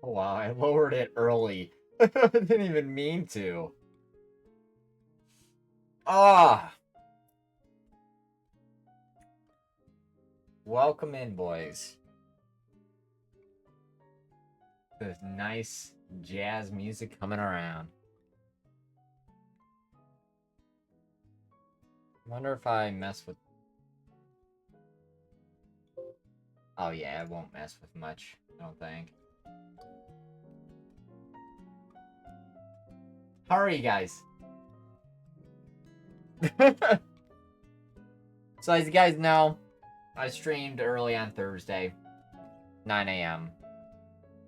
Oh, wow, I lowered it early. I didn't even mean to. Ah! Welcome in, boys. There's nice jazz music coming around. I wonder if I mess with... Oh yeah, I won't mess with much, I don't think. How are you guys? So as you guys know, I streamed early on Thursday, 9 a.m.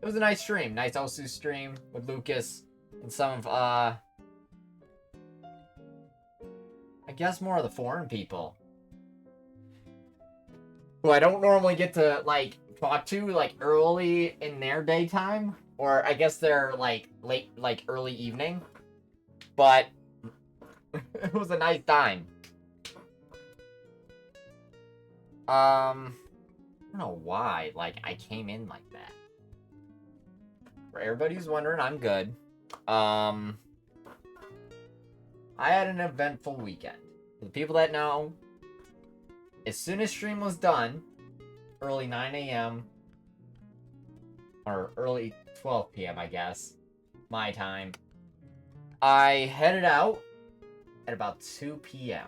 It was a nice stream, nice Osu stream with Lucas and some of, I guess more of the foreign people. Who I don't normally get to, like, talk to, like, early in their daytime. Or I guess they're, like, late, like, early evening. But it was a nice time. I don't know why, like, I came in like that. For everybody who's wondering, I'm good. I had an eventful weekend. For the people that know, as soon as stream was done, early 9 a.m., or early 12 p.m., I guess, my time, I headed out at about 2 p.m.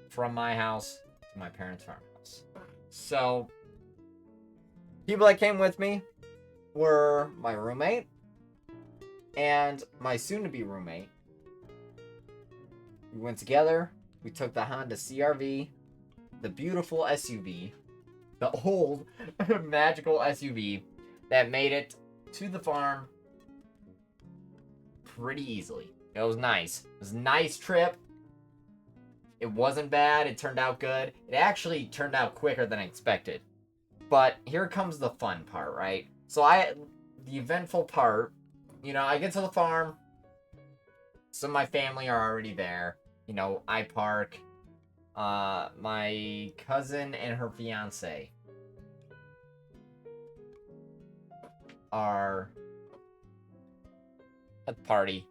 from my house to my parents' farmhouse. So, people that came with me were my roommate and my soon-to-be roommate. We went together. We took the Honda CR-V, the beautiful SUV, the old magical SUV that made it to the farm pretty easily. It was nice. It was a nice trip. It wasn't bad. It turned out good. It actually turned out quicker than I expected. But here comes the fun part, right? So the eventful part, you know, I get to the farm. Some of my family are already there. You know, I park. My cousin and her fiance are at the party.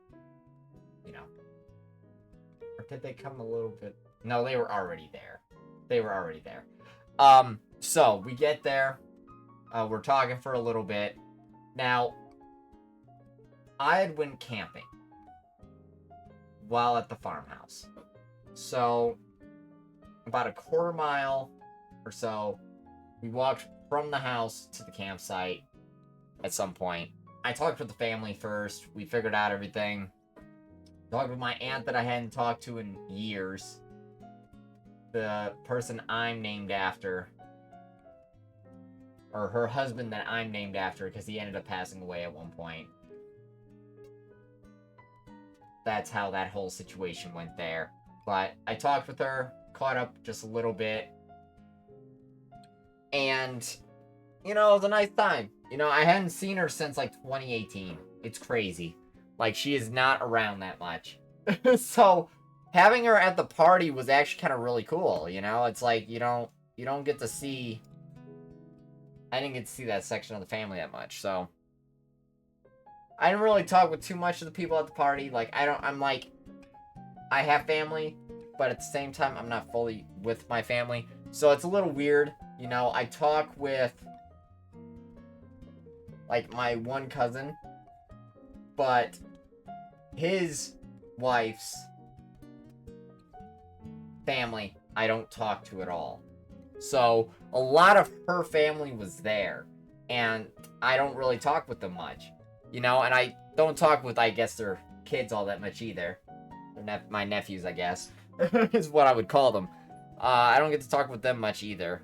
You know. Or did they come a little bit? No, they were already there. So we get there. We're talking for a little bit. Now, I had went camping while at the farmhouse. So, about a quarter mile or so, we walked from the house to the campsite at some point. I talked with the family first. We figured out everything. Talked with my aunt that I hadn't talked to in years. The person I'm named after. Or her husband that I'm named after, because he ended up passing away at one point. That's how that whole situation went there. But I talked with her, caught up just a little bit. And, you know, it was a nice time. You know, I hadn't seen her since, like, 2018. It's crazy. Like, she is not around that much. So, having her at the party was actually kind of really cool, you know? It's like, you don't get to see I didn't get to see that section of the family that much, so I didn't really talk with too much of the people at the party. Like, I have family, but at the same time, I'm not fully with my family. So it's a little weird. You know, I talk with, like, my one cousin, but his wife's family, I don't talk to at all. So a lot of her family was there, and I don't really talk with them much. You know, and I don't talk with, I guess, their kids all that much either. My nephews, I guess, is what I would call them. I don't get to talk with them much either.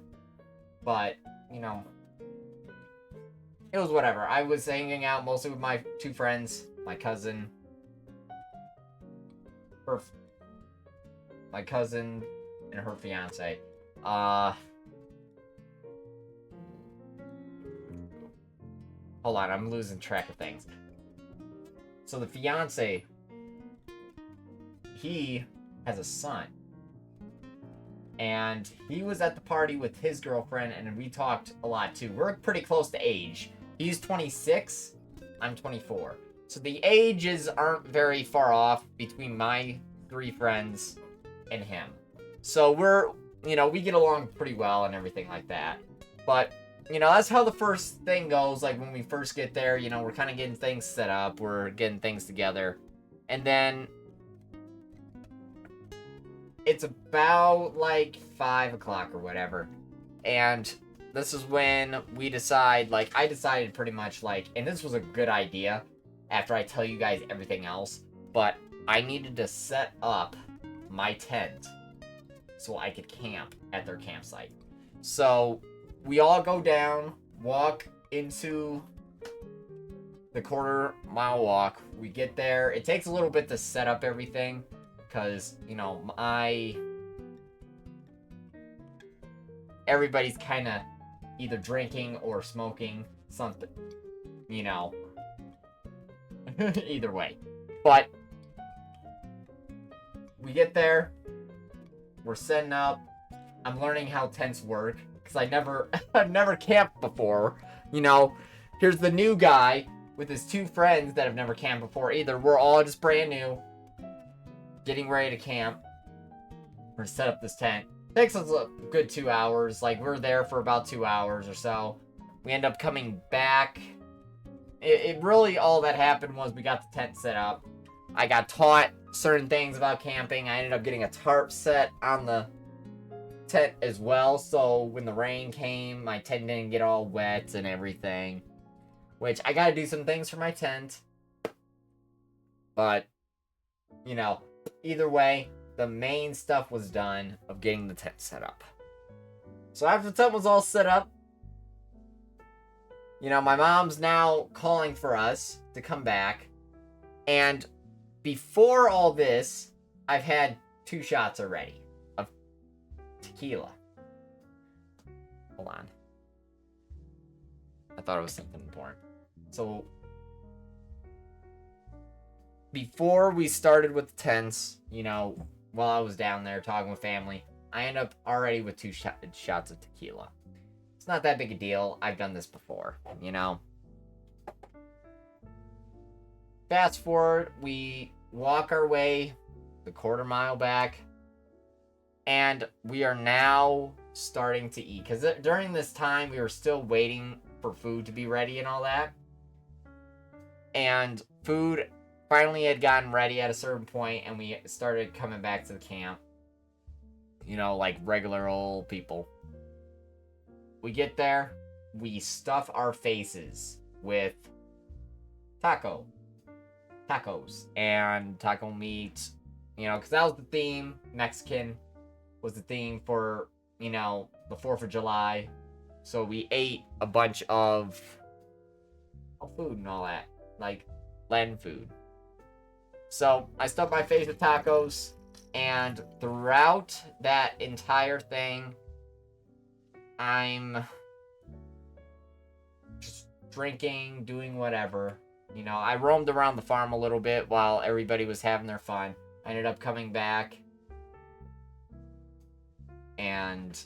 But, you know, it was whatever. I was hanging out mostly with my two friends, my cousin, and her fiance. Hold on, I'm losing track of things. So the fiance, he has a son. And he was at the party with his girlfriend, and we talked a lot too. We're pretty close to age. He's 26, I'm 24. So the ages aren't very far off between my three friends and him. So we get along pretty well and everything like that. But, you know, that's how the first thing goes. Like, when we first get there, you know, we're kind of getting things set up. We're getting things together. And then it's about, like, 5 o'clock or whatever. And this is when we decide, like, I decided pretty much, like, and this was a good idea after I tell you guys everything else, but I needed to set up my tent so I could camp at their campsite. So we all go down, walk into the quarter-mile walk. We get there. It takes a little bit to set up everything because, you know, everybody's kind of either drinking or smoking something, you know, either way. But we get there, we're setting up, I'm learning how tents work, because I've never camped before, you know. Here's the new guy with his two friends that have never camped before either. We're all just brand new, getting ready to camp. We're gonna set up this tent. Takes us a good 2 hours. Like, we're there for about 2 hours or so. We end up coming back. It really, all that happened was we got the tent set up. I got taught certain things about camping. I ended up getting a tarp set on the tent as well, so when the rain came, my tent didn't get all wet and everything. Which, I gotta do some things for my tent. But, you know, either way, the main stuff was done of getting the tent set up. So after the tent was all set up, you know, my mom's now calling for us to come back. And before all this, I've had 2 shots already of tequila. Hold on. I thought it was something important. So, before we started with the tents, you know, while I was down there talking with family, I ended up already with 2 shots of tequila. It's not that big a deal. I've done this before, you know. Fast forward, we walk our way the quarter-mile back, and we are now starting to eat. Because during this time, we were still waiting for food to be ready and all that. And food finally had gotten ready at a certain point, and we started coming back to the camp. You know, like regular old people. We get there, we stuff our faces with tacos and taco meat, you know, because that was the theme. Mexican was the theme for, you know, the 4th of July. So we ate a bunch of food and all that, like Latin food. So I stuffed my face with tacos, and throughout that entire thing, I'm just drinking, doing whatever. You know, I roamed around the farm a little bit while everybody was having their fun. I ended up coming back, and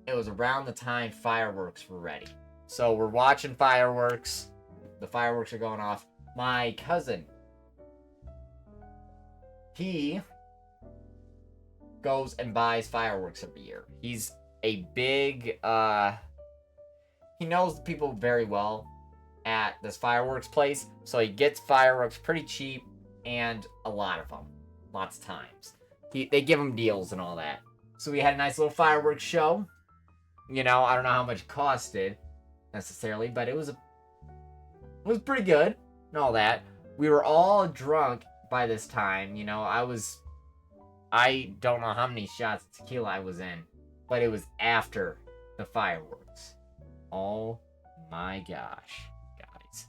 it was around the time fireworks were ready. So we're watching fireworks. The fireworks are going off. My cousin, he goes and buys fireworks every year. He's a big, he knows the people very well at this fireworks place, so he gets fireworks pretty cheap and a lot of them, lots of times. They give him deals and all that. So we had a nice little fireworks show. You know, I don't know how much it costed necessarily, but it was pretty good and all that. We were all drunk by this time. You know, I don't know how many shots of tequila I was in, but it was after the fireworks. Oh my gosh, guys.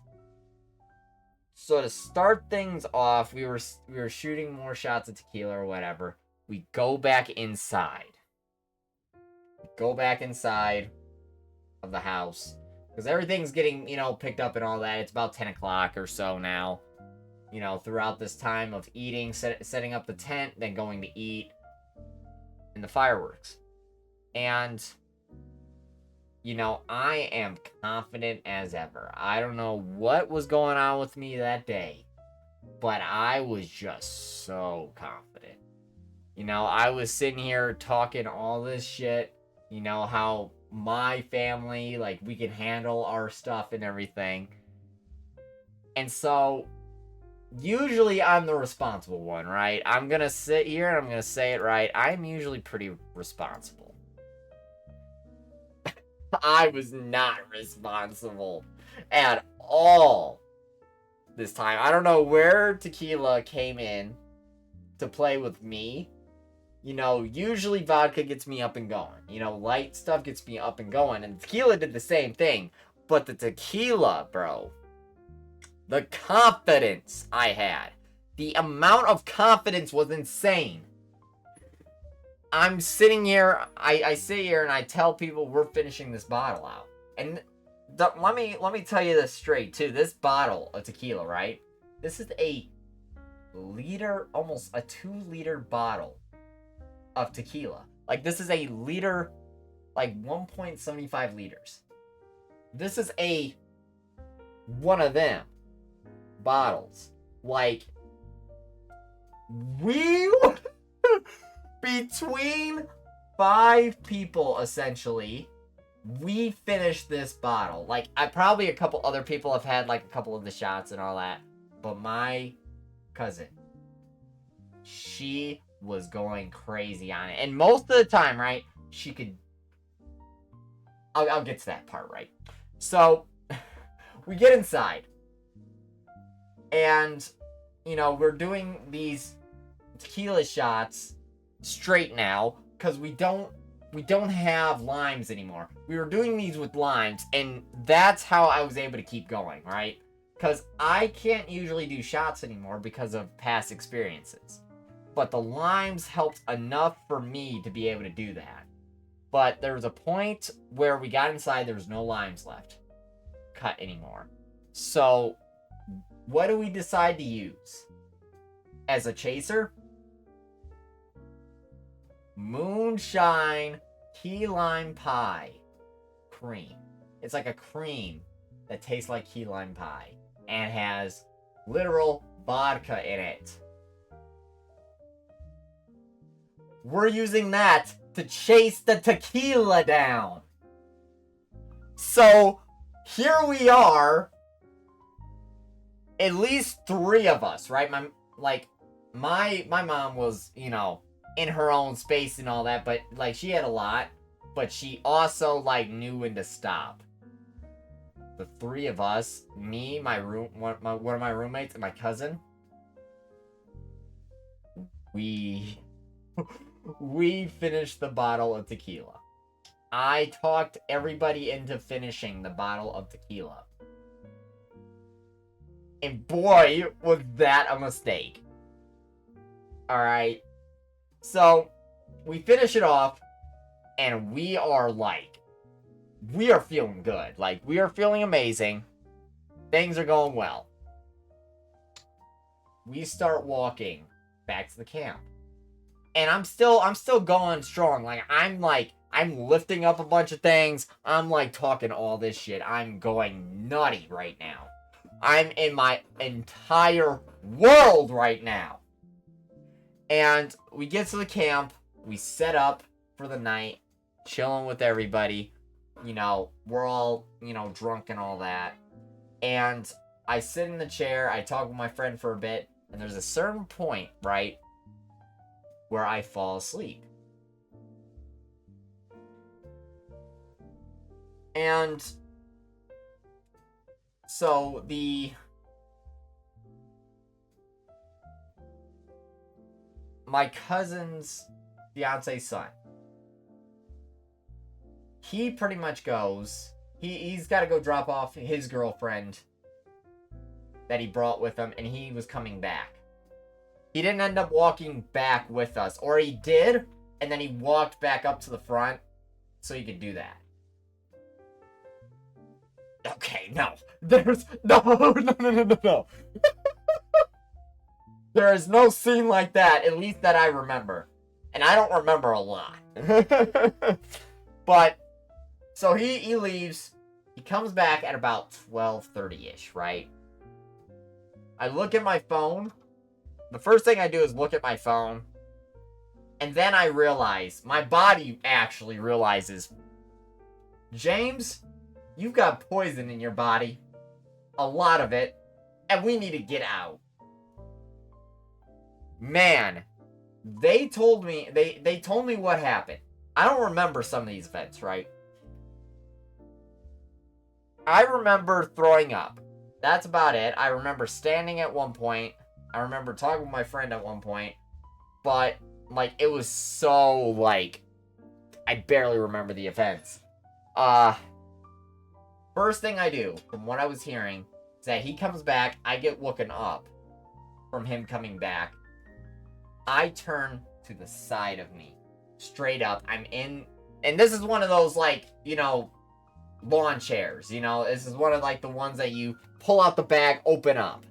So to start things off, we were shooting more shots of tequila or whatever. We go back inside. Go back inside of the house. Because everything's getting, you know, picked up and all that. It's about 10 o'clock or so now. You know, throughout this time of eating, setting up the tent, then going to eat, and the fireworks. And, you know, I am confident as ever. I don't know what was going on with me that day, but I was just so confident. You know, I was sitting here talking all this shit, you know, how my family, like, we can handle our stuff and everything. And so, usually I'm the responsible one, right? I'm gonna sit here and I'm gonna say it right. I'm usually pretty responsible. I was not responsible at all this time. I don't know where tequila came in to play with me. You know, usually vodka gets me up and going. You know, light stuff gets me up and going. And tequila did the same thing. But the tequila, bro, the confidence I had, the amount of confidence was insane. I'm sitting here, I sit here and I tell people we're finishing this bottle out. And let me tell you this straight too. This bottle of tequila, right? This is a liter, almost a 2-liter bottle of tequila. Like, this is a liter, like 1.75 liters. This is one of them bottles. Like, we between 5 people, essentially, we finished this bottle. Like, probably a couple other people have had, like, a couple of the shots and all that, but my cousin, she was going crazy on it. And most of the time, right, she could... I'll get to that part, right? So, we get inside. And, you know, we're doing these tequila shots straight now, because we don't have limes anymore. We were doing these with limes, and that's how I was able to keep going, right? Because I can't usually do shots anymore because of past experiences. But the limes helped enough for me to be able to do that. But there was a point where we got inside, there was no limes left cut anymore. So, what do we decide to use as a chaser? Moonshine key lime pie cream. It's like a cream that tastes like key lime pie and has literal vodka in it. We're using that to chase the tequila down. So, here we are. At least 3 of us, right? My mom was, you know, in her own space and all that, but, like, she had a lot, but she also, like, knew when to stop. The 3 of us, me, one of my roommates, and my cousin, we finished the bottle of tequila. I talked everybody into finishing the bottle of tequila. And boy, was that a mistake. Alright. So, we finish it off, and we are feeling good. Like, we are feeling amazing. Things are going well. We start walking back to the camp. And I'm still going strong. Like, I'm like I'm lifting up a bunch of things. I'm like talking all this shit. I'm going nutty right now. I'm in my entire world right now. And we get to the camp. We set up for the night. Chilling with everybody. You know, we're all, you know, drunk and all that. And I sit in the chair. I talk with my friend for a bit. And there's a certain point, right, where I fall asleep. And so my cousin's fiance's son, he pretty much goes, he's got to go drop off his girlfriend that he brought with him, and he was coming back. He didn't end up walking back with us, or he did, and then he walked back up to the front so he could do that. Okay, no. There's no. There is no scene like that, at least that I remember. And I don't remember a lot. But, so he leaves. He comes back at about 12:30-ish, right? I look at my phone. The first thing I do is look at my phone. And then I realize, my body actually realizes, James, you've got poison in your body. A lot of it. And we need to get out. Man, they told me what happened. I don't remember some of these events, right? I remember throwing up. That's about it. I remember standing at one point. I remember talking with my friend at one point. But, like, it was so, like, I barely remember the events. First thing I do, from what I was hearing, is that he comes back, I get woken up from him coming back. I turn to the side of me. Straight up. I'm in... And this is one of those, like, you know, lawn chairs. You know, this is one of, like, the ones that you pull out the bag, open up.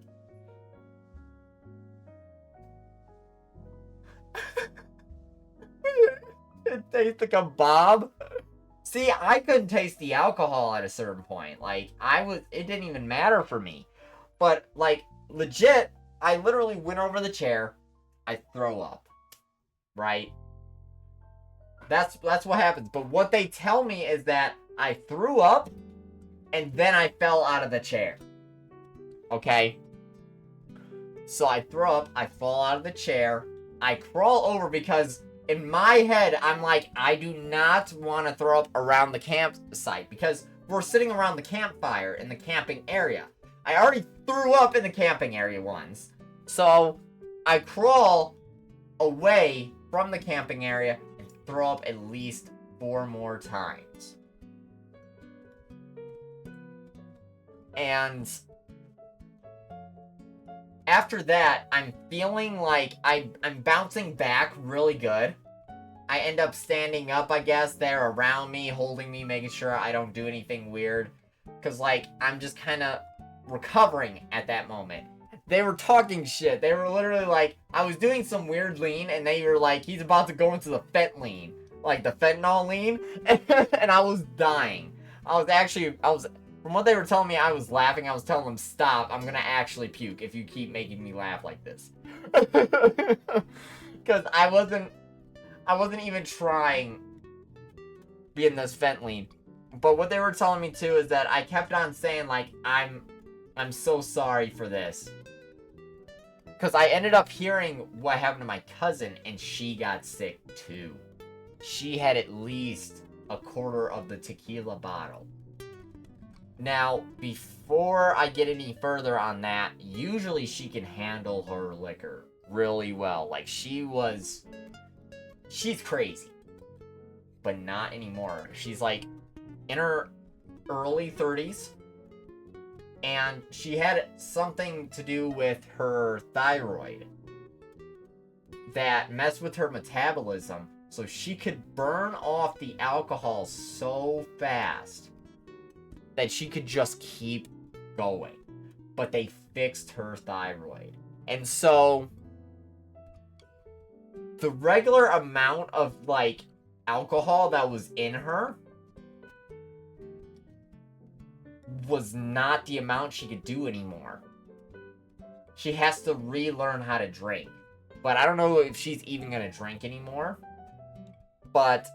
It tastes like a bob. See, I couldn't taste the alcohol at a certain point. Like, it didn't even matter for me. But, like, legit, I literally went over the chair. I throw up. Right? That's what happens. But what they tell me is that I threw up, and then I fell out of the chair. Okay? So I throw up, I fall out of the chair, I crawl over because in my head, I'm like, I do not want to throw up around the campsite because we're sitting around the campfire in the camping area. I already threw up in the camping area once. So I crawl away from the camping area and throw up at least 4 more times. And after that, I'm feeling like I'm bouncing back really good. I end up standing up, I guess. They're around me, holding me, making sure I don't do anything weird. Because, like, I'm just kind of recovering at that moment. They were talking shit. They were literally like, I was doing some weird lean, and they were like, he's about to go into the fent lean. Like, the fentanyl lean. And I was dying. From what they were telling me, I was laughing. I was telling them, stop. I'm going to actually puke if you keep making me laugh like this. Because I wasn't even trying being this fent lean. But what they were telling me, too, is that I kept on saying, like, I'm so sorry for this. Because I ended up hearing what happened to my cousin, and she got sick, too. She had at least a quarter of the tequila bottle. Now, before I get any further on that, usually she can handle her liquor really well. Like, she's crazy. But not anymore. She's, like, in her early 30s. And she had something to do with her thyroid that messed with her metabolism, so she could burn off the alcohol so fast that she could just keep going. But they fixed her thyroid. And so the regular amount of, like, alcohol that was in her was not the amount she could do anymore. She has to relearn how to drink. But I don't know if she's even gonna drink anymore. But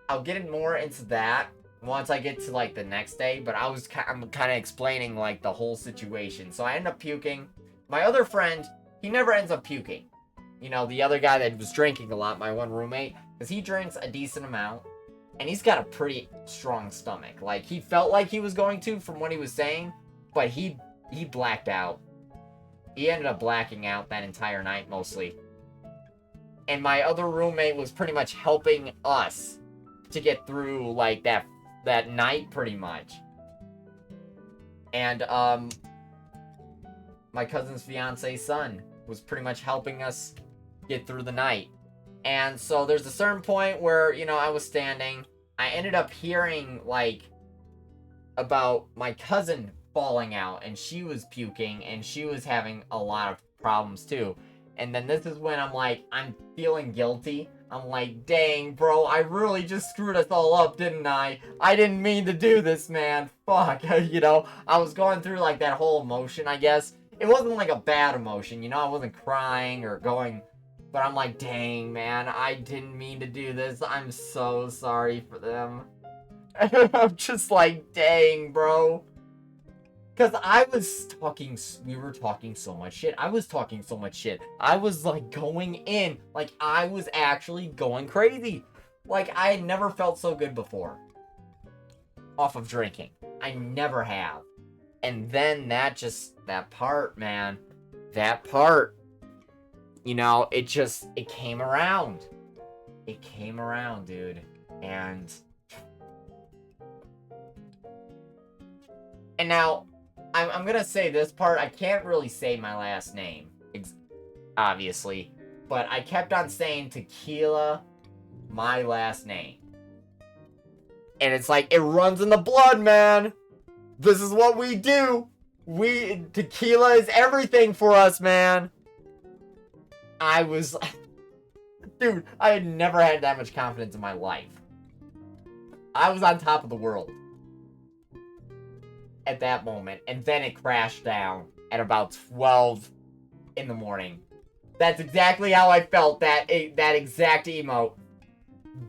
I'll get more into that once I get to, like, the next day. But I'm kind of explaining, like, the whole situation. So I end up puking. My other friend, he never ends up puking. You know, the other guy that was drinking a lot, my one roommate, because he drinks a decent amount. And he's got a pretty strong stomach. Like, he felt like he was going to from what he was saying. But he blacked out. He ended up blacking out that entire night, mostly. And my other roommate was pretty much helping us to get through, like, that night, pretty much. And, my cousin's fiance's son was pretty much helping us get through the night. And so there's a certain point where, you know, I was standing. I ended up hearing, like, about my cousin falling out, and she was puking, and she was having a lot of problems too. And then this is when I'm like, I'm feeling guilty. I'm like, dang, bro, I really just screwed us all up, didn't I? I didn't mean to do this, man. Fuck, you know? I was going through, like, that whole emotion, I guess. It wasn't, like, a bad emotion, you know? I wasn't crying or going... But I'm like, dang, man, I didn't mean to do this. I'm so sorry for them. I'm just like, dang, bro. Because we were talking so much shit. I was talking so much shit. I was, like, going in. Like, I was actually going crazy. Like, I had never felt so good before. Off of drinking. I never have. And then that part, man. That part. You know, it came around. It came around, dude. And now, I'm gonna say this part. I can't really say my last name, obviously. But I kept on saying Tequila, my last name. And it's like, it runs in the blood, man. This is what we do. Tequila is everything for us, man. Dude, I had never had that much confidence in my life. I was on top of the world at that moment, and then it crashed down at about 12 in the morning. That's exactly how I felt, that exact emote.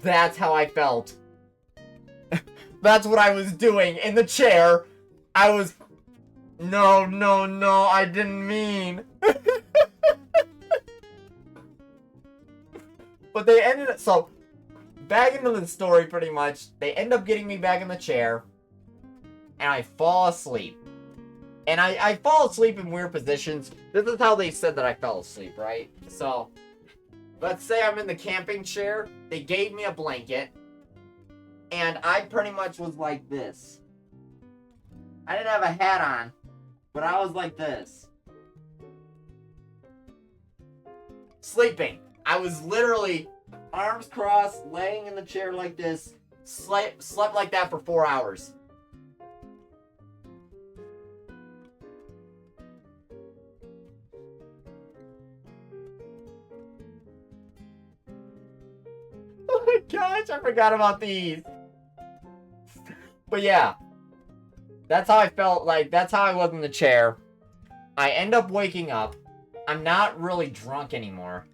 That's how I felt. That's what I was doing in the chair. I was... No, I didn't mean... But they ended up... So, back into the story, pretty much. They end up getting me back in the chair. And I fall asleep. And I fall asleep in weird positions. This is how they said that I fell asleep, right? So, let's say I'm in the camping chair. They gave me a blanket. And I pretty much was like this. I didn't have a hat on. But I was like this. Sleeping. I was literally arms crossed, laying in the chair like this, slept like that for 4 hours. Oh my gosh, I forgot about these. But yeah, that's how I felt, like, that's how I was in the chair. I end up waking up. I'm not really drunk anymore.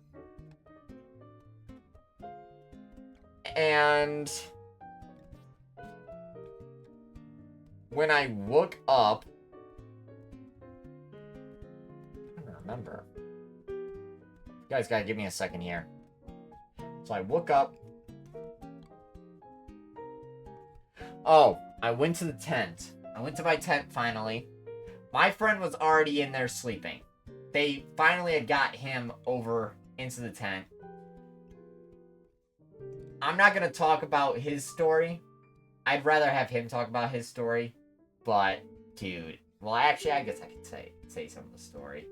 And when I woke up, I don't remember. You guys gotta give me a second here. So I woke up. Oh, I went to the tent. I went to my tent finally. My friend was already in there sleeping. They finally had got him over into the tent. I'm not going to talk about his story. I'd rather have him talk about his story. But, dude. Well, actually, I guess I could say some of the story.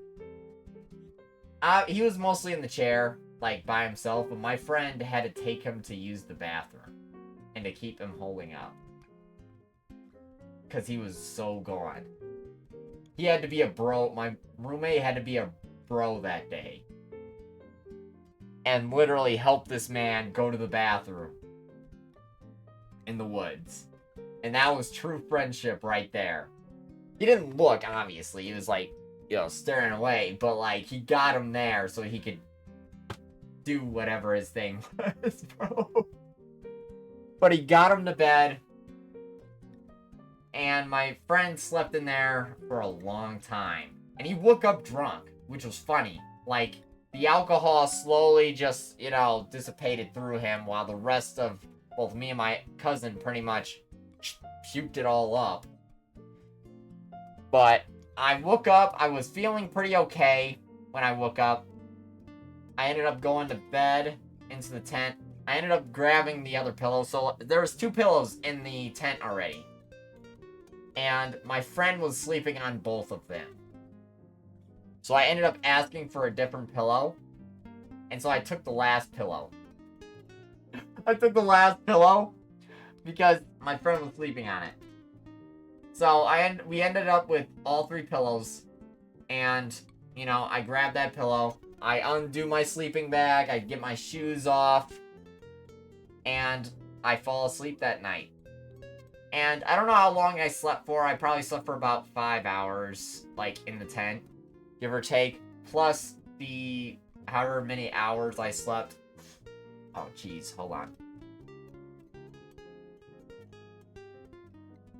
He was mostly in the chair, like, by himself. But my friend had to take him to use the bathroom. And to keep him holding up. Because he was so gone. He had to be a bro. My roommate had to be a bro that day. and literally helped this man go to the bathroom in the woods. And that was true friendship right there. He didn't look, obviously. He was like, staring away. But, like, he got him there so he could do whatever his thing was, bro. But he got him to bed. And my friend slept in there for a long time. And he woke up drunk, which was funny. Like, the alcohol slowly just, dissipated through him while the rest of both me and my cousin pretty much puked it all up. But I woke up. I was feeling pretty okay when I woke up. I ended up going to bed into the tent. I ended up grabbing the other pillow. So there was 2 pillows in the tent already. And my friend was sleeping on both of them. So I ended up asking for a different pillow. And so I took the last pillow. I took the last pillow because my friend was sleeping on it. So we ended up with all 3 pillows. And, I grabbed that pillow. I undo my sleeping bag. I get my shoes off. And I fall asleep that night. And I don't know how long I slept for. I probably slept for about 5 hours, like, in the tent. Give or take. Plus the however many hours I slept. Oh, jeez. Hold on.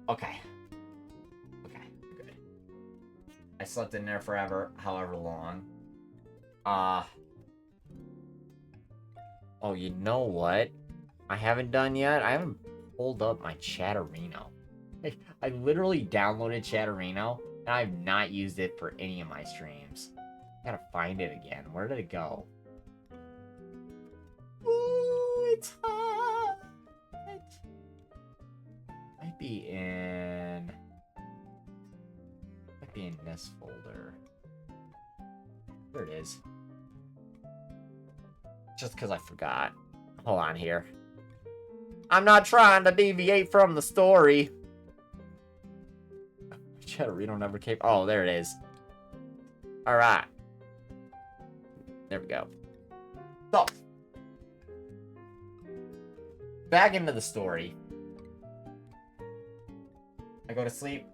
Okay. Good. I slept in there forever, however long. Oh, you know what? I haven't done yet? I haven't pulled up my Chatterino. I literally downloaded Chatterino, and I've not used it for any of my streams. I gotta find it again. Where did it go? Ooh, it's hot! Might be in this folder. There it is. Just because I forgot. Hold on here. I'm not trying to deviate from the story. Chatterino never came. Oh, there it is. Alright. There we go. So. Back into the story. I go to sleep.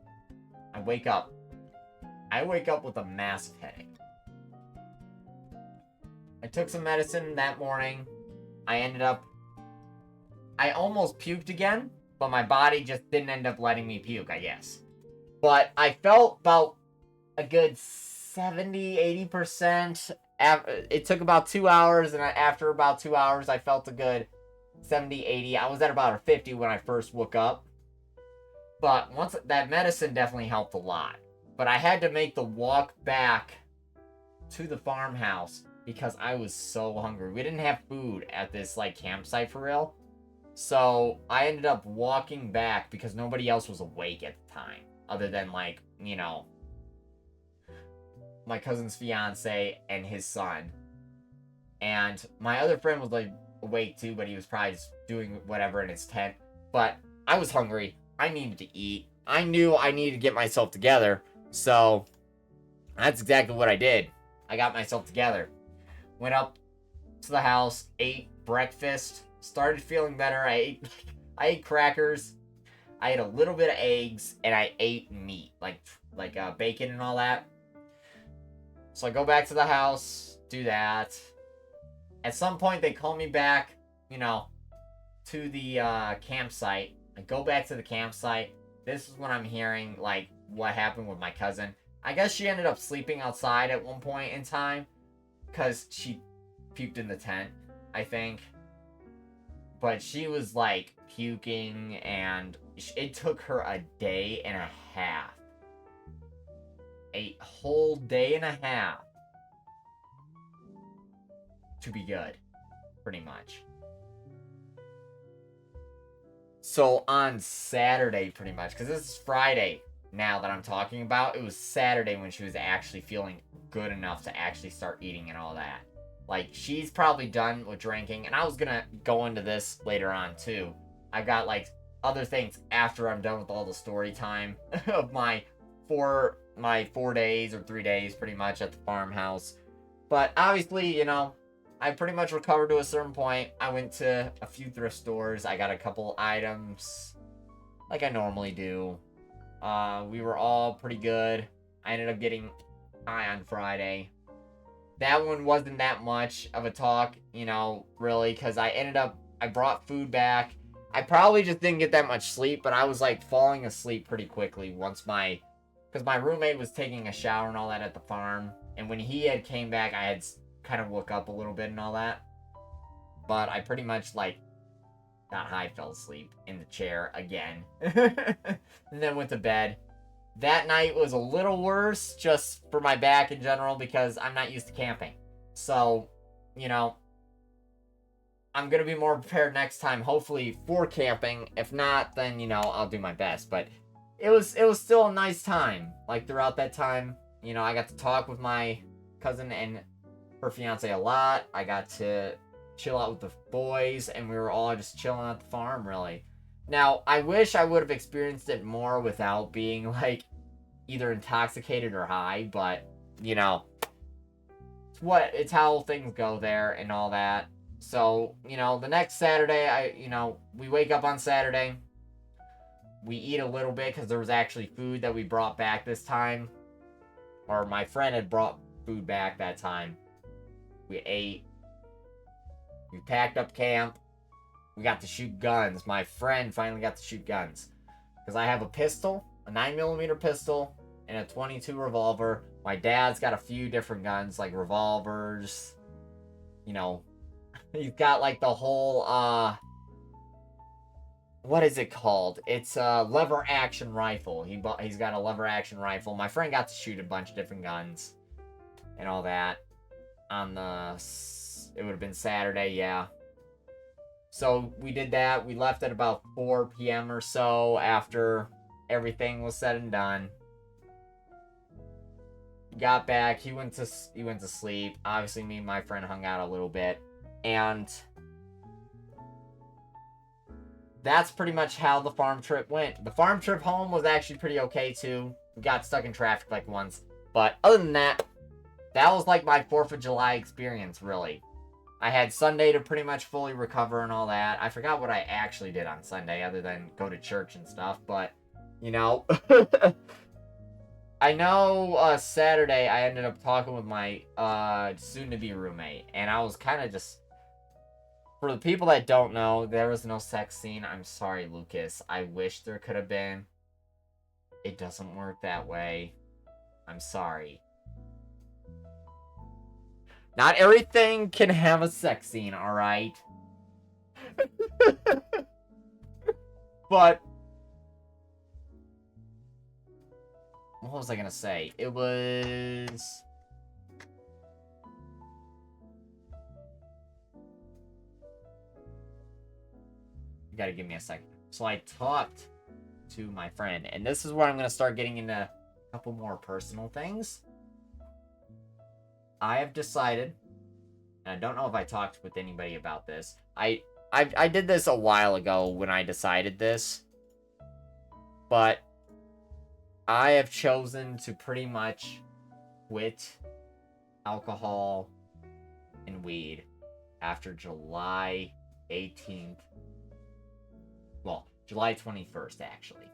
I wake up. I wake up with a massive headache. I took some medicine that morning. I almost puked again, but my body just didn't end up letting me puke, I guess. But I felt about a good 70-80%. It took about 2 hours, and after about 2 hours, I felt a good 70-80. I was at about a 50 when I first woke up. But once that medicine definitely helped a lot. But I had to make the walk back to the farmhouse because I was so hungry. We didn't have food at this campsite for real. So I ended up walking back because nobody else was awake at the time. Other than my cousin's fiance and his son. And my other friend was awake too, but he was probably doing whatever in his tent. But I was hungry. I needed to eat. I knew I needed to get myself together. So that's exactly what I did. I got myself together. Went up to the house, ate breakfast, started feeling better. I ate crackers. I ate a little bit of eggs, and I ate meat, like bacon and all that. So I go back to the house, do that. At some point, they call me back, to the campsite. I go back to the campsite. This is when I'm hearing, what happened with my cousin. I guess she ended up sleeping outside at one point in time, because she puked in the tent, I think. But she was, puking, and it took her a day and a half. A whole day and a half to be good, pretty much. So on Saturday, pretty much, because this is Friday now that I'm talking about, it was Saturday when she was actually feeling good enough to actually start eating and all that. She's probably done with drinking, and I was gonna go into this later on, too. I've got, other things after I'm done with all the story time of my 4 days or 3 days, pretty much, at the farmhouse. But, obviously, I I pretty much recovered to a certain point. I went to a few thrift stores. I got a couple items like I normally do. We were all pretty good. I ended up getting high on Friday. That one wasn't that much of a talk, you know, really, because I brought food back. I probably just didn't get that much sleep, but I was, like, falling asleep pretty quickly once because my roommate was taking a shower and all that at the farm, and when he had came back, I had kind of woke up a little bit and all that, but I pretty much, like, got high, fell asleep in the chair again, and then went to bed. That night was a little worse, just for my back in general, because I'm not used to camping. So, you know, I'm going to be more prepared next time, hopefully, for camping. If not, then, you know, I'll do my best. But it was still a nice time. Like, throughout that time, you know, I got to talk with my cousin and her fiance a lot. I got to chill out with the boys, and we were all just chilling at the farm, really. Now, I wish I would have experienced it more without being, like, either intoxicated or high, but, you know, it's how things go there and all that. So, you know, the next Saturday, we wake up on Saturday, we eat a little bit, because there was actually food that we brought back this time, or my friend had brought food back that time. We ate, we packed up camp, we got to shoot guns. My friend finally got to shoot guns. Because I have a pistol, a 9mm pistol, and a .22 revolver. My dad's got a few different guns, like revolvers. You know, he's got like the whole, what is it called? It's a lever action rifle. He's got a lever action rifle. My friend got to shoot a bunch of different guns and all that it would have been Saturday, yeah. So we did that. We left at about 4 p.m. or so after everything was said and done. Got back. He went to sleep. Obviously, me and my friend hung out a little bit, and that's pretty much how the farm trip went. The farm trip home was actually pretty okay too. We got stuck in traffic like once, but other than that, that was like my 4th of July experience, really. I had Sunday to pretty much fully recover and all that. I forgot what I actually did on Sunday other than go to church and stuff, but, you know. I know Saturday I ended up talking with my soon-to-be roommate, and I was kind of just... For the people that don't know, there was no sex scene. I'm sorry, Lucas. I wish there could have been. It doesn't work that way. I'm sorry. Not everything can have a sex scene, alright? But... what was I gonna say? It was... you gotta give me a second. So I talked to my friend, and this is where I'm gonna start getting into a couple more personal things. I have decided, and I don't know if I talked with anybody about this. I did this a while ago when I decided this, but I have chosen to pretty much quit alcohol and weed after July 18th. Well, July 21st, actually.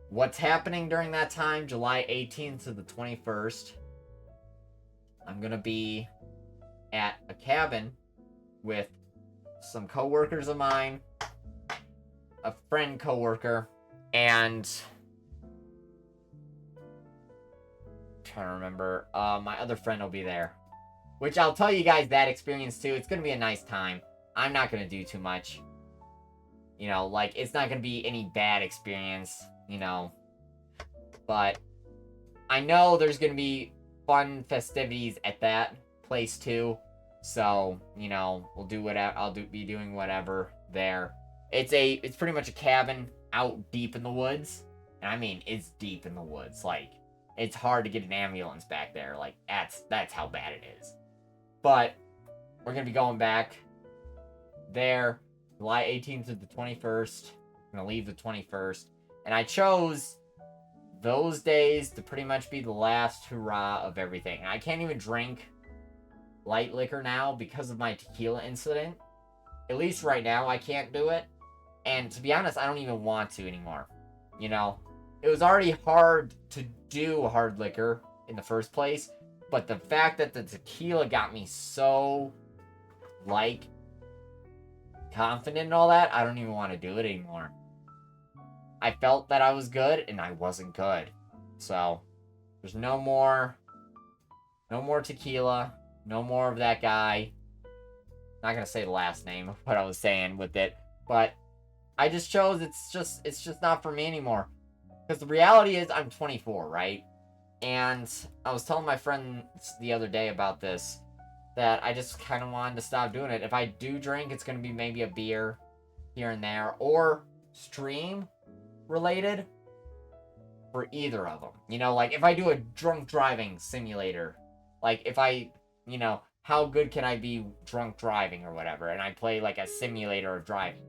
What's happening during that time, July 18th to the 21st, I'm gonna be at a cabin with some coworkers of mine, a friend coworker, and I'm trying to remember, my other friend will be there. Which I'll tell you guys that experience too. It's gonna be a nice time. I'm not gonna do too much. You know, like, it's not gonna be any bad experience, you know. But I know there's gonna be fun festivities at that place too. So, you know, we'll do whatever. Be doing whatever there. It's pretty much a cabin out deep in the woods. And I mean, it's deep in the woods. Like, it's hard to get an ambulance back there. Like, that's how bad it is. But we're gonna be going back there July 18th to the 21st. I'm gonna leave the 21st. And I chose those days to pretty much be the last hurrah of everything. And I can't even drink light liquor now because of my tequila incident. At least right now, I can't do it. And to be honest, I don't even want to anymore. You know, it was already hard to do hard liquor in the first place, but the fact that the tequila got me so, like, confident and all that, I don't even want to do it anymore. I felt that I was good, and I wasn't good. So, there's no more tequila, no more of that guy. Not gonna say the last name of what I was saying with it, but I just chose it's just not for me anymore. Because the reality is I'm 24, right? And I was telling my friend the other day about this, that I just kind of wanted to stop doing it. If I do drink, it's going to be maybe a beer here and there, or stream related for either of them. You know, like if I do a drunk driving simulator, like if I, you know, how good can I be drunk driving or whatever, and I play like a simulator of driving.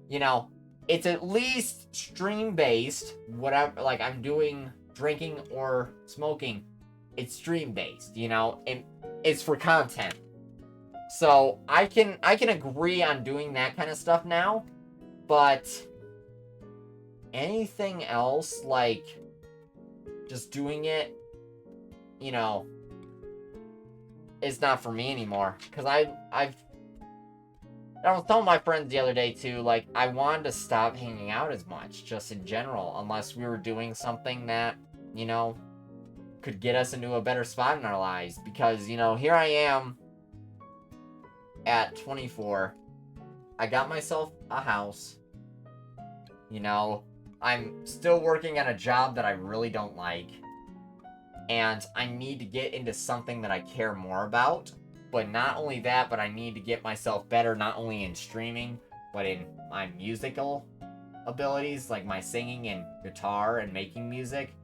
You know, it's at least stream-based, whatever, like I'm doing drinking or smoking, it's stream-based, you know, and it's for content. So I can agree on doing that kind of stuff now, but anything else, like just doing it, you know, is not for me anymore. Because I was telling my friends the other day too, like, I wanted to stop hanging out as much, just in general, unless we were doing something that, you know, could get us into a better spot in our lives. Because, you know, here I am at 24. I got myself a house. You know, I'm still working at a job that I really don't like. And I need to get into something that I care more about. But not only that, but I need to get myself better, not only in streaming, but in my musical abilities, like my singing and guitar and making music.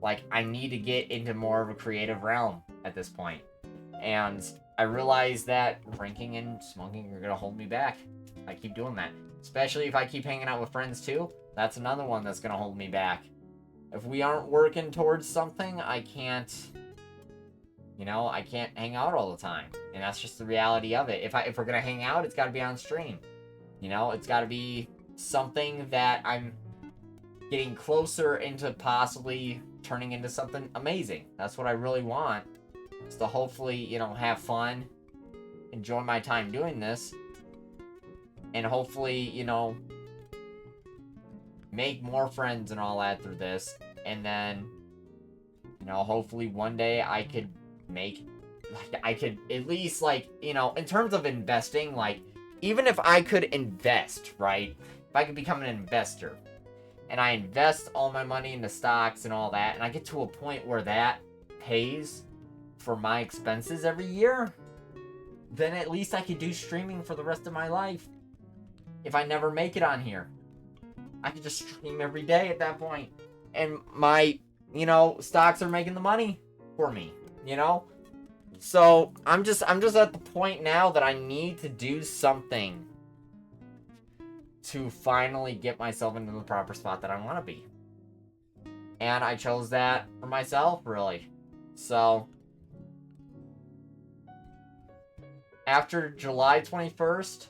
Like, I need to get into more of a creative realm at this point. And I realize that drinking and smoking are going to hold me back. I keep doing that. Especially if I keep hanging out with friends too. That's another one that's going to hold me back. If we aren't working towards something, I can't... You know, I can't hang out all the time. And that's just the reality of it. If we're going to hang out, it's got to be on stream. You know, it's got to be something that I'm getting closer into possibly turning into something amazing. That's what I really want. Is to hopefully, you know, have fun, enjoy my time doing this, and hopefully, you know, make more friends and all that through this. And then, you know, hopefully one day I could at least, like, you know, in terms of investing, like, even if I could invest, right? If I could become an investor, and I invest all my money into stocks and all that, and I get to a point where that pays for my expenses every year, then at least I could do streaming for the rest of my life. If I never make it on here, I could just stream every day at that point. And my, you know, stocks are making the money for me. You know? So, I'm just at the point now that I need to do something to finally get myself into the proper spot that I want to be. And I chose that for myself, really. So, after July 21st,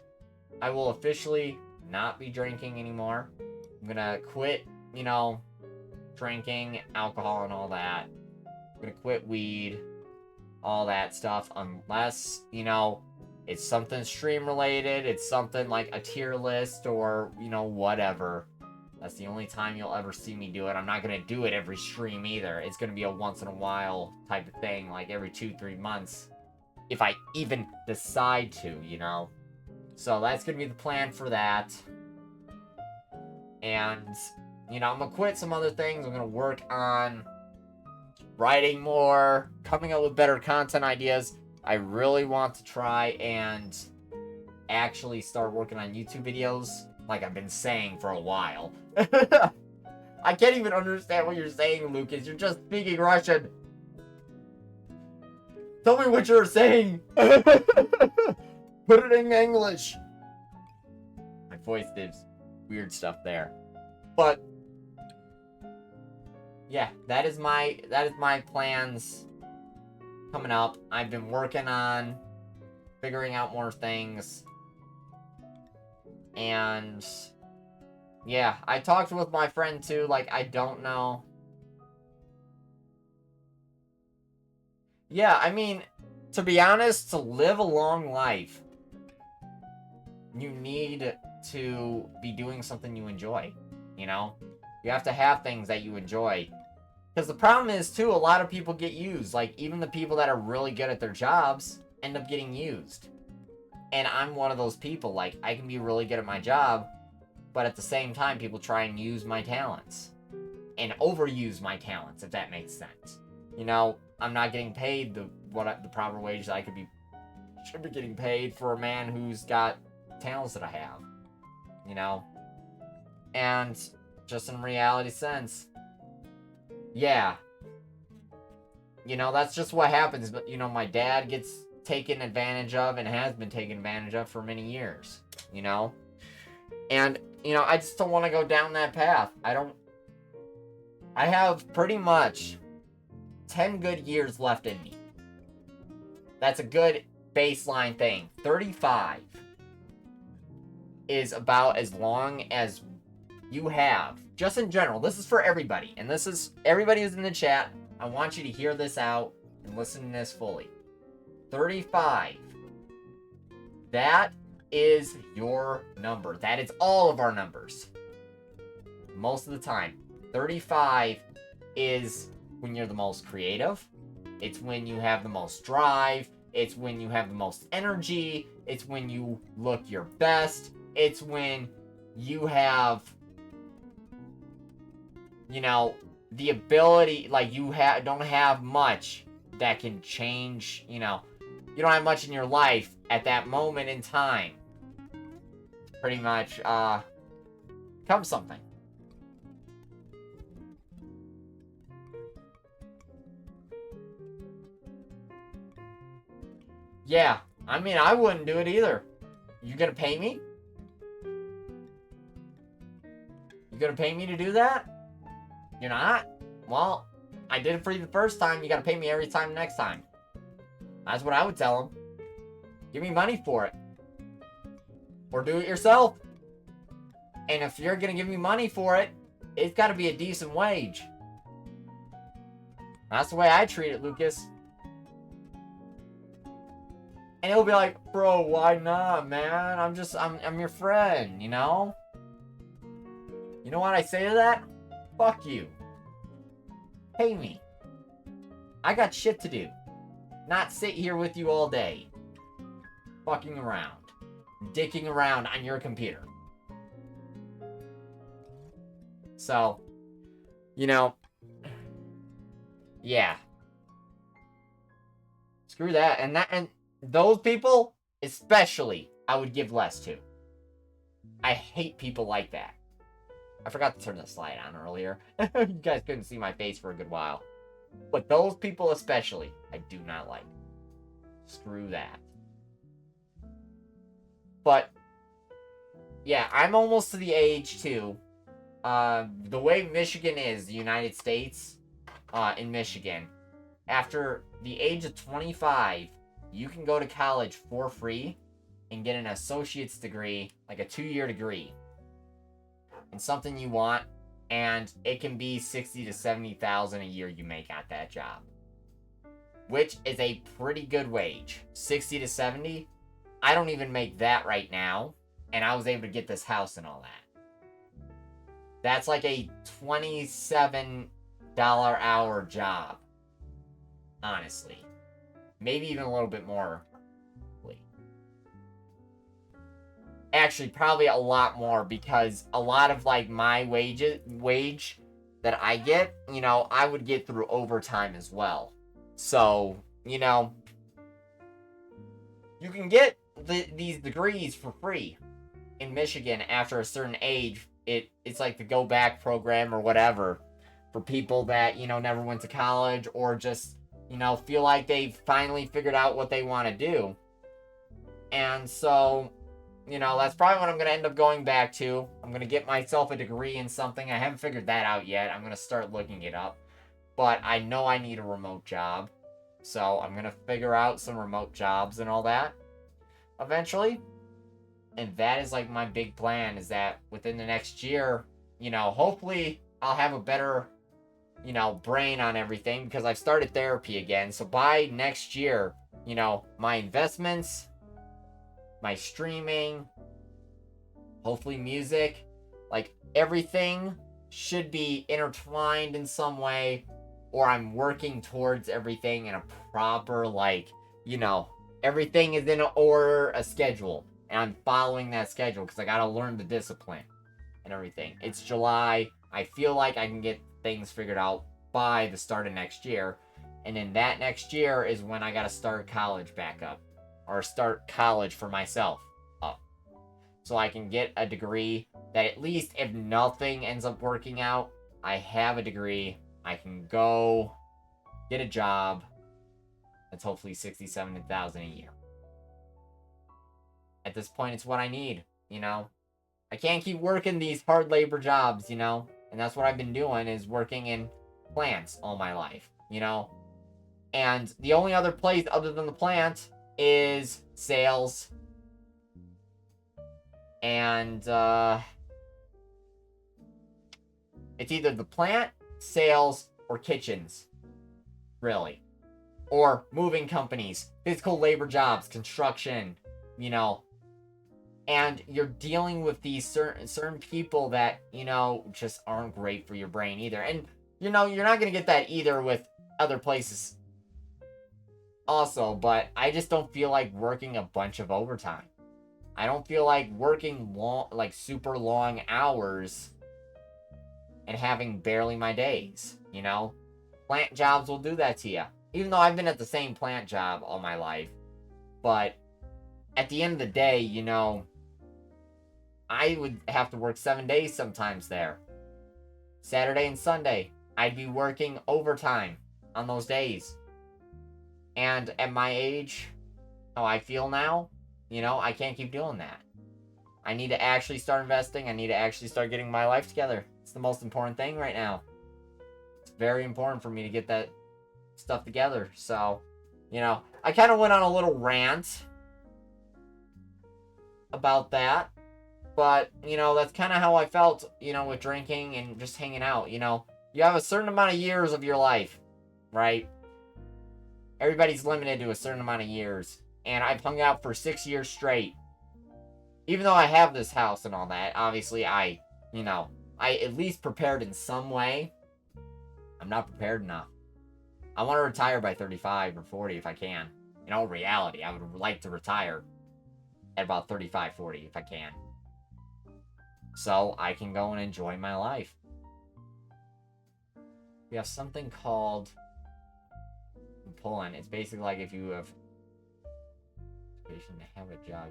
I will officially not be drinking anymore. I'm gonna quit, you know, drinking, alcohol, and all that. I'm gonna quit weed, all that stuff, unless, you know, it's something stream related, it's something like a tier list or, you know, whatever. That's the only time you'll ever see me do it. I'm not gonna do it every stream either. It's gonna be a once in a while type of thing, like every 2-3 months. If I even decide to, you know. So that's gonna be the plan for that. And, you know, I'm gonna quit some other things. I'm gonna work on writing more, coming up with better content ideas. I really want to try and actually start working on YouTube videos, like I've been saying for a while. I can't even understand what you're saying, Lucas. You're just speaking Russian. Tell me what you're saying. Put it in English. My voice did weird stuff there. But yeah, that is my plans coming up. I've been working on figuring out more things. And yeah, I talked with my friend too, like, I don't know. Yeah, I mean, to be honest, to live a long life, you need to be doing something you enjoy, you know? You have to have things that you enjoy. Because the problem is, too, a lot of people get used. Like, even the people that are really good at their jobs end up getting used. And I'm one of those people. Like, I can be really good at my job, but at the same time, people try and use my talents. And overuse my talents, if that makes sense. You know, I'm not getting paid the proper wage that should be getting paid for a man who's got talents that I have. You know? And just in reality sense, yeah. You know, that's just what happens. But, you know, my dad gets taken advantage of and has been taken advantage of for many years. You know? And, you know, I just don't want to go down that path. I have pretty much 10 good years left in me. That's a good baseline thing. 35 is about as long as you have. Just in general. This is for everybody. And this is everybody who's in the chat. I want you to hear this out and listen to this fully. 35. That is your number. That is all of our numbers. Most of the time. 35 is when you're the most creative. It's when you have the most drive. It's when you have the most energy. It's when you look your best. It's when you have, you know, the ability, like, you don't have much that can change, you know. You don't have much in your life at that moment in time. Pretty much, become something. Yeah, I mean, I wouldn't do it either. You gonna pay me? You gonna pay me to do that? You're not? Well, I did it for you the first time. You gotta pay me every time next time. That's what I would tell him. Give me money for it. Or do it yourself. And if you're gonna give me money for it, it's gotta be a decent wage. That's the way I treat it, Lucas. And he'll be like, bro, why not, man? I'm your friend, you know? You know what I say to that? Fuck you. Pay me. I got shit to do. Not sit here with you all day. Fucking around. Dicking around on your computer. So, you know, yeah. Screw that. And those people, especially, I would give less to. I hate people like that. I forgot to turn the slide on earlier. You guys couldn't see my face for a good while. But those people especially, I do not like. Screw that. But, yeah, I'm almost to the age, too. The way Michigan is, the United States, in Michigan, after the age of 25, you can go to college for free and get an associate's degree, like a 2-year degree, in something you want, and it can be $60,000 to $70,000 a year you make at that job, which is a pretty good wage. 60 to 70. I don't even make that right now, and I was able to get this house and all that. That's like a $27 hour job, honestly. Maybe even a little bit more. Actually, probably a lot more, because a lot of, like, my wage that I get, you know, I would get through overtime as well. So, you know, you can get these degrees for free in Michigan after a certain age. It's like the Go Back program or whatever for people that, you know, never went to college or just, you know, feel like they've finally figured out what they want to do. And so, you know, that's probably what I'm going to end up going back to. I'm going to get myself a degree in something. I haven't figured that out yet. I'm going to start looking it up. But I know I need a remote job. So I'm gonna figure out some remote jobs and all that eventually. And that is like my big plan, is that within the next year, hopefully I'll have a better, brain on everything, because I've started therapy again. So by next year, my investments, my streaming, hopefully music, like everything should be intertwined in some way, or I'm working towards everything in a proper, like, everything is in order, a schedule. And I'm following that schedule because I gotta learn the discipline and everything. It's July. I feel like I can get things figured out by the start of next year. And then that next year is when I gotta start college back up. Or start college for myself up. So I can get a degree that, at least if nothing ends up working out, I have a degree. I can go get a job that's hopefully $60,000-$70,000 a year. At this point, it's what I need, I can't keep working these hard labor jobs, and that's what I've been doing, is working in plants all my life, and the only other place other than the plant is sales, and it's either the plant, sales, or kitchens, really, or moving companies, physical labor jobs, construction, and you're dealing with these certain people that, just aren't great for your brain either. And, you're not going to get that either with other places also, but I just don't feel like working a bunch of overtime. I don't feel like working super long hours and having barely my days, Plant jobs will do that to you. Even though I've been at the same plant job all my life. But at the end of the day, I would have to work 7 days sometimes there. Saturday and Sunday, I'd be working overtime on those days. And at my age, how I feel now, I can't keep doing that. I need to actually start investing. I need to actually start getting my life together. It's the most important thing right now. It's very important for me to get that stuff together. So, I kind of went on a little rant about that. But, that's kind of how I felt, with drinking and just hanging out, You have a certain amount of years of your life, right? Everybody's limited to a certain amount of years. And I've hung out for 6 years straight. Even though I have this house and all that, obviously I at least prepared in some way. I'm not prepared enough. I want to retire by 35 or 40 if I can. In all reality, I would like to retire at about 35, 40 if I can. So I can go and enjoy my life. We have something called pulling. It's basically like if you have to have a job.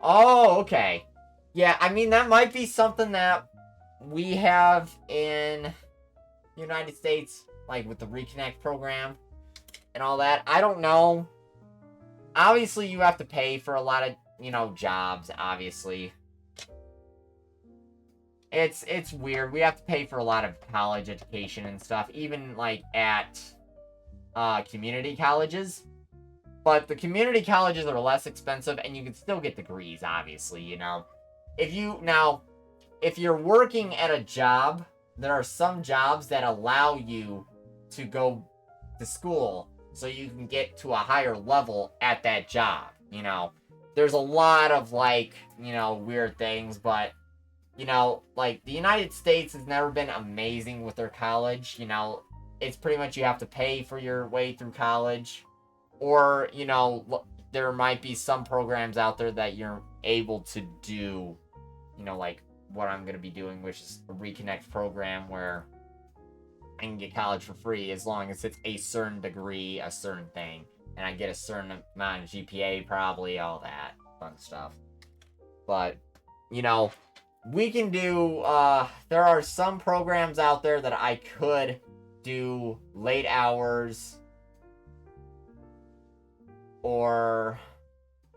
Oh, okay. Yeah, I mean, that might be something that we have in the United States, like with the Reconnect program and all that. I don't know. Obviously, you have to pay for a lot of, jobs, obviously. It's weird. We have to pay for a lot of college education and stuff, even, like, at community colleges. But the community colleges are less expensive, and you can still get degrees, obviously, If you're working at a job, there are some jobs that allow you to go to school so you can get to a higher level at that job, There's a lot of, weird things, but, the United States has never been amazing with their college, It's pretty much you have to pay for your way through college. Or, there might be some programs out there that you're able to do, like what I'm going to be doing, which is a Reconnect program where I can get college for free as long as it's a certain degree, a certain thing. And I get a certain amount of GPA, probably, all that fun stuff. But, we can do, there are some programs out there that I could do late hours or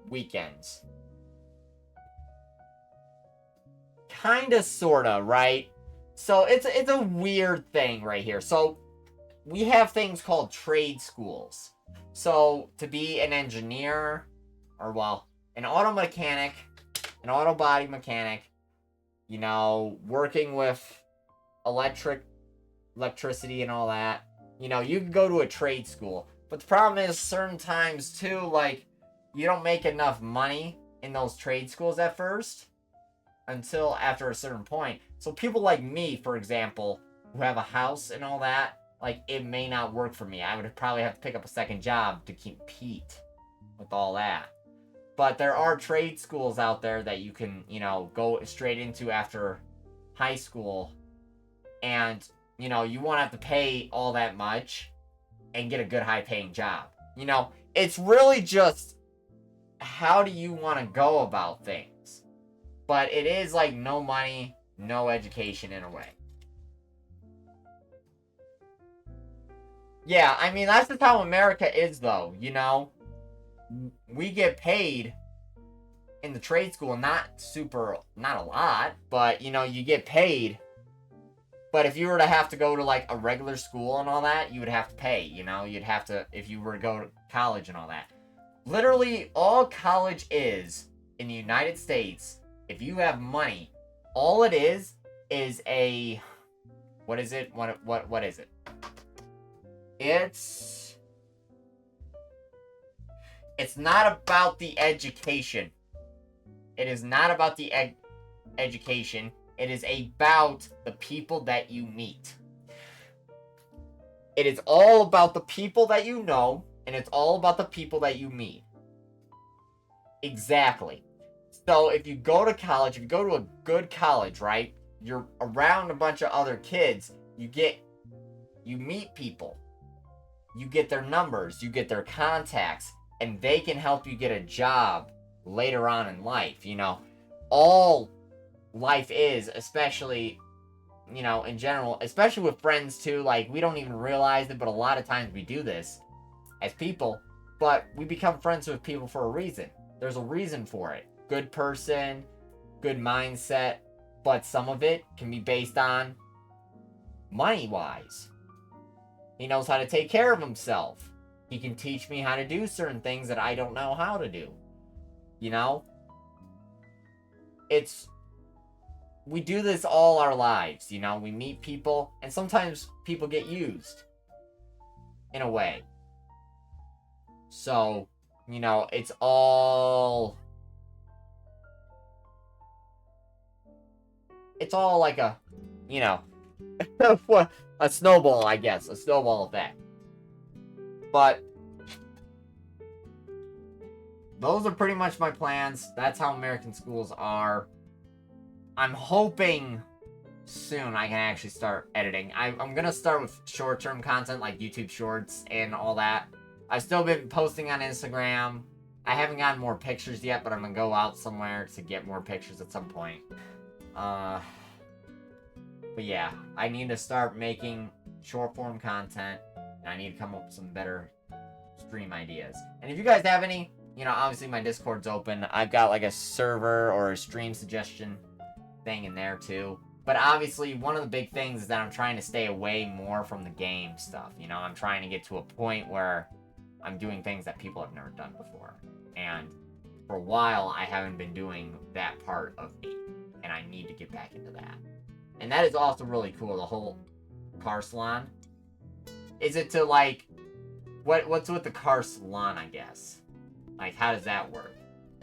weekends. Kinda, sorta, right? So it's a weird thing right here. So we have things called trade schools. So, to be an engineer, or well, an auto mechanic, an auto body mechanic, you know, working with electricity and all that, you know, you can go to a trade school. But the problem is, certain times too, like, you don't make enough money in those trade schools at first until after a certain point. So people like me, for example, who have a house and all that, like, it may not work for me. I would probably have to pick up a second job to compete with all that. But there are trade schools out there that you can, you know, go straight into after high school. And, you know, you won't have to pay all that much and get a good high-paying job. You know, it's really just how do you want to go about things. But it is like no money, no education in a way. Yeah, I mean, that's just how America is, though, you know? We get paid in the trade school, not a lot, but, you know, you get paid. But if you were to have to go to, like, a regular school and all that, you would have to pay, you know? You'd have to, if you were to go to college and all that. Literally, all college is, in the United States, if you have money, all it is a... What is it? What is it? It's not about the education. It is not about the education. It is about the people that you meet. It is all about the people that you know, and it's all about the people that you meet. Exactly. So if you go to college, if you go to a good college, right? You're around a bunch of other kids. You meet people. You get their numbers, you get their contacts, and they can help you get a job later on in life, you know. All life is, especially, you know, in general, especially with friends too, like, we don't even realize it, but a lot of times we do this as people, but we become friends with people for a reason. There's a reason for it. Good person, good mindset, but some of it can be based on money-wise. He knows how to take care of himself. He can teach me how to do certain things that I don't know how to do. You know? We do this all our lives, you know? We meet people, and sometimes people get used. In a way. So, you know, it's all like a, you know... a snowball, I guess. A snowball effect. But those are pretty much my plans. That's how American schools are. I'm hoping soon I can actually start editing. I'm gonna start with short-term content like YouTube Shorts and all that. I've still been posting on Instagram. I haven't gotten more pictures yet, but I'm gonna go out somewhere to get more pictures at some point. But yeah, I need to start making short-form content, and I need to come up with some better stream ideas. And if you guys have any, you know, obviously my Discord's open. I've got like a server or a stream suggestion thing in there too. But obviously, one of the big things is that I'm trying to stay away more from the game stuff. You know, I'm trying to get to a point where I'm doing things that people have never done before. And for a while, I haven't been doing that part of me. And I need to get back into that. And that is also really cool, the whole car salon. Is it to, like... What's with the car salon, I guess? Like, how does that work?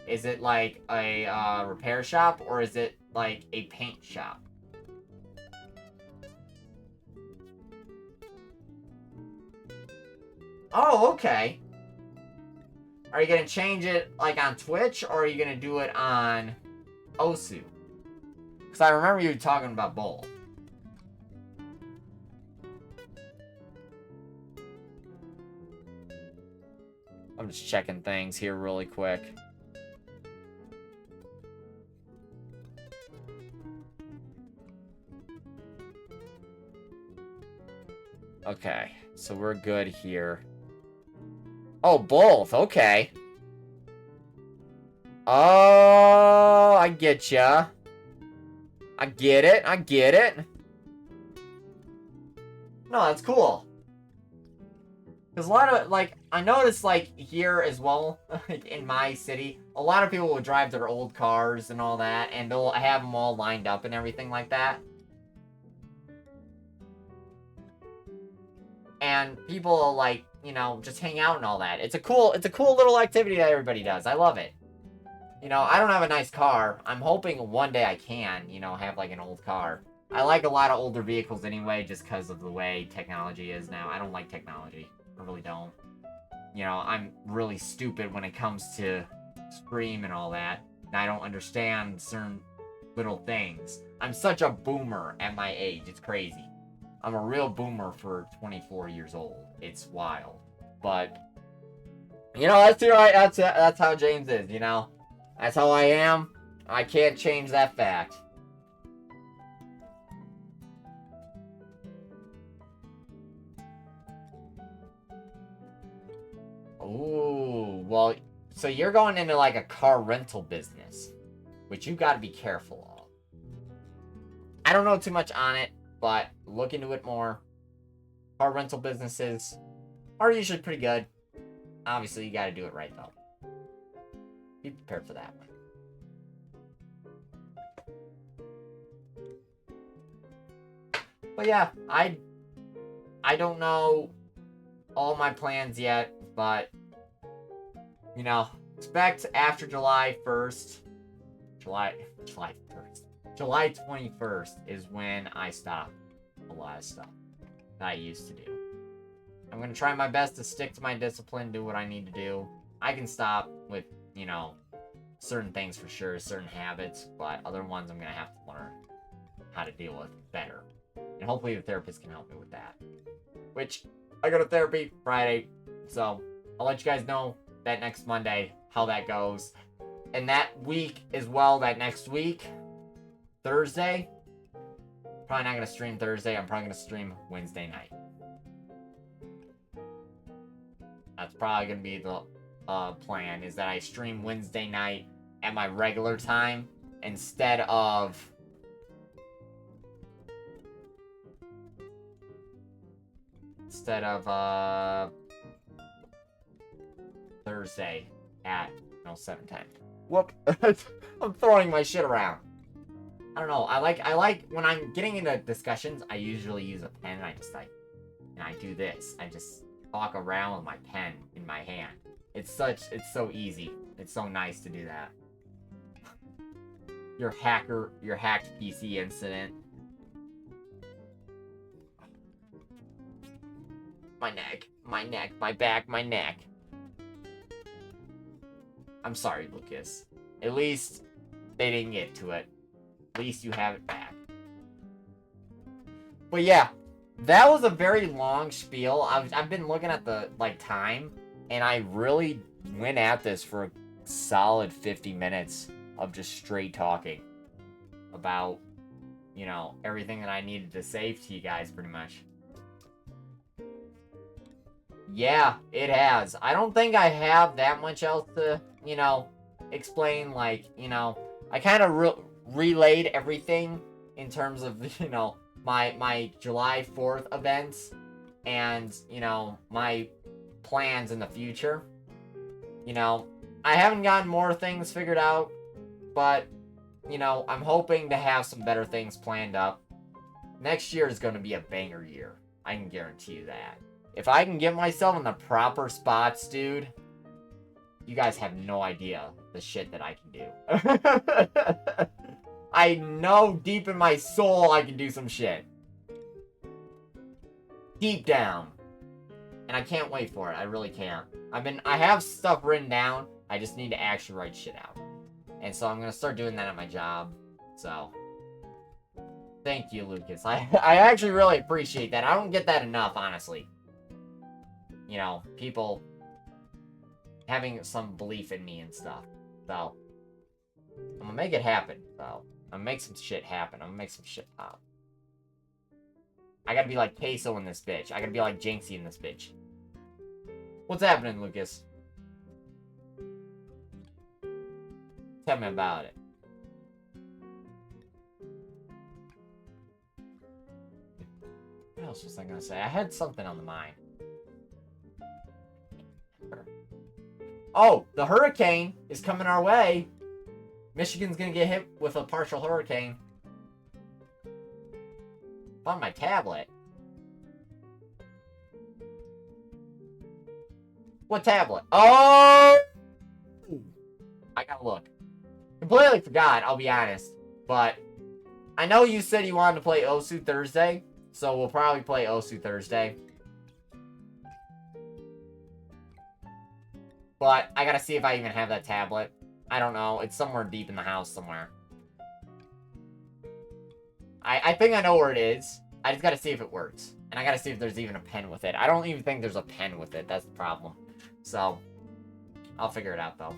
Is it, like, a repair shop, or is it, like, a paint shop? Oh, okay. Are you gonna change it, like, on Twitch, or are you gonna do it on Osu? Because I remember you talking about both. I'm just checking things here really quick. Okay, so we're good here. Oh, both. Okay. Oh, I get ya. I get it. No, that's cool. Because a lot of, like, I noticed, like, here as well, like, in my city, a lot of people will drive their old cars and all that, and they'll have them all lined up and everything like that. And people will, like, you know, just hang out and all that. It's a cool little activity that everybody does. I love it. You know, I don't have a nice car. I'm hoping one day I can, you know, have, like, an old car. I like a lot of older vehicles anyway, just because of the way technology is now. I don't like technology. I really don't. You know, I'm really stupid when it comes to Scream and all that, and I don't understand certain little things. I'm such a boomer at my age. It's crazy. I'm a real boomer for 24 years old. It's wild. But, you know, that's how James is, you know? That's how I am. I can't change that fact. Ooh, well, so you're going into like a car rental business, which you gotta be careful of. I don't know too much on it, but look into it more. Car rental businesses are usually pretty good. Obviously, you gotta do it right, though. Be prepared for that one. But yeah, I don't know all my plans yet, but, you know, expect after July 1st, July 1st, July 21st is when I stop a lot of stuff that I used to do. I'm going to try my best to stick to my discipline, do what I need to do. I can stop with, you know, certain things for sure, certain habits, but other ones I'm going to have to learn how to deal with better. And hopefully the therapist can help me with that. Which, I go to therapy Friday, so I'll let you guys know that next Monday how that goes. And that week as well, that next week, Thursday, probably not going to stream Thursday, I'm probably going to stream Wednesday night. That's probably going to be the plan, is that I stream Wednesday night at my regular time instead of Thursday at 7:10. Whoop. I'm throwing my shit around. I don't know. I like when I'm getting into discussions, I usually use a pen and I just like, and I do this. I just walk around with my pen in my hand. It's so easy. It's so nice to do that. Your hacked PC incident. My neck, my back, my neck. I'm sorry, Lucas. At least they didn't get to it. At least you have it back. But yeah, that was a very long spiel. I've been looking at the time, and I really went at this for a solid 50 minutes of just straight talking about, you know, everything that I needed to say to you guys, pretty much. Yeah, it has. I don't think I have that much else to, you know, explain. Like, you know, I kind of relayed everything in terms of, you know, my July 4th events and, you know, my plans in the future. You know, I haven't gotten more things figured out, but, you know, I'm hoping to have some better things planned up. Next year is going to be a banger year. I can guarantee you that. If I can get myself in the proper spots, dude, you guys have no idea the shit that I can do. I know deep in my soul I can do some shit. Deep down. And I can't wait for it. I really can't. I have stuff written down. I just need to actually write shit out. And so I'm going to start doing that at my job. So, thank you, Lucas. I actually really appreciate that. I don't get that enough, honestly. You know, people having some belief in me and stuff. So, I'm gonna make it happen, though. I'm gonna make some shit happen. I'm gonna make some shit pop. I gotta be like Queso in this bitch. I gotta be like Jinxie in this bitch. What's happening, Lucas? Tell me about it. What else was I gonna say? I had something on the mind. Oh, the hurricane is coming our way. Michigan's gonna get hit with a partial hurricane. Found my tablet. What tablet? Oh! I gotta look. Completely forgot, I'll be honest. But I know you said you wanted to play Osu Thursday, so we'll probably play Osu Thursday. But I gotta see if I even have that tablet. I don't know. It's somewhere deep in the house somewhere. I think I know where it is. I just gotta see if it works. And I gotta see if there's even a pen with it. I don't even think there's a pen with it. That's the problem. So, I'll figure it out, though.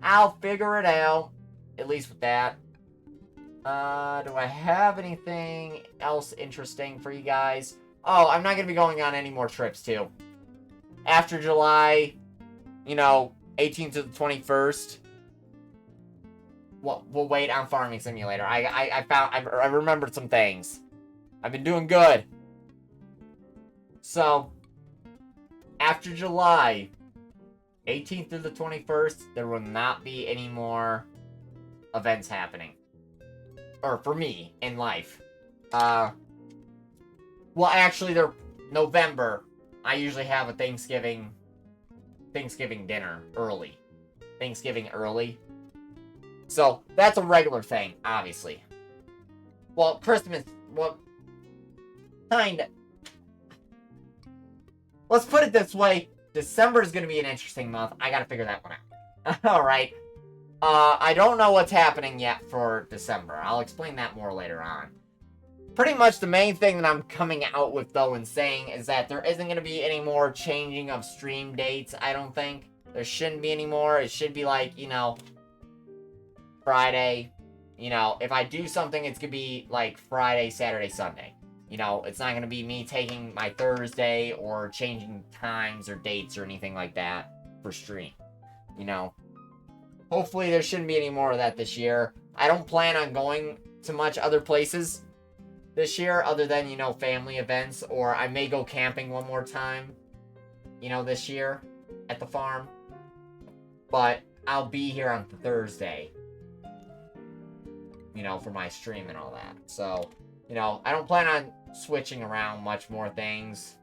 I'll figure it out. At least with that. Do I have anything else interesting for you guys? Oh, I'm not gonna be going on any more trips, too. After July, 18th to the 21st, we'll wait on Farming Simulator. I remembered some things. I've been doing good. So, after July 18th to the 21st, there will not be any more events happening. Or for me, in life. Well, actually, November, I usually have a Thanksgiving dinner early. Thanksgiving early. So, that's a regular thing, obviously. Well, Christmas, kinda. Let's put it this way. December is going to be an interesting month. I got to figure that one out. Alright. I don't know what's happening yet for December. I'll explain that more later on. Pretty much the main thing that I'm coming out with, though, and saying is that there isn't going to be any more changing of stream dates, I don't think. There shouldn't be any more. It should be like, Friday. If I do something, it's going to be like Friday, Saturday, Sunday. It's not going to be me taking my Thursday or changing times or dates or anything like that for stream. Hopefully there shouldn't be any more of that this year. I don't plan on going to much other places this year other than, family events, or I may go camping one more time, this year at the farm. But I'll be here on Thursday, for my stream and all that. So, I don't plan on switching around much more things,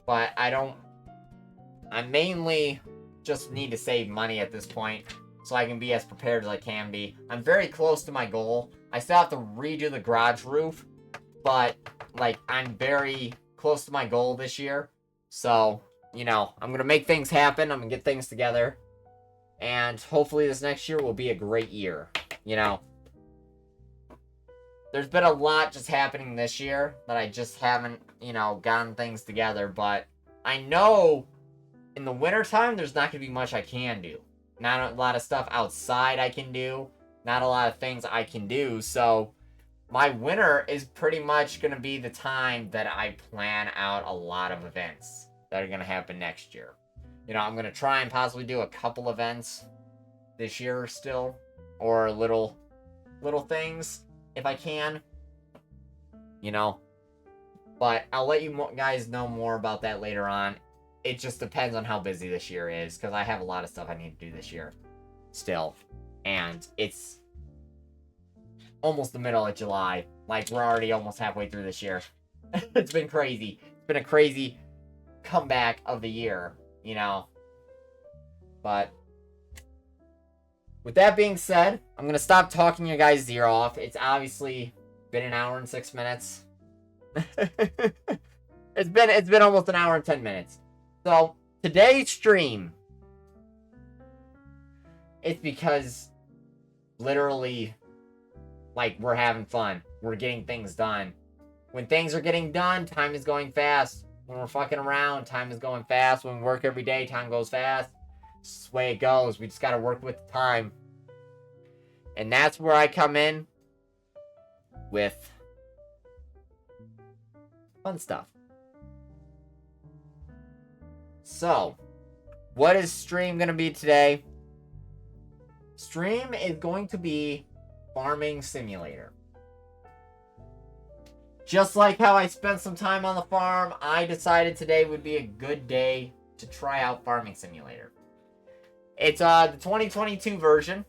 but I mainly just need to save money at this point so I can be as prepared as I can be. I'm very close to my goal. I still have to redo the garage roof, but I'm very close to my goal this year. So, I'm gonna make things happen. I'm gonna get things together, and hopefully this next year will be a great year. There's been a lot just happening this year that I just haven't, gotten things together. But I know in the wintertime, there's not going to be much I can do. Not a lot of stuff outside I can do. Not a lot of things I can do. So my winter is pretty much going to be the time that I plan out a lot of events that are going to happen next year. I'm going to try and possibly do a couple events this year still. Or little things. If I can, but I'll let you guys know more about that later on. It just depends on how busy this year is, because I have a lot of stuff I need to do this year still, and it's almost the middle of July. We're already almost halfway through this year. It's been crazy. It's been a crazy comeback of the year, but with that being said, I'm going to stop talking you guys' ear off. It's obviously been an hour and 6 minutes. It's been almost an hour and 10 minutes. So, today's stream, it's because literally, we're having fun. We're getting things done. When things are getting done, time is going fast. When we're fucking around, time is going fast. When we work every day, time goes fast. It's the way it goes. We just gotta work with the time. And that's where I come in with fun stuff. So, what is stream gonna be today? Stream is going to be Farming Simulator. Just like how I spent some time on the farm, I decided today would be a good day to try out Farming Simulator. It's the 2022 version.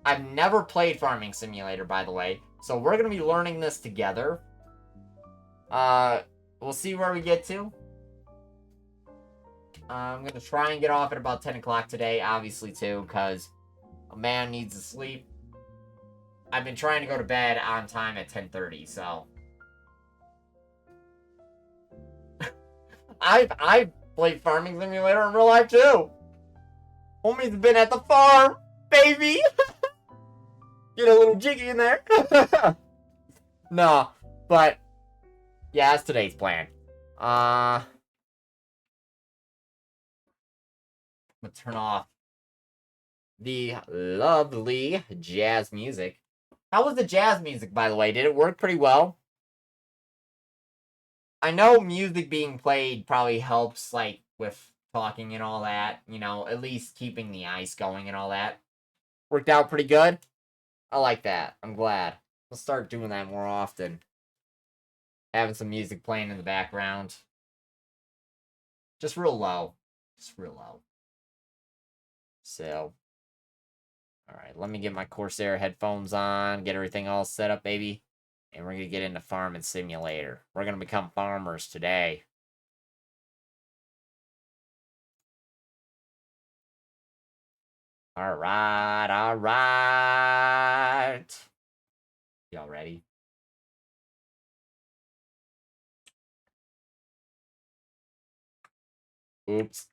I've never played Farming Simulator, by the way, so we're gonna be learning this together. We'll see where we get to. I'm gonna try and get off at about 10 o'clock today, obviously, too, because a man needs to sleep. I've been trying to go to bed on time at 10:30, so... I've played Farming Simulator in real life, too! Homie's been at the farm, baby! Get a little jiggy in there. No, but... yeah, that's today's plan. I'm gonna turn off the lovely jazz music. How was the jazz music, by the way? Did it work pretty well? I know music being played probably helps, like, with talking and all that. You know, at least keeping the ice going and all that. Worked out pretty good? I like that. I'm glad. We'll start doing that more often. Having some music playing in the background. Just real low. Just real low. So. Alright, let me get my Corsair headphones on. Get everything all set up, baby. And we're going to get into Farming Simulator. We're going to become farmers today. Alright, alright. Y'all ready? Oops.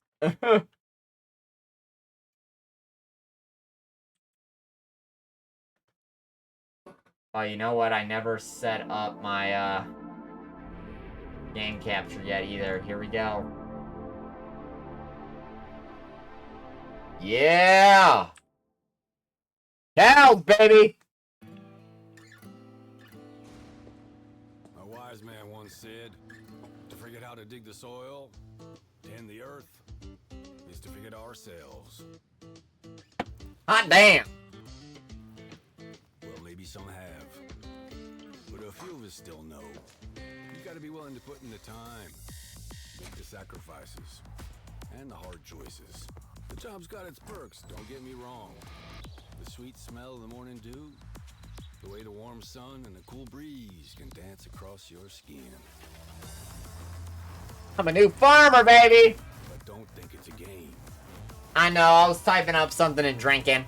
Oh, you know what? I never set up my, game capture yet either. Here we go. Yeah! Cows, baby! A wise man once said, to forget how to dig the soil, tend the earth, is to forget ourselves. Hot damn! Well, maybe some have, but a few of us still know. You gotta be willing to put in the time, make the sacrifices, and the hard choices. The job's got its perks, don't get me wrong. The sweet smell of the morning dew, the way the warm sun and the cool breeze can dance across your skin. I'm a new farmer, baby! But don't think it's a game. I know, I was typing up something and drinking.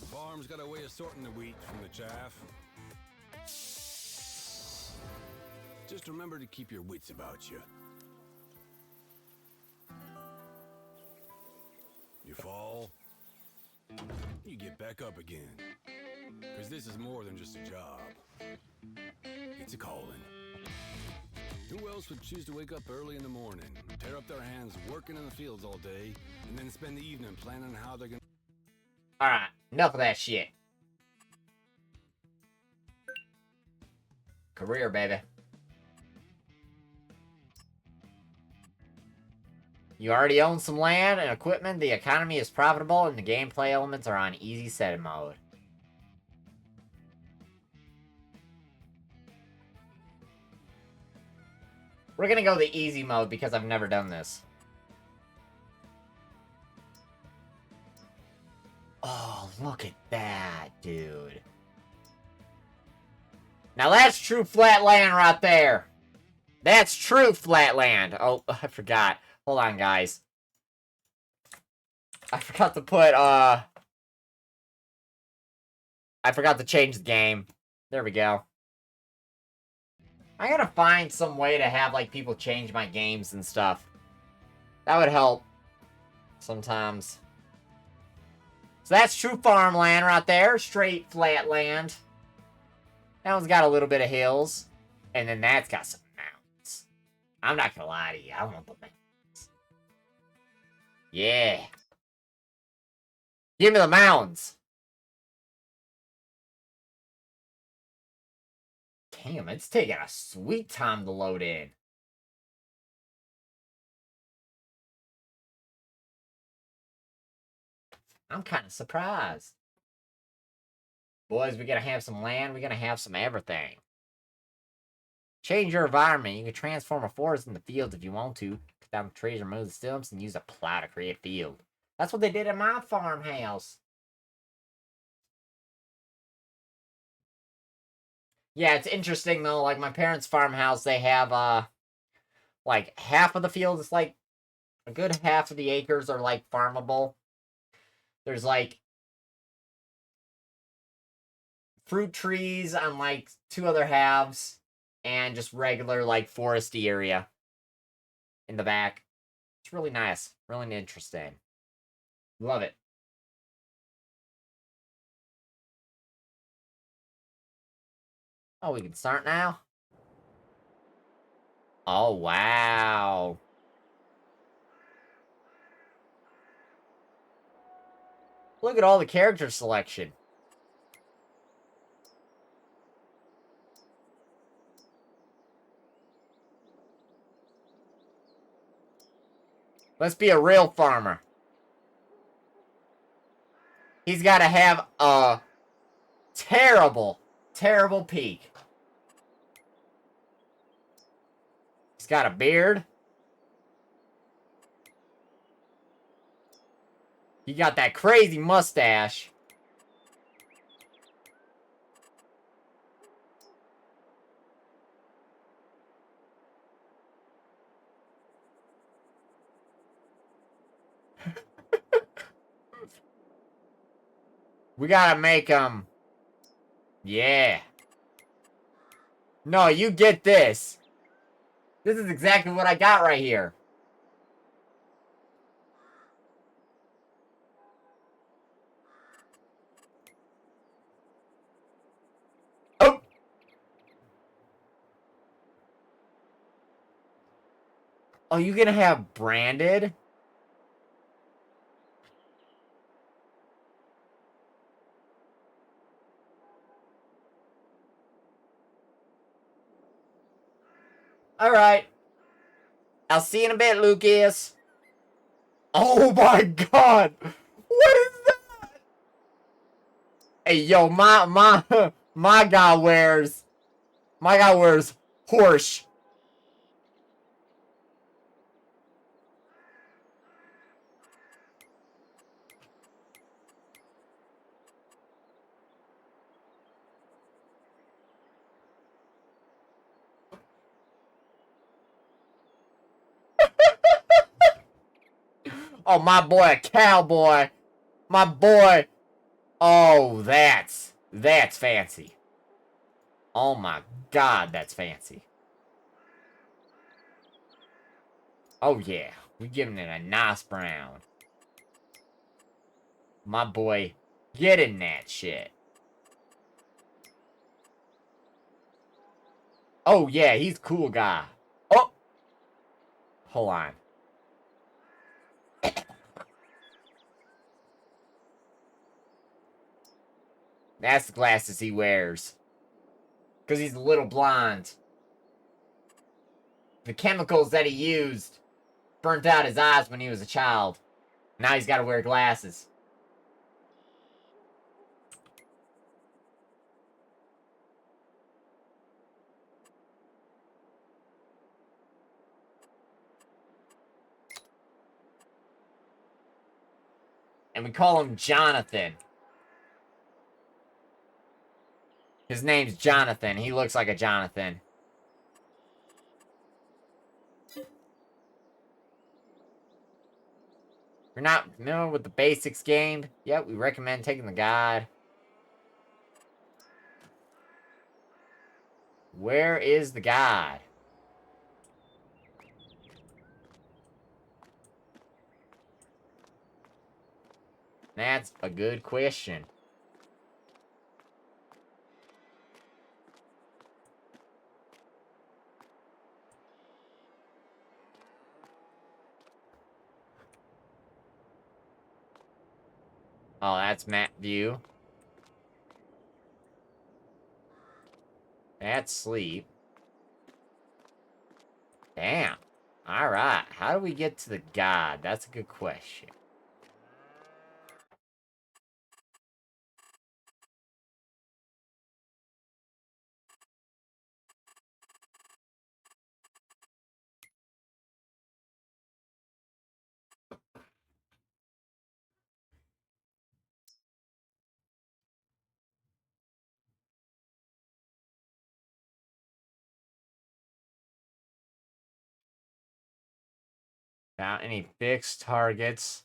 The farm's got a way of sorting the wheat from the chaff. Just remember to keep your wits about you. You fall, you get back up again. Because this is more than just a job. It's a calling. Who else would choose to wake up early in the morning, tear up their hands working in the fields all day, and then spend the evening planning how they're gonna... Alright, enough of that shit. Career, baby. You already own some land and equipment, the economy is profitable, and the gameplay elements are on easy setting mode. We're gonna go the easy mode because I've never done this. Oh, look at that, dude. Now that's true flat land right there. That's true flat land. Oh, I forgot. Hold on, guys. I forgot to put, I forgot to change the game. There we go. I gotta find some way to have, like, people change my games and stuff. That would help. Sometimes. So that's true farmland right there. Straight flat land. That one's got a little bit of hills. And then that's got some mountains. I'm not gonna lie to you. I want the mountains. Yeah. Give me the mountains. Damn, it's taking a sweet time to load in. I'm kind of surprised. Boys, we're gonna have some land. We're gonna have some everything. Change your environment. You can transform a forest into fields if you want to. cut down trees, remove the stumps, and use a plow to create a field. That's what they did at my farmhouse. Yeah, it's interesting though. Like my parents' farmhouse, they have like half of the field is like a good half of the acres are like farmable. There's like fruit trees on like two other halves, and just regular like foresty area in the back. It's really nice, really interesting. Love it. Oh, we can start now? Oh, wow. Look at all the character selection. Let's be a real farmer. He's got to have a terrible, terrible peak. He's got a beard. He got that crazy mustache. We gotta make him. Yeah. No, you get this. This is exactly what I got right here. Oh! Oh, you gonna have branded? Alright. I'll see you in a bit, Lucas. Oh my god! What is that? Hey, yo, my guy wears... My guy wears horse. Oh, my boy, a cowboy. My boy. Oh, that's fancy. Oh my god, that's fancy. Oh yeah, we giving it a nice brown. My boy, get in that shit. Oh yeah, he's a cool guy. Oh, hold on. That's the glasses he wears. Because he's a little blind. The chemicals that he used burnt out his eyes when he was a child. Now he's got to wear glasses. And we call him Jonathan. His name's Jonathan. He looks like a Jonathan. If you're not familiar with the basics game, yep, we recommend taking the guide. Where is the guide? That's a good question. Oh, that's map view. That's sleep. Damn. Alright. How do we get to the guide? That's a good question. Got any fixed targets?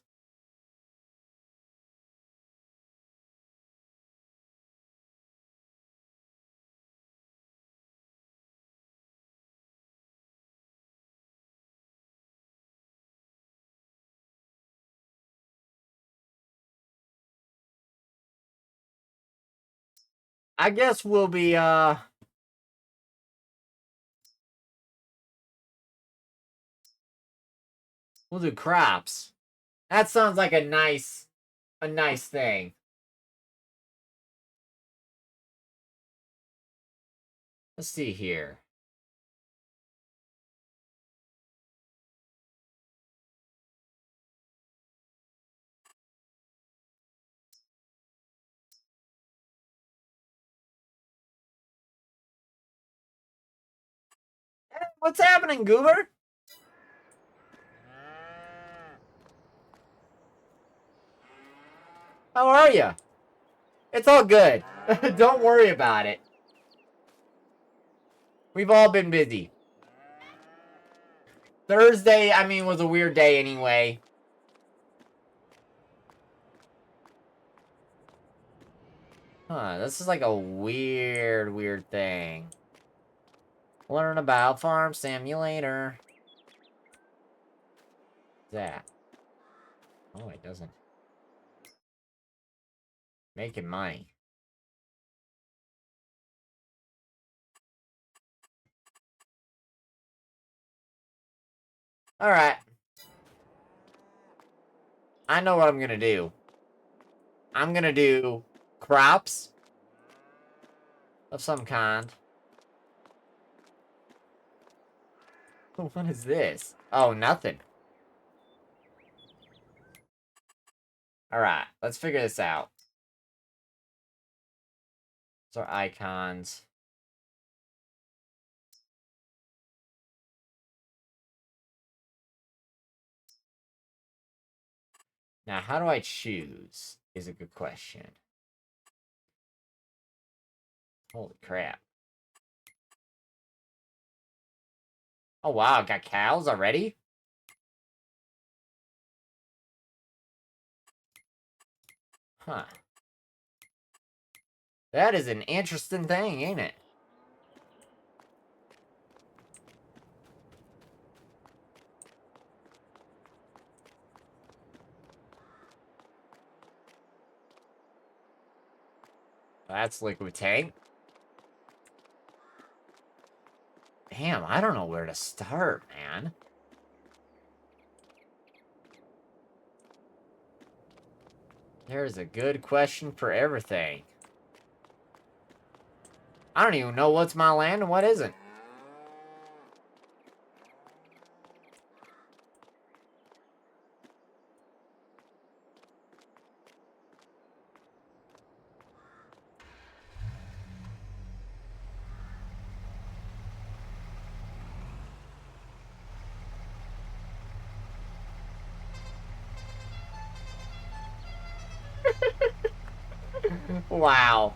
I guess we'll be, we'll do crops. That sounds like a nice thing. Let's see here. What's happening, Goober? How are you? It's all good. Don't worry about it. We've all been busy. Thursday, I mean, was a weird day anyway. Huh, this is like a weird thing. Learn about Farm Simulator. That. Oh, it doesn't. Making money. Alright. I know what I'm gonna do. I'm gonna do crops of some kind. What is this? Oh, nothing. Alright, let's figure this out. Those are icons. Now, how do I choose? Is a good question. Holy crap. Oh, wow, got cows already? Huh. That is an interesting thing, ain't it? That's liquid tank. Damn, I don't know where to start, man. There's a good question for everything. I don't even know what's my land and what isn't. Wow.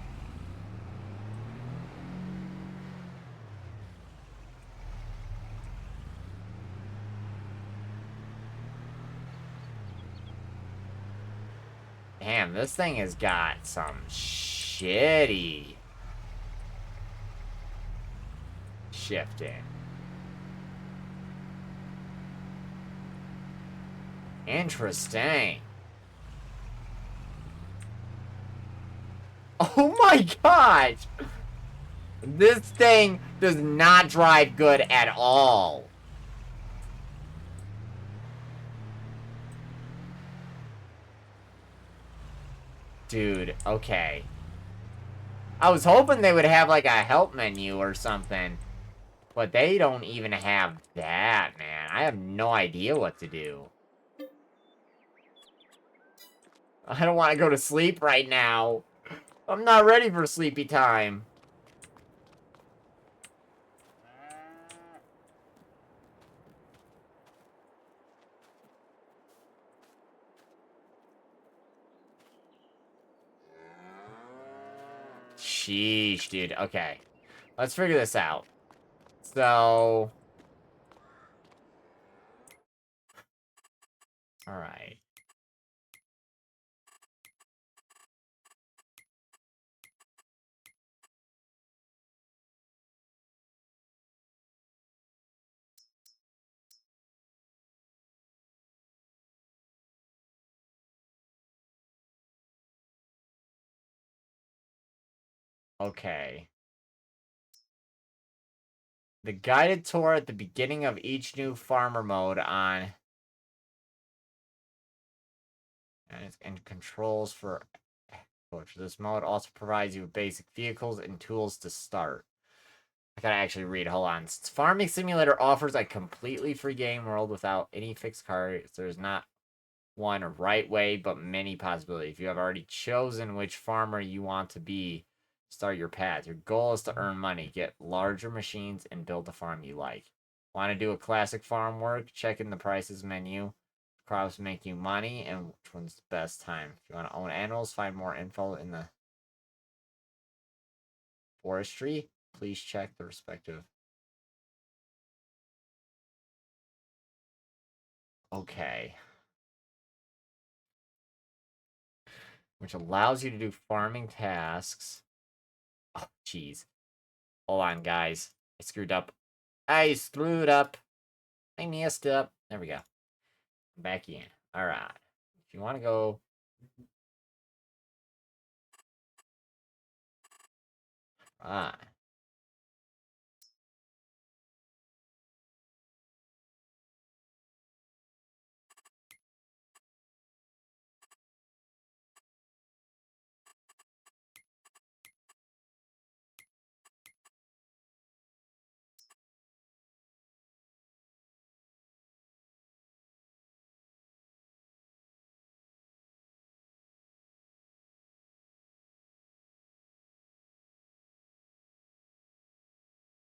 Damn, this thing has got some shitty shifting. Interesting. Oh my gosh! This thing does not drive good at all. Dude, okay. I was hoping they would have like a help menu or something. But they don't even have that, man. I have no idea what to do. I don't want to go to sleep right now. I'm not ready for sleepy time. Sheesh, dude. Okay. Let's figure this out. So... Alright. Okay. The guided tour at the beginning of each new farmer mode on... And controls for... This mode also provides you with basic vehicles and tools to start. I gotta actually read. Hold on. Farming Simulator offers a completely free game world without any fixed cards. There's not one right way, but many possibilities. If you have already chosen which farmer you want to be, start your path. Your goal is to earn money, get larger machines, and build the farm you like. Want to do a classic farm work? Check in the prices menu. Crops make you money, and which one's the best time? If you want to own animals, find more info in the forestry. Please check the respective. Okay. Which allows you to do farming tasks. Oh, jeez. Hold on, guys. I screwed up. I screwed up. I messed up. There we go. Back in. Alright. If you want to go... Ah.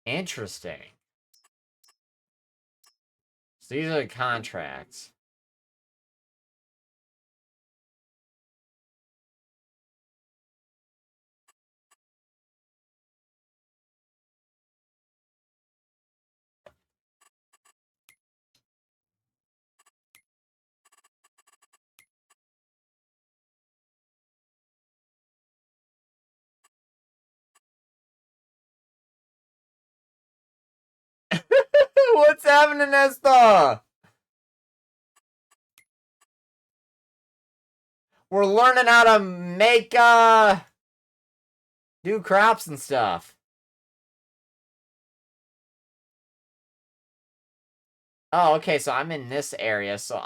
Interesting. So these are the contracts. What's happening, Nesta? We're learning how to make, do crops and stuff. Oh, okay, so I'm in this area, so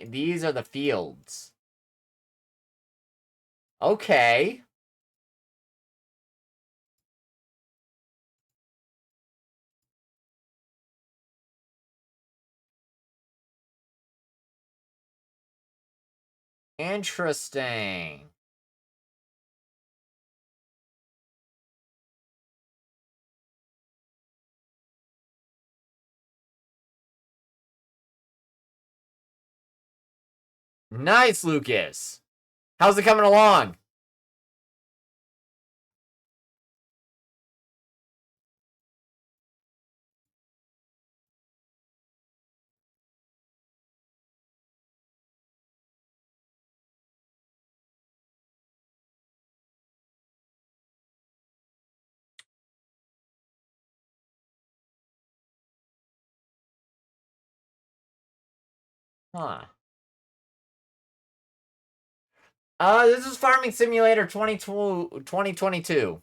these are the fields. Okay. Interesting. Nice, Lucas. How's it coming along? Huh. This is Farming Simulator 2022.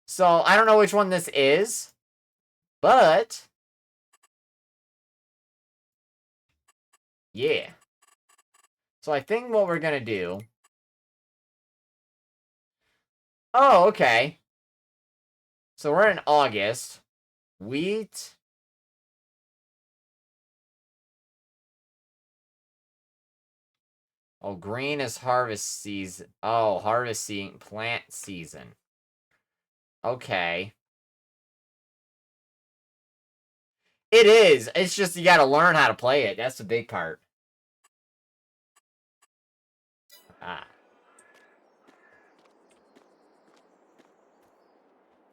So, I don't know which one this is, but... yeah. So, I think what we're gonna do... oh, okay. So, we're in August. Wheat... oh, green is harvest season. Oh, harvesting plant season. Okay. It is. It's just you gotta learn how to play it. That's the big part. Ah.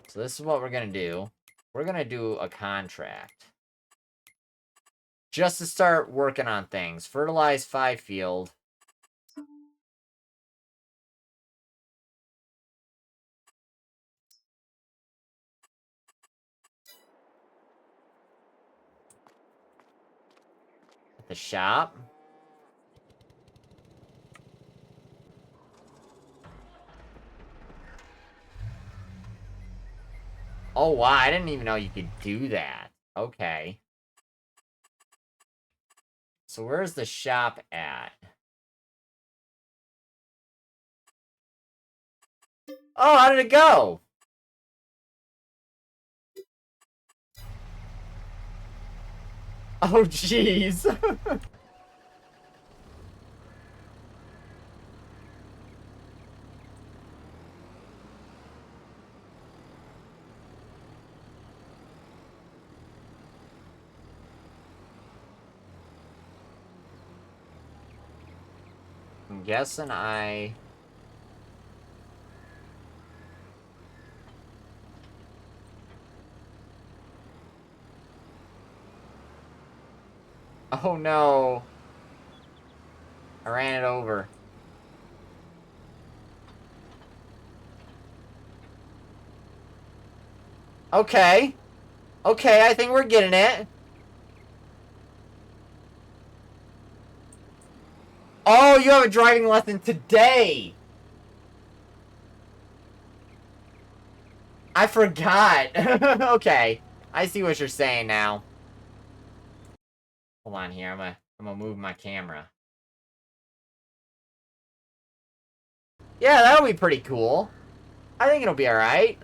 So this is what we're gonna do. We're gonna do a contract. Just to start working on things. Fertilize 5 field. At the shop. Oh, wow. I didn't even know you could do that. Okay. So where's the shop at? Oh, how did it go? Oh, jeez. I'm guessing I... Oh, no. I ran it over. Okay. Okay, I think we're getting it. Oh, you have a driving lesson today! I forgot. Okay. I see what you're saying now. Hold on here. I'm gonna move my camera. Yeah, that'll be pretty cool. I think it'll be alright.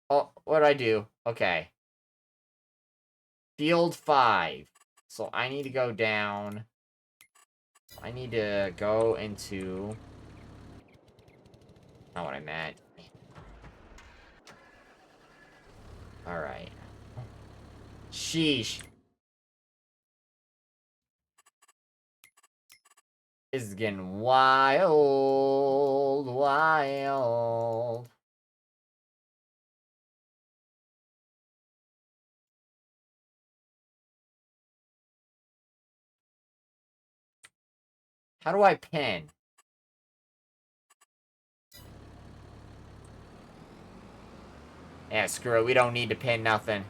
Oh, what do I do? Okay. Field 5. So I need to go down. I need to go into... Not what I meant. Alright. Sheesh. This is getting wild. Wild. How do I pin? Yeah, screw it. We don't need to pin nothing.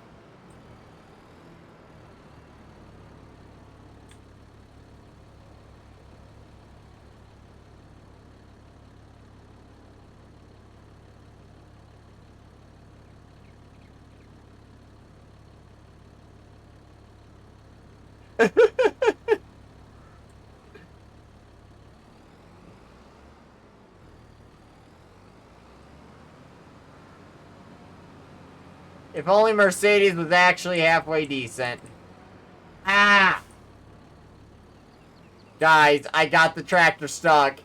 If only Mercedes was actually halfway decent. Ah! Guys, I got the tractor stuck.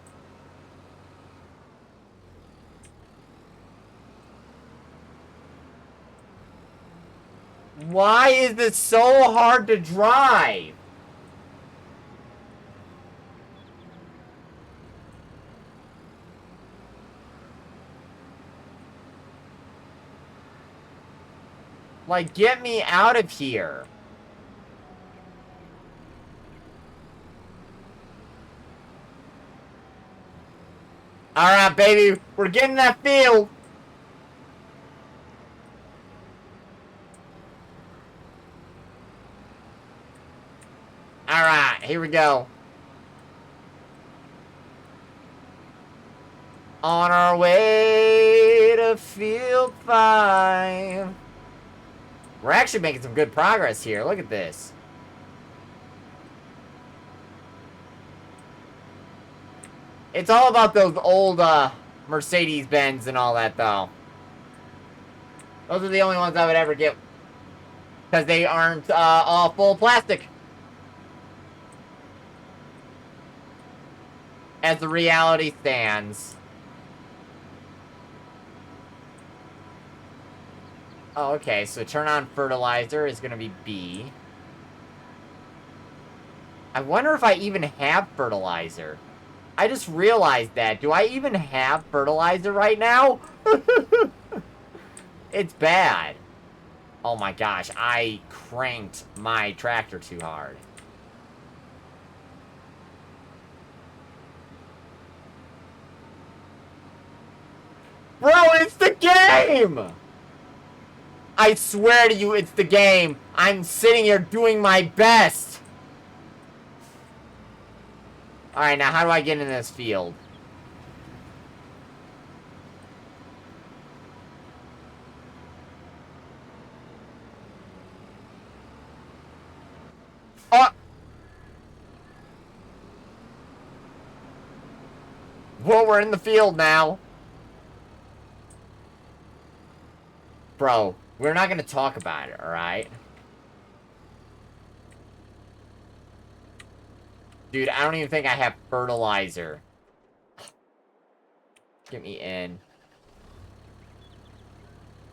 Why is this so hard to drive? Like, get me out of here. Alright, baby. We're getting that field. Alright, here we go. On our way to field 5. We're actually making some good progress here. Look at this. It's all about those old Mercedes-Benz and all that, though. Those are the only ones I would ever get. Because they aren't all full of plastic. As the reality stands. Oh, okay. So turn on fertilizer is going to be B. I wonder if I even have fertilizer. I just realized that. Do I even have fertilizer right now? It's bad. Oh my gosh, I cranked my tractor too hard. Bro, it's the game! I swear to you, it's the game. I'm sitting here doing my best. Alright, now how do I get in this field? Oh! Well, we're in the field now. Bro, we're not gonna talk about it, alright? Dude, I don't even think I have fertilizer. Get me in.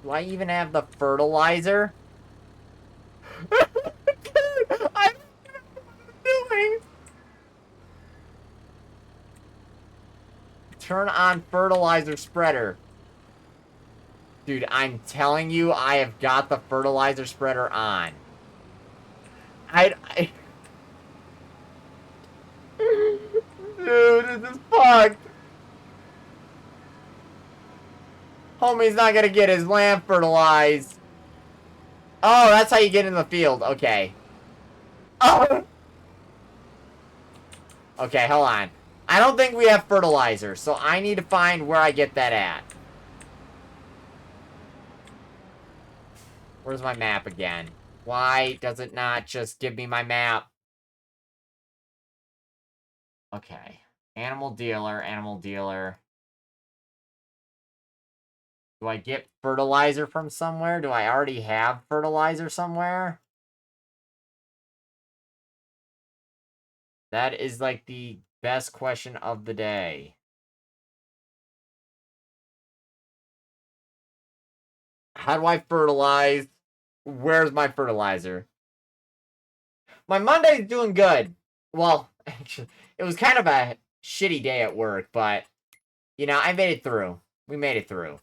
Do I even have the fertilizer? Dude, I don't know what I'm doing. Turn on fertilizer spreader. Dude, I'm telling you, I have got the fertilizer spreader on. I Dude, this is fucked. Homie's not gonna get his land fertilized. Oh, that's how you get in the field. Okay. Oh. Okay, hold on. I don't think we have fertilizer, so I need to find where I get that at. Where's my map again? Why does it not just give me my map? Okay. Animal dealer, animal dealer. Do I get fertilizer from somewhere? Do I already have fertilizer somewhere? That is like the best question of the day. How do I fertilize? Where's my fertilizer? My Monday's doing good. Well, actually, it was kind of a shitty day at work, but, you know, I made it through. We made it through.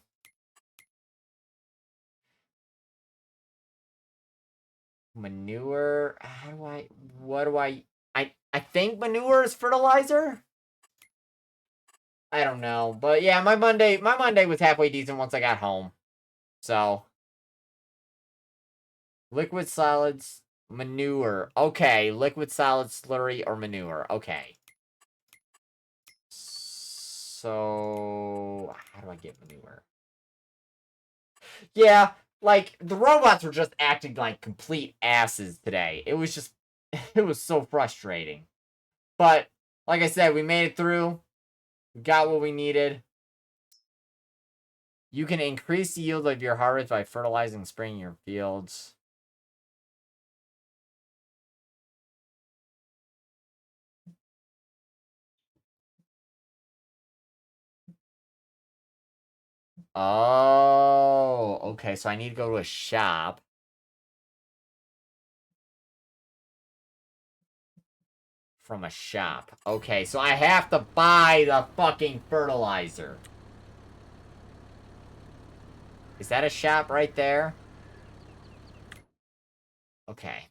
Manure? How do I... What do I think manure is fertilizer? I don't know. But yeah, my Monday was halfway decent once I got home. So... Liquid solids, manure. Okay, liquid solid slurry or manure. Okay. So, how do I get manure? Yeah, like, the robots were just acting like complete asses today. It was just, it was so frustrating. But, like I said, we made it through. We got what we needed. You can increase the yield of your harvest by fertilizing and spraying your fields. Oh, okay, so I need to go to a shop. From a shop. Okay, so I have to buy the fucking fertilizer. Is that a shop right there? Okay.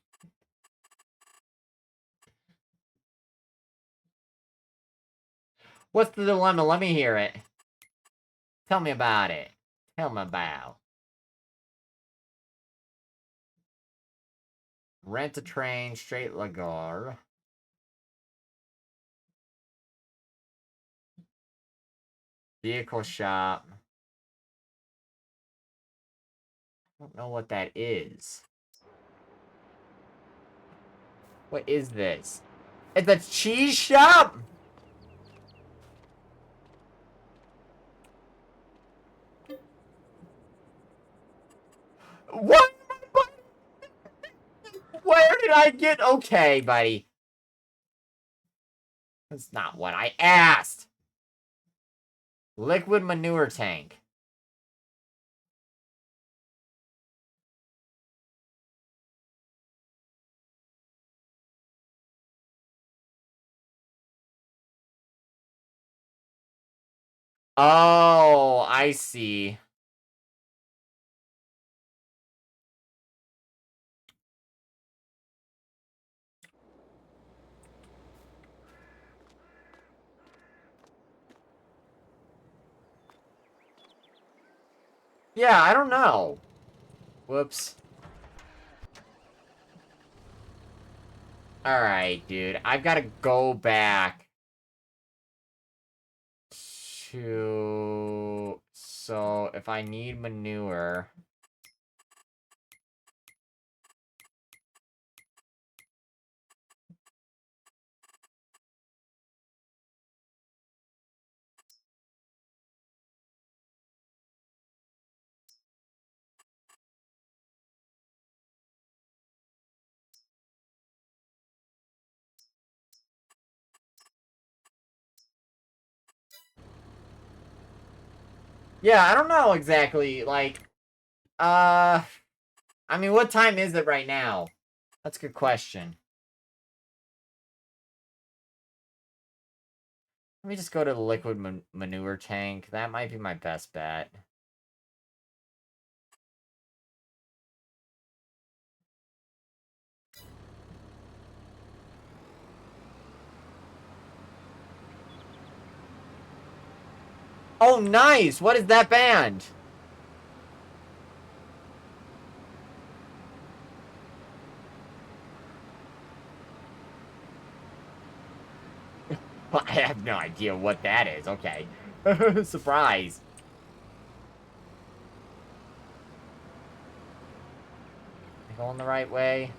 What's the dilemma? Let me hear it. Tell me about it. Tell me about. Rent a train, straight Lagar. Vehicle shop. I don't know what that is. What is this? It's a cheese shop? What? Where did I get? Okay, buddy. That's not what I asked. Liquid manure tank. Oh, I see. Yeah, I don't know. Whoops. Alright, dude. I've got to go back to... So, if I need manure... Yeah, I don't know exactly, like... I mean, what time is it right now? That's a good question. Let me just go to the liquid manure tank. That might be my best bet. Oh, nice! What is that band? I have no idea what that is. Okay. Surprise. Am I going the right way?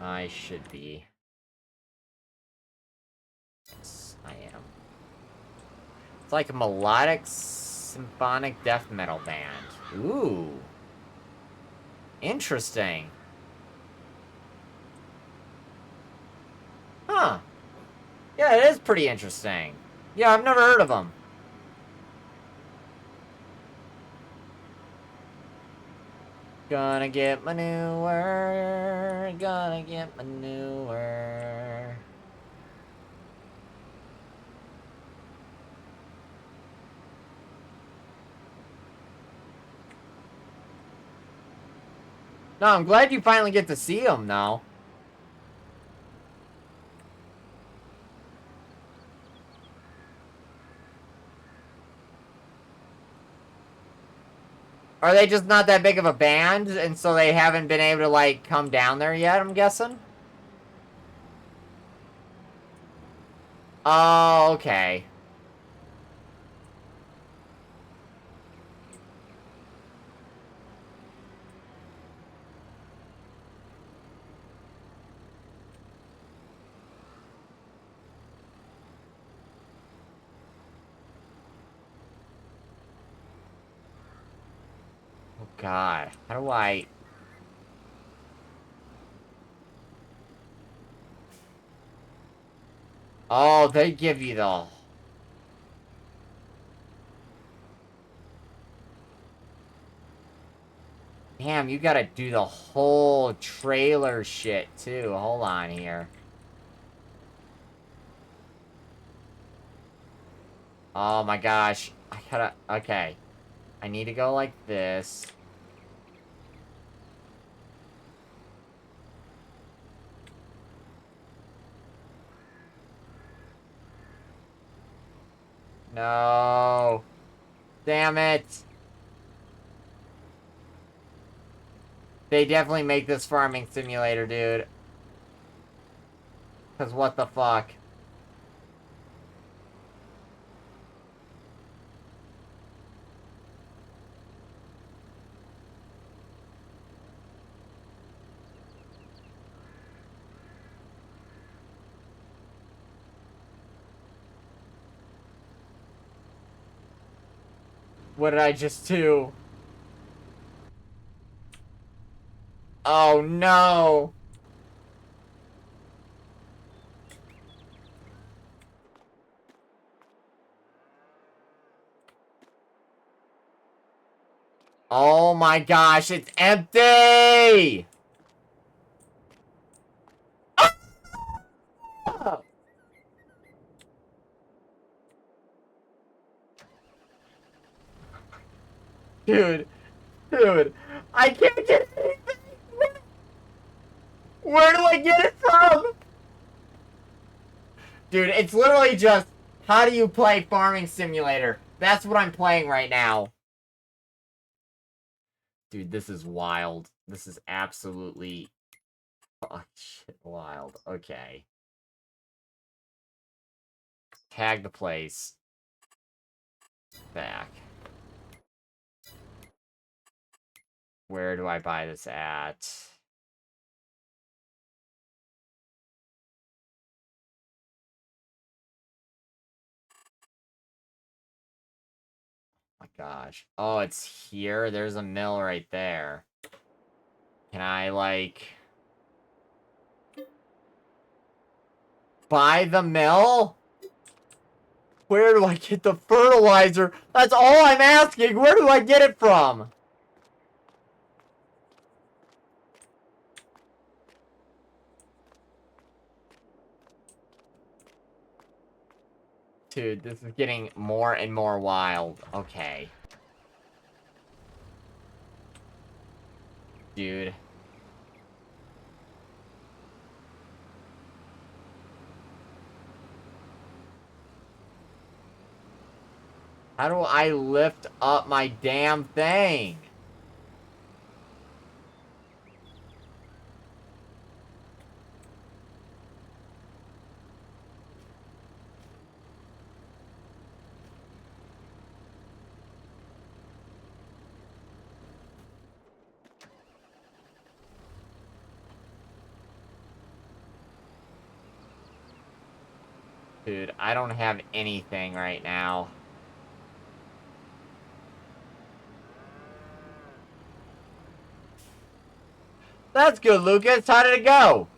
I should be. Yes, I am. It's like a melodic symphonic death metal band. Ooh. Interesting. Huh. Yeah, it is pretty interesting. Yeah, I've never heard of them. Gonna get manure. Gonna get manure. No, I'm glad you finally get to see them now. Are they just not that big of a band, and so they haven't been able to, like, come down there yet, I'm guessing? Oh, okay. Oh, God. How do I... Oh, they give you the... Damn, you gotta do the whole trailer shit, too. Hold on here. Oh my gosh. I gotta... Okay. I need to go like this. No. Damn it. They definitely make this farming simulator, dude. Cause what the fuck? What did I just do? Oh no! Oh my gosh, it's empty! Ah! Dude, dude, I can't get anything! Where do I get it from? Dude, it's literally just How do you play Farming Simulator? That's what I'm playing right now. Dude, this is wild. This is absolutely... oh, shit, wild. Okay. Tag the place. Back. Where do I buy this at? Oh my gosh. Oh, it's here? There's a mill right there. Can I, like... buy the mill? Where do I get the fertilizer? That's all I'm asking! Where do I get it from? Dude, this is getting more and more wild. Okay. Dude. How do I lift up my damn thing? Dude, I don't have anything right now. That's good, Lucas. How did it go?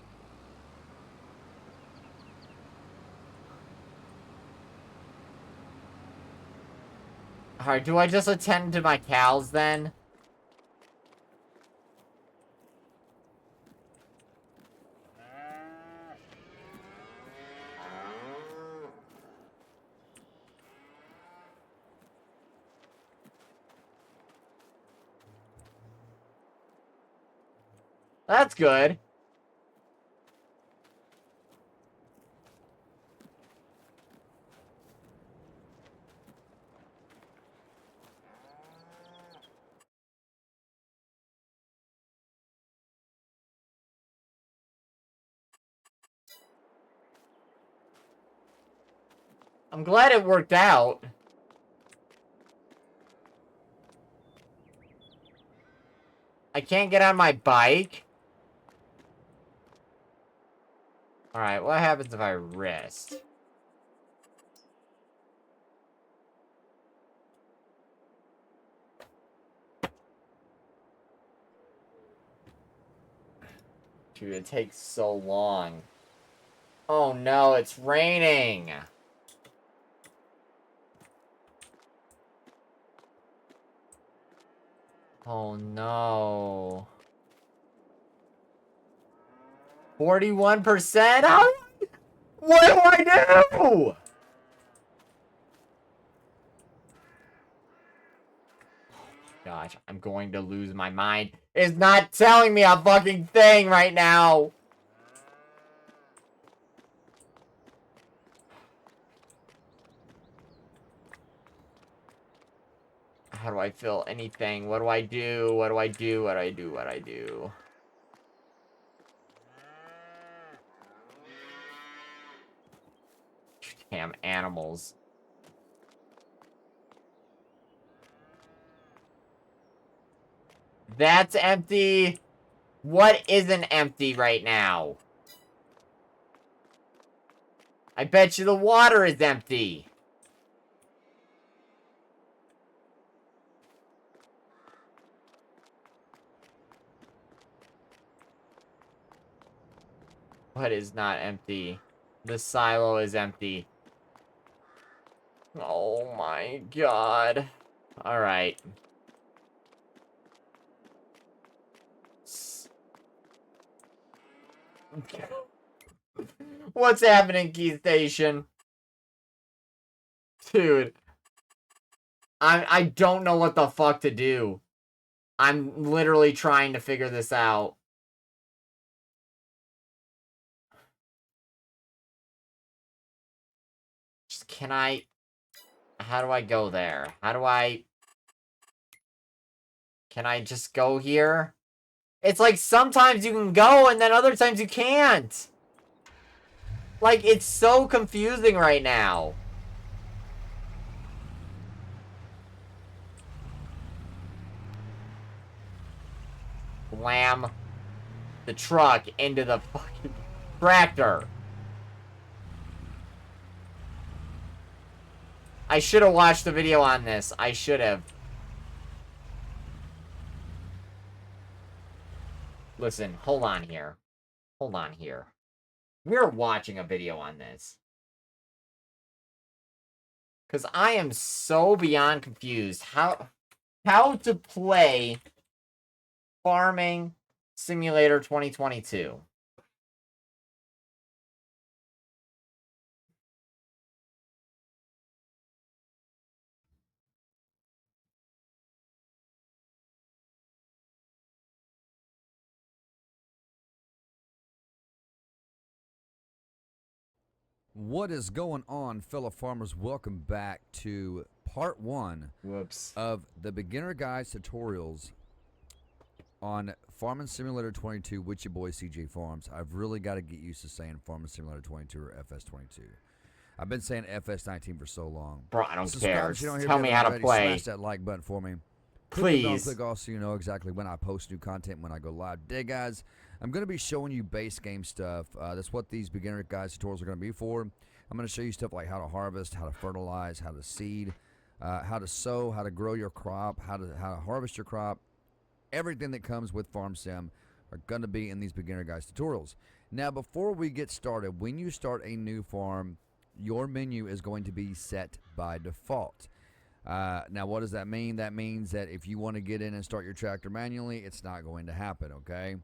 Alright, do I just attend to my cows then? That's good. I'm glad it worked out. I can't get on my bike. Alright, what happens if I rest? Dude, it takes so long. Oh no, it's raining! Oh no. 41%? How? What do I do? Gosh, I'm going to lose my mind. It's not telling me a fucking thing right now. How do I fill anything? What do I do? What do I do? What do I do? What do I do? Damn animals. That's empty. What isn't empty right now? I bet you the water is empty. What is not empty? The silo is empty. Oh my god. Alright. What's happening, Key Station? Dude. I don't know what the fuck to do. I'm literally trying to figure this out. can I... How do I go there? How do I... Can I just go here? It's like sometimes you can go and then other times you can't. Like, it's so confusing right now. Slam the truck into the fucking tractor. I should have watched the video on this. I should have. Listen, hold on here. Hold on here. We're watching a video on this. Because I am so beyond confused. How to play Farming Simulator 2022. What is going on, fellow farmers? Welcome back to part 1 of the beginner guides tutorials on Farming Simulator 22 with your boy CJ Farms. I've really got to get used to saying Farming Simulator 22 or FS22. I've been saying FS19 for so long. Bro, I don't care. Just tell me how to play. Smash that like button for me. Please. Click off so you know exactly when I post new content, when I go live. Today, guys, I'm going to be showing you base game stuff. That's what these beginner guides tutorials are going to be for. I'm going to show you stuff like how to harvest, how to fertilize, how to seed, how to sow, how to grow your crop, how to harvest your crop. Everything that comes with Farm Sim are going to be in these beginner guides tutorials. Now, before we get started, when you start a new farm, your menu is going to be set by default. Now, what does that mean? That means that if you want to get in and start your tractor manually, it's not going to happen, okay?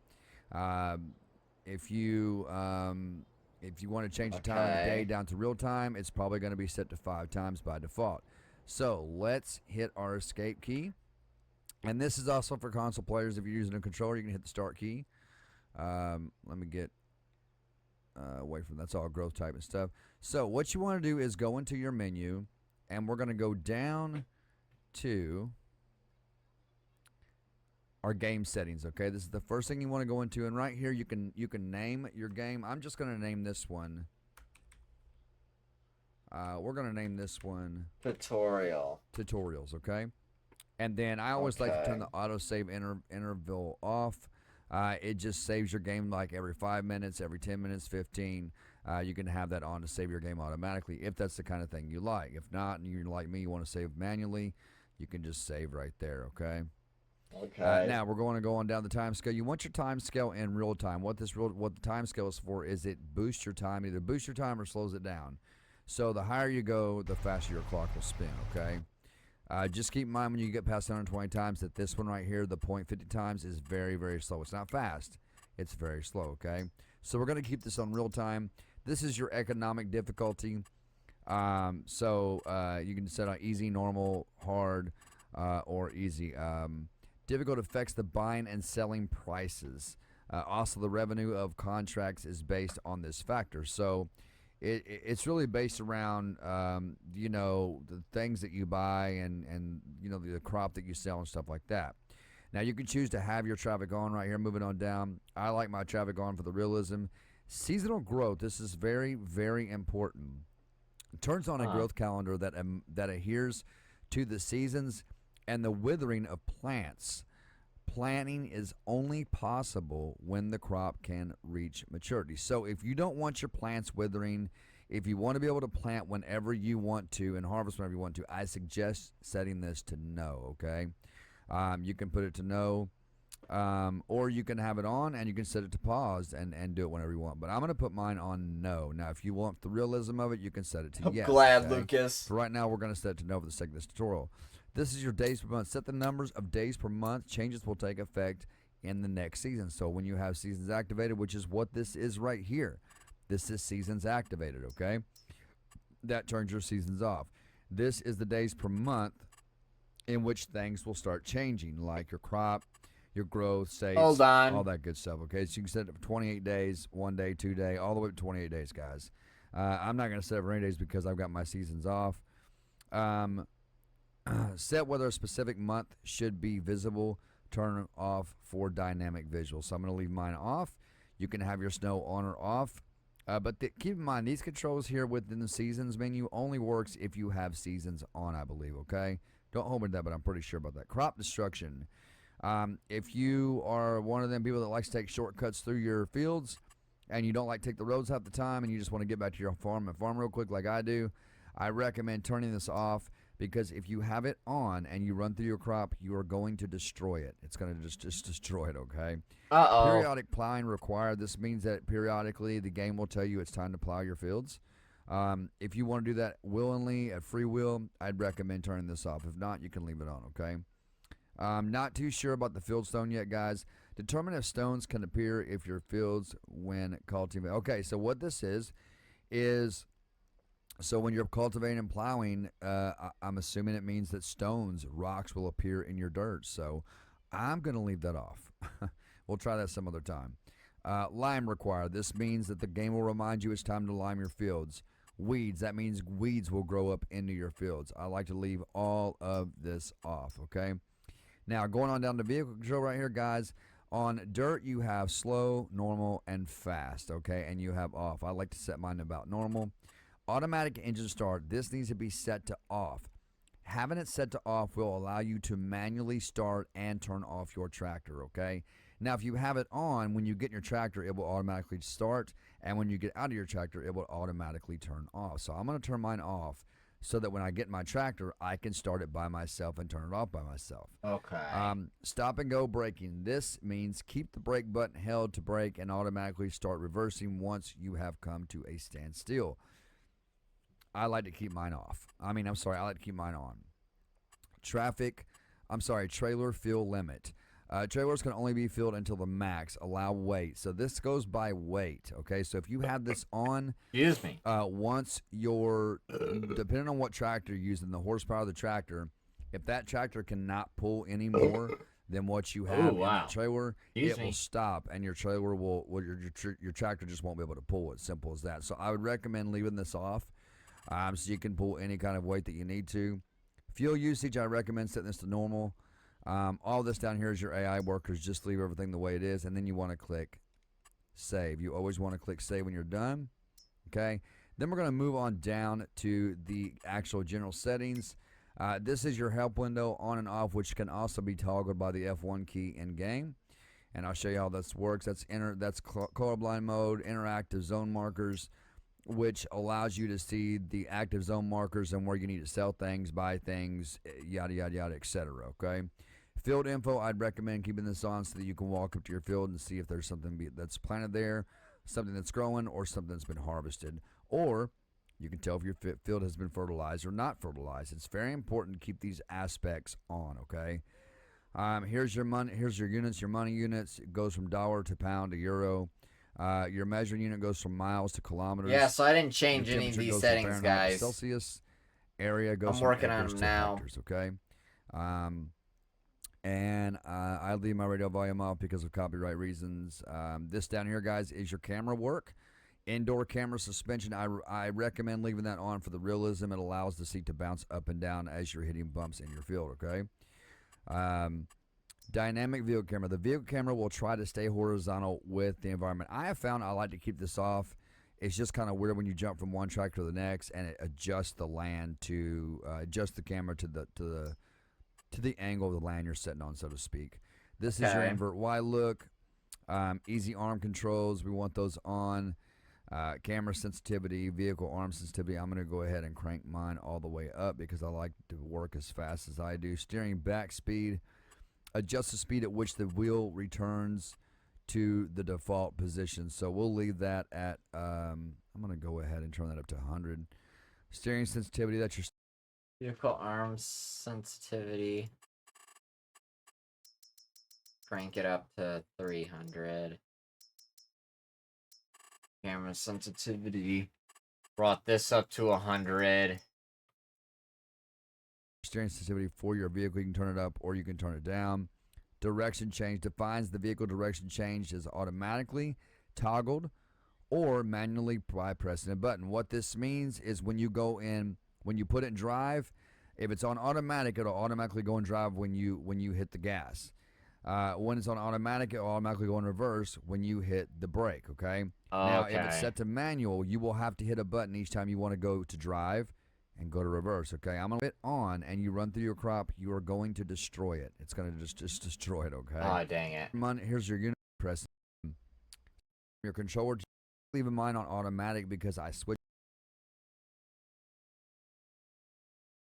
If you want to change the time of the day down to real time, it's probably going to be set to 5 times by default. So, let's hit our escape key. And this is also for console players. If you're using a controller, you can hit the start key. Let me get away from that's all growth type and stuff. So, what you want to do is go into your menu. And we're going to go down to our game settings, okay? This is the first thing you want to go into. And right here, you can name your game. I'm just going to name this one. We're going to name this one Tutorials, okay? And then I always like to turn the autosave interval off. It just saves your game like every 5 minutes, every 10 minutes, 15. You can have that on to save your game automatically if that's the kind of thing you like. If not, and you're like me, you want to save manually, you can just save right there, okay? Okay. Now we're going to go on down the time scale. You want your time scale in real time. What the time scale is for is it boosts your time, either boosts your time or slows it down. So the higher you go, the faster your clock will spin, okay? Just keep in mind when you get past 120 times that this one right here, the 0.50 times, is very, very slow. It's not fast. It's very slow, okay? So we're going to keep this on real time. This is your economic difficulty. So you can set on easy, normal, hard, or easy. Difficult affects the buying and selling prices. Also, the revenue of contracts is based on this factor. So it's really based around, the things that you buy and the crop that you sell and stuff like that. Now, you can choose to have your traffic on right here. Moving on down, I like my traffic on for the realism. Seasonal growth, this is very, very important. It turns on a growth calendar that adheres to the seasons and the withering of plants. Planting is only possible when the crop can reach maturity. So if you don't want your plants withering, if you want to be able to plant whenever you want to and harvest whenever you want to, I suggest setting this to no, okay? You can put it to no. Or you can have it on and you can set it to pause and do it whenever you want. But I'm going to put mine on no. Now, if you want the realism of it, you can set it to yes. I'm glad, okay? Lucas. For right now, we're going to set it to no for the sake of this tutorial. This is your days per month. Set the numbers of days per month. Changes will take effect in the next season. So when you have seasons activated, which is what this is right here. This is seasons activated, okay? That turns your seasons off. This is the days per month in which things will start changing, like your crop, your growth, states, Hold on. all that good stuff, okay? So you can set it for 28 days, 1 day, 2 day, all the way to 28 days, guys. I'm not going to set up rainy days because I've got my seasons off. Set whether a specific month should be visible. Turn off for dynamic visual. So I'm going to leave mine off. You can have your snow on or off. But keep in mind, these controls here within the seasons menu only works if you have seasons on, I believe, okay? Don't hold me to that, but I'm pretty sure about that. Crop destruction. If you are one of them people that likes to take shortcuts through your fields and you don't like to take the roads half the time and you just want to get back to your farm and farm real quick like I do, I recommend turning this off, because if you have it on and you run through your crop, you are going to destroy it. It's going to just destroy it, okay? Uh-oh. Periodic plowing required. This means that periodically the game will tell you it's time to plow your fields. If you want to do that willingly at free will, I'd recommend turning this off. If not, you can leave it on, okay? Not too sure about the field stone yet, guys. Determine if stones can appear if your fields when cultivating. Okay, so what this is so when you're cultivating and plowing, I'm assuming it means that stones, rocks will appear in your dirt. So I'm going to leave that off. We'll try that some other time. Lime required. This means that the game will remind you it's time to lime your fields. Weeds. That means weeds will grow up into your fields. I like to leave all of this off, okay? Now, going on down to vehicle control right here, guys. On dirt, you have slow, normal, and fast, okay? And you have off. I like to set mine about normal. Automatic engine start. This needs to be set to off. Having it set to off will allow you to manually start and turn off your tractor, okay? Now, if you have it on, when you get in your tractor, it will automatically start, and when you get out of your tractor, it will automatically turn off. So I'm going to turn mine off so that when I get in my tractor, I can start it by myself and turn it off by myself. Okay. Stop and go braking. This means keep the brake button held to brake and automatically start reversing once you have come to a standstill. I like to keep mine off. I like to keep mine on. Trailer fill limit. Trailers can only be filled until the max. Allow weight. So this goes by weight, okay? So if you have this on, Excuse me. once you're, depending on what tractor you're using, the horsepower of the tractor, if that tractor cannot pull any more than what you have in that trailer, it will stop, and your trailer your tractor just won't be able to pull it. Simple as that. So I would recommend leaving this off. So you can pull any kind of weight that you need to. Fuel usage, I recommend setting this to normal. All this down here is your AI workers. Just leave everything the way it is, and then you want to click save. You always want to click save when you're done. Okay. Then we're going to move on down to the actual general settings. This is your help window on and off, which can also be toggled by the F1 key in game. And I'll show you how this works. That's colorblind mode, interactive zone markers, which allows you to see the active zone markers and where you need to sell things, buy things, yada, yada, yada, etc. Okay? Field info, I'd recommend keeping this on so that you can walk up to your field and see if there's something that's planted there, something that's growing, or something that's been harvested. Or you can tell if your field has been fertilized or not fertilized. It's very important to keep these aspects on, okay? Here's your money. Here's your units, your money units. It goes from dollar to pound to euro. Your measuring unit goes from miles to kilometers. Yeah, so I didn't change any of these settings, guys. Celsius. Area goes I'm working on them now. Hectares, okay? And I leave my radio volume off because of copyright reasons. This down here, guys, is your camera work. Indoor camera suspension, I recommend leaving that on for the realism. It allows the seat to bounce up and down as you're hitting bumps in your field, okay? Dynamic vehicle camera. The vehicle camera will try to stay horizontal with the environment. I have found I like to keep this off. It's just kind of weird when you jump from one track to the next, and it adjusts the land to adjust the camera to the angle of the land you're sitting on, so to speak. This is your invert Y look. Easy arm controls. We want those on. Camera sensitivity, vehicle arm sensitivity. I'm going to go ahead and crank mine all the way up because I like to work as fast as I do. Steering back speed. Adjust the speed at which the wheel returns to the default position. So we'll leave that at, I'm going to go ahead and turn that up to 100. Steering sensitivity, that's your vehicle arm sensitivity. Crank it up to 300. Camera sensitivity. Brought this up to 100. Steering sensitivity for your vehicle. You can turn it up or you can turn it down. Direction change defines the vehicle direction change is automatically toggled or manually by pressing a button. What this means is when you go in, when you put it in drive, if it's on automatic, it'll automatically go in drive when you hit the gas. When it's on automatic, it'll automatically go in reverse when you hit the brake, okay? Now, if it's set to manual, you will have to hit a button each time you want to go to drive and go to reverse, okay? I'm going to hit on, and you run through your crop, you are going to destroy it. It's going to just destroy it, okay? Oh, dang it. Here's your unit press. Your controller, leaving mine on automatic because I switched.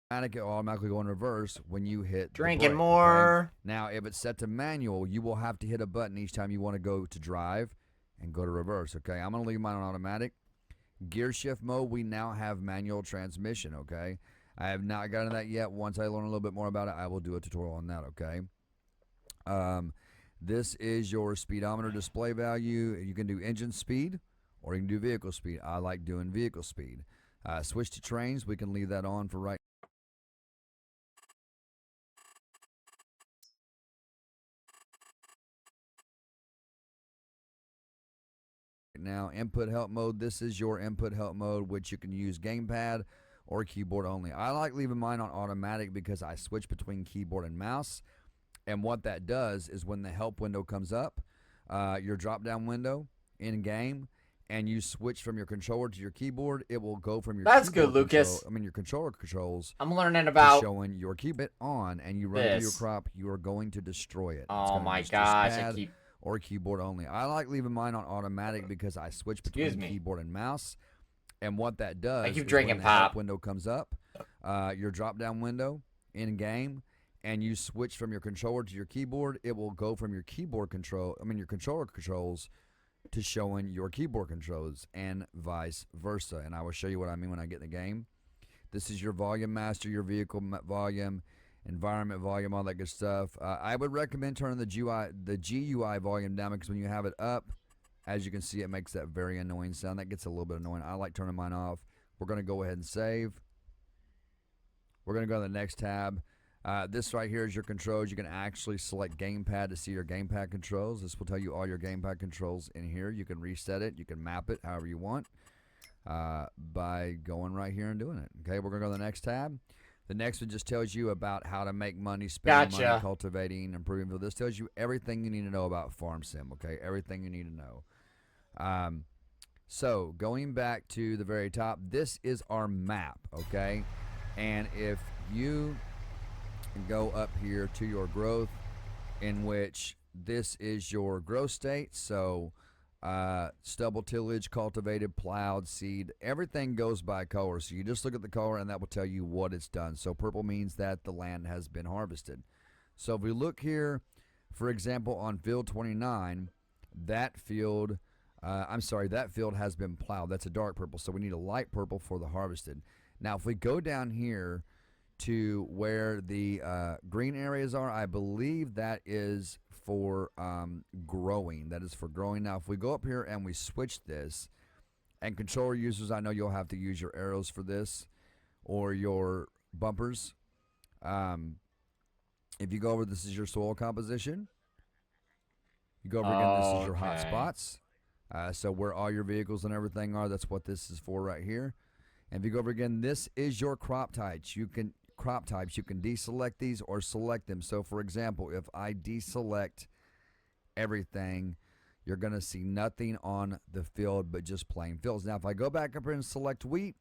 It will automatically go in reverse when you hit Drinking the brake, more. okay? Now, if it's set to manual, you will have to hit a button each time you want to go to drive and go to reverse, okay? I'm going to leave mine on automatic. Gear shift mode, we now have manual transmission, okay? I have not gotten that yet. Once I learn a little bit more about it, I will do a tutorial on that, okay? This is your speedometer display value. You can do engine speed or you can do vehicle speed. I like doing vehicle speed. Switch to trains. We can leave that on for right now. Input help mode, this is your input help mode, which you can use gamepad or keyboard only. I like leaving mine on automatic because I switch between keyboard and mouse, and what that does is when the help window comes up, your drop down window in game, and you switch from your controller to your keyboard, it will go from your That's good, Lucas. your controller controls. I'm learning about showing your keyboard on, and you run through your crop, you are going to destroy it. Oh my gosh, or keyboard only. I like leaving mine on automatic because I switch between keyboard and mouse, and what that does is when the help window comes up, your drop down window in game, and you switch from your controller to your keyboard, it will go from your your controller controls to showing your keyboard controls and vice versa. And I will show you what I mean when I get in the game. This is your volume master, your vehicle volume, environment volume, all that good stuff. I would recommend turning the GUI volume down because when you have it up, as you can see, it makes that very annoying sound. That gets a little bit annoying. I like turning mine off. We're going to go ahead and save. We're going to go to the next tab. This right here is your controls. You can actually select gamepad to see your gamepad controls. This will tell you all your gamepad controls in here. You can reset it. You can map it however you want by going right here and doing it. Okay, we're going to go to the next tab. The next one just tells you about how to make money, spending money, cultivating, improving. So this tells you everything you need to know about Farm Sim, okay? Everything you need to know. So going back to the very top, this is our map, okay? And if you go up here to your growth, in which this is your growth state, so stubble, tillage, cultivated, plowed, seed, everything goes by color. So you just look at the color and that will tell you what it's done. So purple means that the land has been harvested. So if we look here, for example, on field 29, that field has been plowed. That's a dark purple, so we need a light purple for the harvested. Now if we go down here to where the green areas are, I believe that is for growing. That is for growing. Now if we go up here and we switch this, and controller users, I know you'll have to use your arrows for this or your bumpers. If you go over, this is your soil composition. You go over again, this is your hot spots. So where all your vehicles and everything are, that's what this is for right here. And if you go over again, this is your crop types. You can deselect these or select them. So for example, if I deselect everything, you're going to see nothing on the field but just plain fields. Now if I go back up here and select wheat,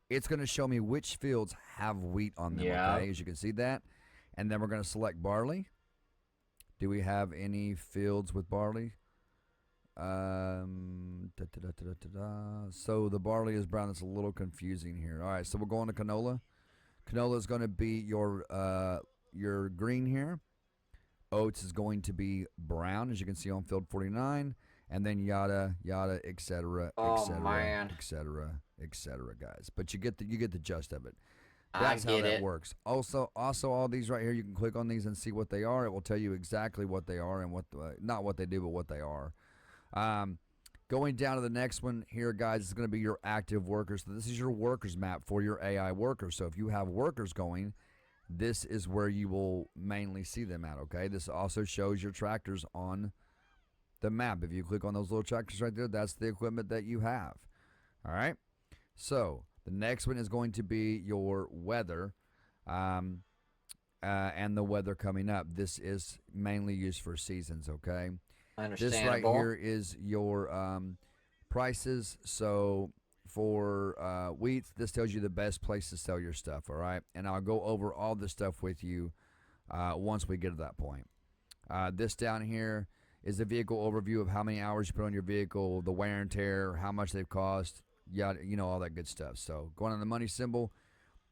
it's going to show me which fields have wheat on them, okay, as you can see that. And then we're going to select barley. Do we have any fields with barley? So the barley is brown. That's a little confusing here. All right, so we're going to canola. Canola is going to be your green here. Oats is going to be brown, as you can see on field 49, and then yada yada, etc., etc., etc., etc., guys. But you get the gist of it. That's how that works. Also, all these right here, you can click on these and see what they are. It will tell you exactly what they are and not what they do, but what they are. Going down to the next one here, guys, is going to be your active workers. So this is your workers map for your AI workers. So if you have workers going, this is where you will mainly see them at, okay? This also shows your tractors on the map. If you click on those little tractors right there, that's the equipment that you have. All right. So the next one is going to be your weather, and the weather coming up. This is mainly used for seasons. Okay. This right here is your prices. So for wheat, this tells you the best place to sell your stuff. All right. And I'll go over all this stuff with you once we get to that point. This down here is the vehicle overview of how many hours you put on your vehicle, the wear and tear, how much they've cost, all that good stuff. So going on the money symbol,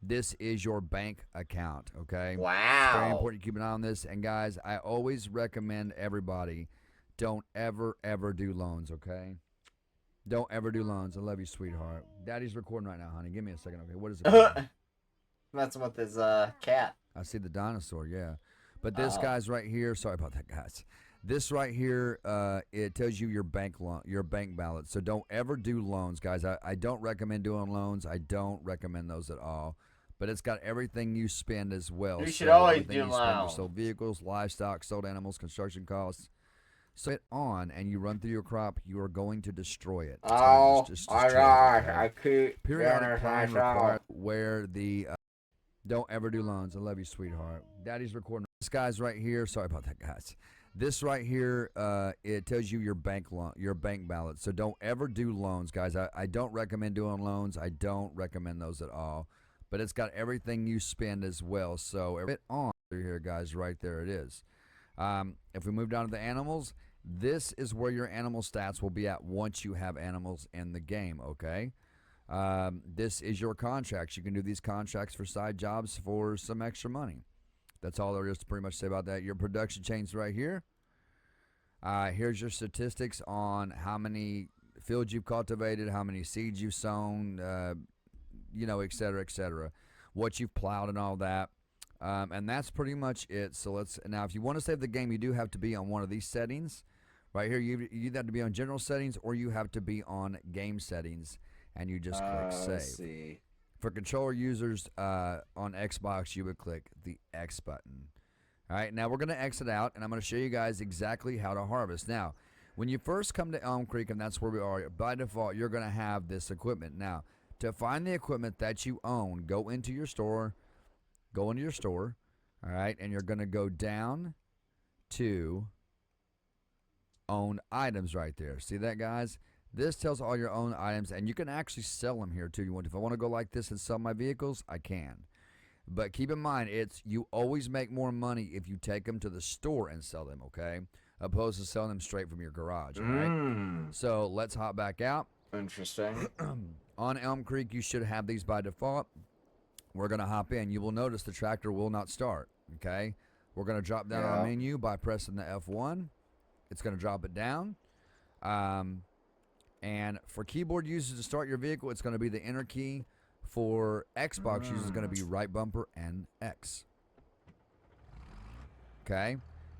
this is your bank account, okay? Wow. It's very important to keep an eye on this. And guys, I always recommend everybody, don't ever do loans, okay? Don't ever do loans. I love you, sweetheart. Daddy's recording right now, honey. Give me a second, okay? What is it? Messing with his cat. I see the dinosaur, yeah. But this guy's right here. Sorry about that, guys. This right here, it tells you your bank balance. So don't ever do loans, guys. I don't recommend doing loans. I don't recommend those at all. But it's got everything you spend as well. You should always do loans. Sold vehicles, livestock, sold animals, construction costs. So it on and you run through your crop, you are going to destroy it. Oh my gosh, I keep periodic plan required where the don't ever do loans. I love you, sweetheart. Daddy's recording. This guy's right here. Sorry about that, guys. This right here, it tells you your bank balance. So don't ever do loans, guys. I don't recommend doing loans. I don't recommend those at all. But it's got everything you spend as well. So it on here, guys. Right there it is. If we move down to the animals, this is where your animal stats will be at once you have animals in the game, okay? This is your contracts. You can do these contracts for side jobs for some extra money. That's all there is to pretty much say about that. Your production chains right here. Here's your statistics on how many fields you've cultivated, how many seeds you've sown, et cetera, what you've plowed and all that. And that's pretty much it. So now if you want to save the game, you do have to be on one of these settings. Right here, you either have to be on general settings or you have to be on game settings, and you just click save. Let's see. For controller users on Xbox, you would click the X button. All right, now we're going to exit out, and I'm going to show you guys exactly how to harvest. Now, when you first come to Elm Creek, and that's where we are, by default, you're going to have this equipment. Now, to find the equipment that you own, go into your store, all right, and you're going to go down to own items right there. See that, guys? This tells all your own items, and you can actually sell them here too. If I want to go like this and sell my vehicles, I can. But keep in mind, you always make more money if you take them to the store and sell them, okay? Opposed to selling them straight from your garage, all right? So let's hop back out. Interesting. On Elm Creek, you should have these by default. We're going to hop in. You will notice the tractor will not start, okay? We're going to drop down our menu by pressing the F1. It's going to drop it down. And for keyboard users to start your vehicle, it's going to be the enter key. For Xbox users, it's going to be right bumper and X. Okay?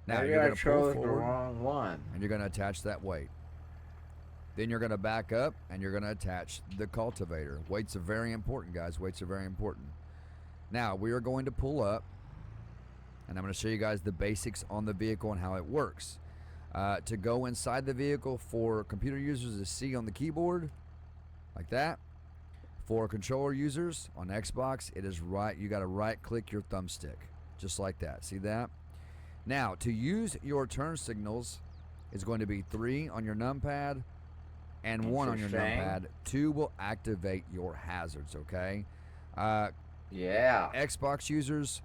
Now you're going to pull forward, the wrong one. and you're going to attach that weight. Then you're going to back up, and you're going to attach the cultivator. Weights are very important, guys. Weights are very important. Now, we are going to pull up, and I'm going to show you guys the basics on the vehicle and how it works. To go inside the vehicle for computer users is C on the keyboard, like that. For controller users on Xbox, it is right. You got to right-click your thumbstick, just like that. See that? Now, to use your turn signals, it's going to be 3 on your numpad and 1 on your numpad. 2 will activate your hazards. Okay. Yeah. Xbox users,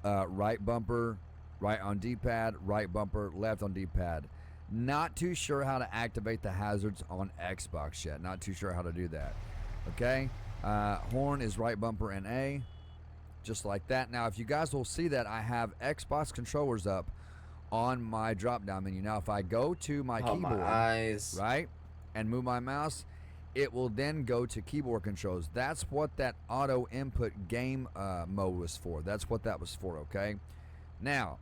right bumper. Right on D-pad, right bumper, left on D-pad. Not too sure how to activate the hazards on Xbox yet. Not too sure how to do that. Okay? Horn is right bumper and A. Just like that. Now, if you guys will see that, I have Xbox controllers up on my drop-down menu. Now, if I go to my keyboard, right, and move my mouse, it will then go to keyboard controls. That's what that auto input game mode was for. That's what that was for, okay? Now,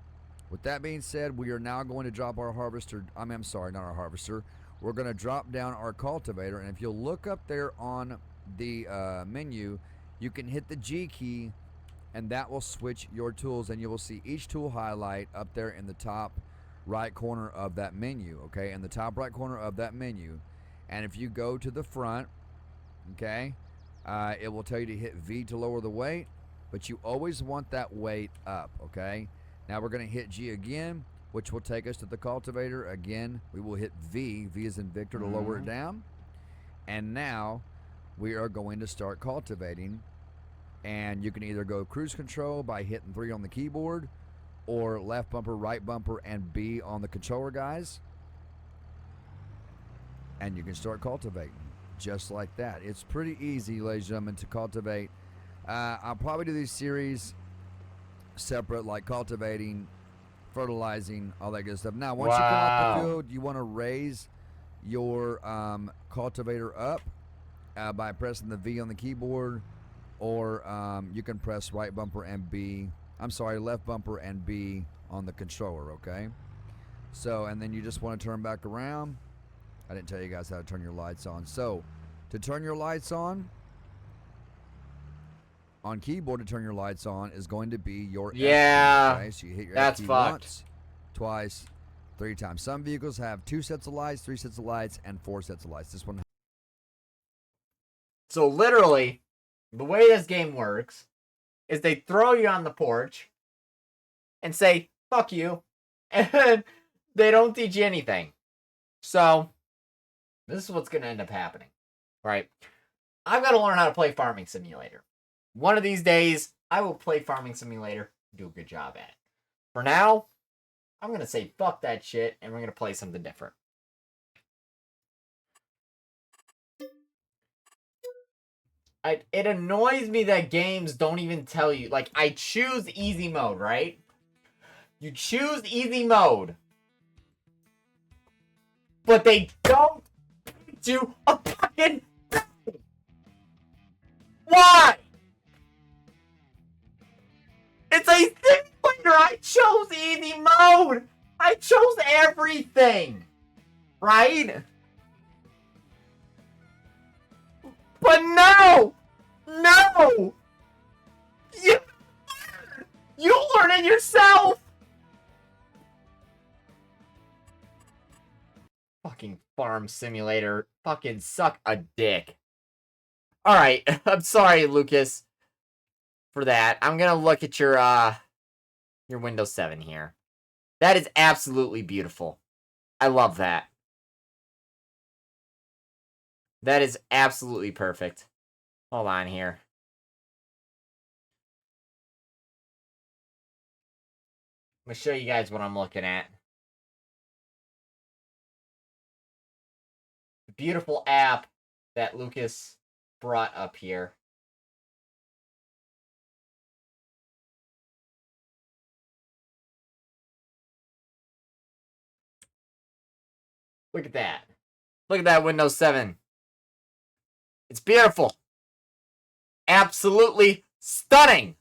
with that being said, we are now going to drop our harvester. I'm sorry, not our harvester. We're going to drop down our cultivator, and if you'll look up there on the menu, you can hit the G key, and that will switch your tools, and you will see each tool highlight up there in the top right corner of that menu, okay? In the top right corner of that menu. And if you go to the front, okay, it will tell you to hit V to lower the weight, but you always want that weight up, okay? Now we're going to hit G again, which will take us to the cultivator. Again, we will hit V as in Victor, to lower it down. And now we are going to start cultivating. And you can either go cruise control by hitting 3 on the keyboard, or left bumper, right bumper, and B on the controller, guys. And you can start cultivating just like that. It's pretty easy, ladies and gentlemen, to cultivate. I'll probably do these series separate, like cultivating, fertilizing, all that good stuff. Now, once you come off the field, you want to raise your cultivator up by pressing the V on the keyboard, or you can press right bumper and B. I'm sorry, left bumper and B on the controller, okay? So, and then you just want to turn back around. I didn't tell you guys how to turn your lights on. So, to turn your lights on keyboard, to turn your lights on is going to be your F key, okay? So you hit your F key once, twice, 3 times. Some vehicles have 2 sets of lights, 3 sets of lights, and 4 sets of lights. This one. So literally, the way this game works is they throw you on the porch and say, fuck you. And they don't teach you anything. So, this is what's going to end up happening. Right? I've got to learn how to play Farming Simulator. One of these days, I will play Farming Simulator, do a good job at it. For now, I'm going to say fuck that shit, and we're going to play something different. It annoys me that games don't even tell you. Like, I choose easy mode, right? You choose easy mode. But they don't do a fucking thing. Why? It's a simulator. I chose easy mode. I chose everything. Right? But no! No! You learn it yourself! Fucking Farm Simulator. Fucking suck a dick. Alright, I'm sorry, Lucas, for that. I'm gonna look at your Windows 7 here. That is absolutely beautiful. I love that. That is absolutely perfect. Hold on here. I'm going to show you guys what I'm looking at. The beautiful app that Lucas brought up here. Look at that. Look at that Windows 7. It's beautiful. Absolutely stunning.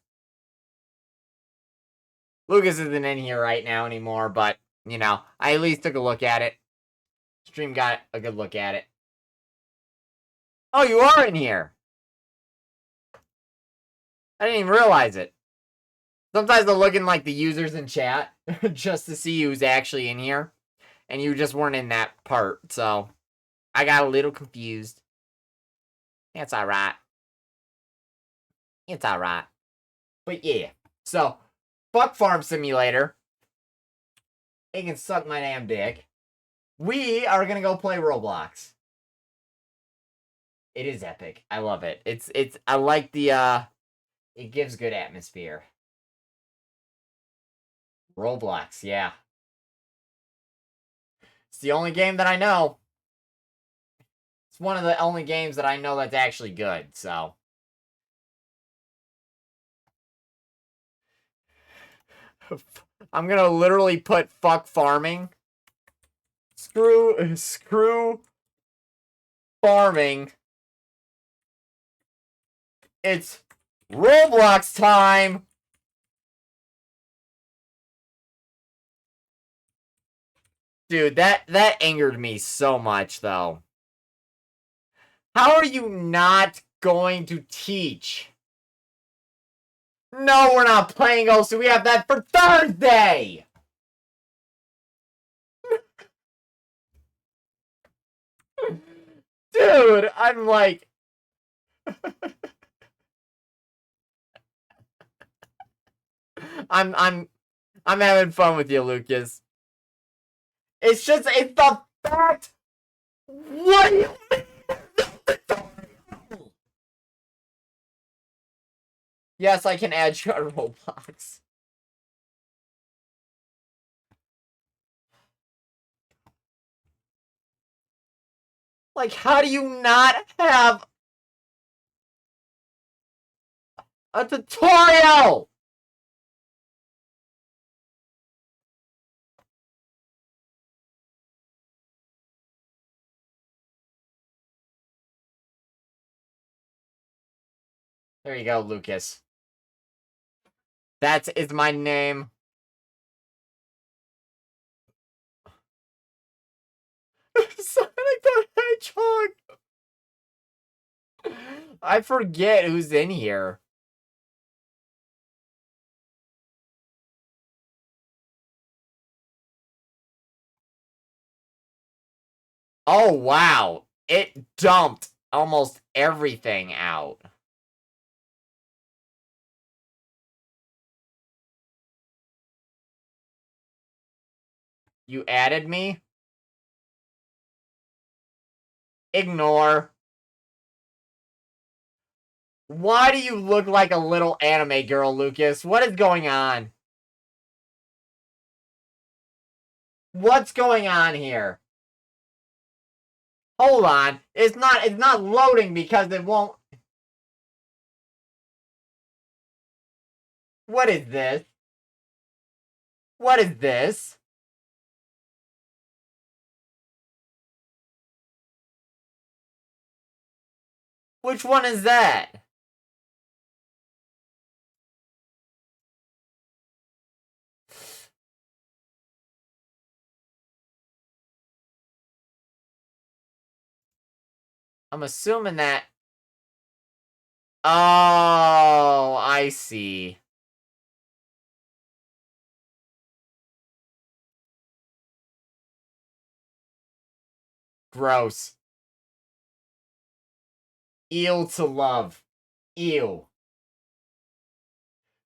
Lucas isn't in here right now anymore, but, you know, I at least took a look at it. Stream got a good look at it. Oh, you are in here. I didn't even realize it. Sometimes they'll look in, like, the users in chat just to see who's actually in here. And you just weren't in that part, so I got a little confused. It's alright. It's alright. But yeah. So, fuck Farm Simulator. It can suck my damn dick. We are gonna go play Roblox. It is epic. I love it. I like the it gives good atmosphere. Roblox, yeah. It's the only game that I know. It's one of the only games that I know that's actually good, so. I'm gonna literally put fuck farming. Screw farming. It's Roblox time. Dude, that angered me so much, though. How are you not going to teach? No, we're not playing. Oh, so we have that for Thursday. Dude, I'm like... I'm having fun with you, Lucas. It's just, it's the fact. What do you mean? Yes, I can add you on Roblox. Like, how do you not have a tutorial? There you go, Lucas. That is my name. Sonic the Hedgehog. I forget who's in here. Oh, wow. It dumped almost everything out. You added me? Ignore. Why do you look like a little anime girl, Lucas? What is going on? What's going on here? Hold on. It's not loading because it won't. What is this? What is this? Which one is that? I'm assuming that... Oh, I see. Gross. Eel to love. Ew.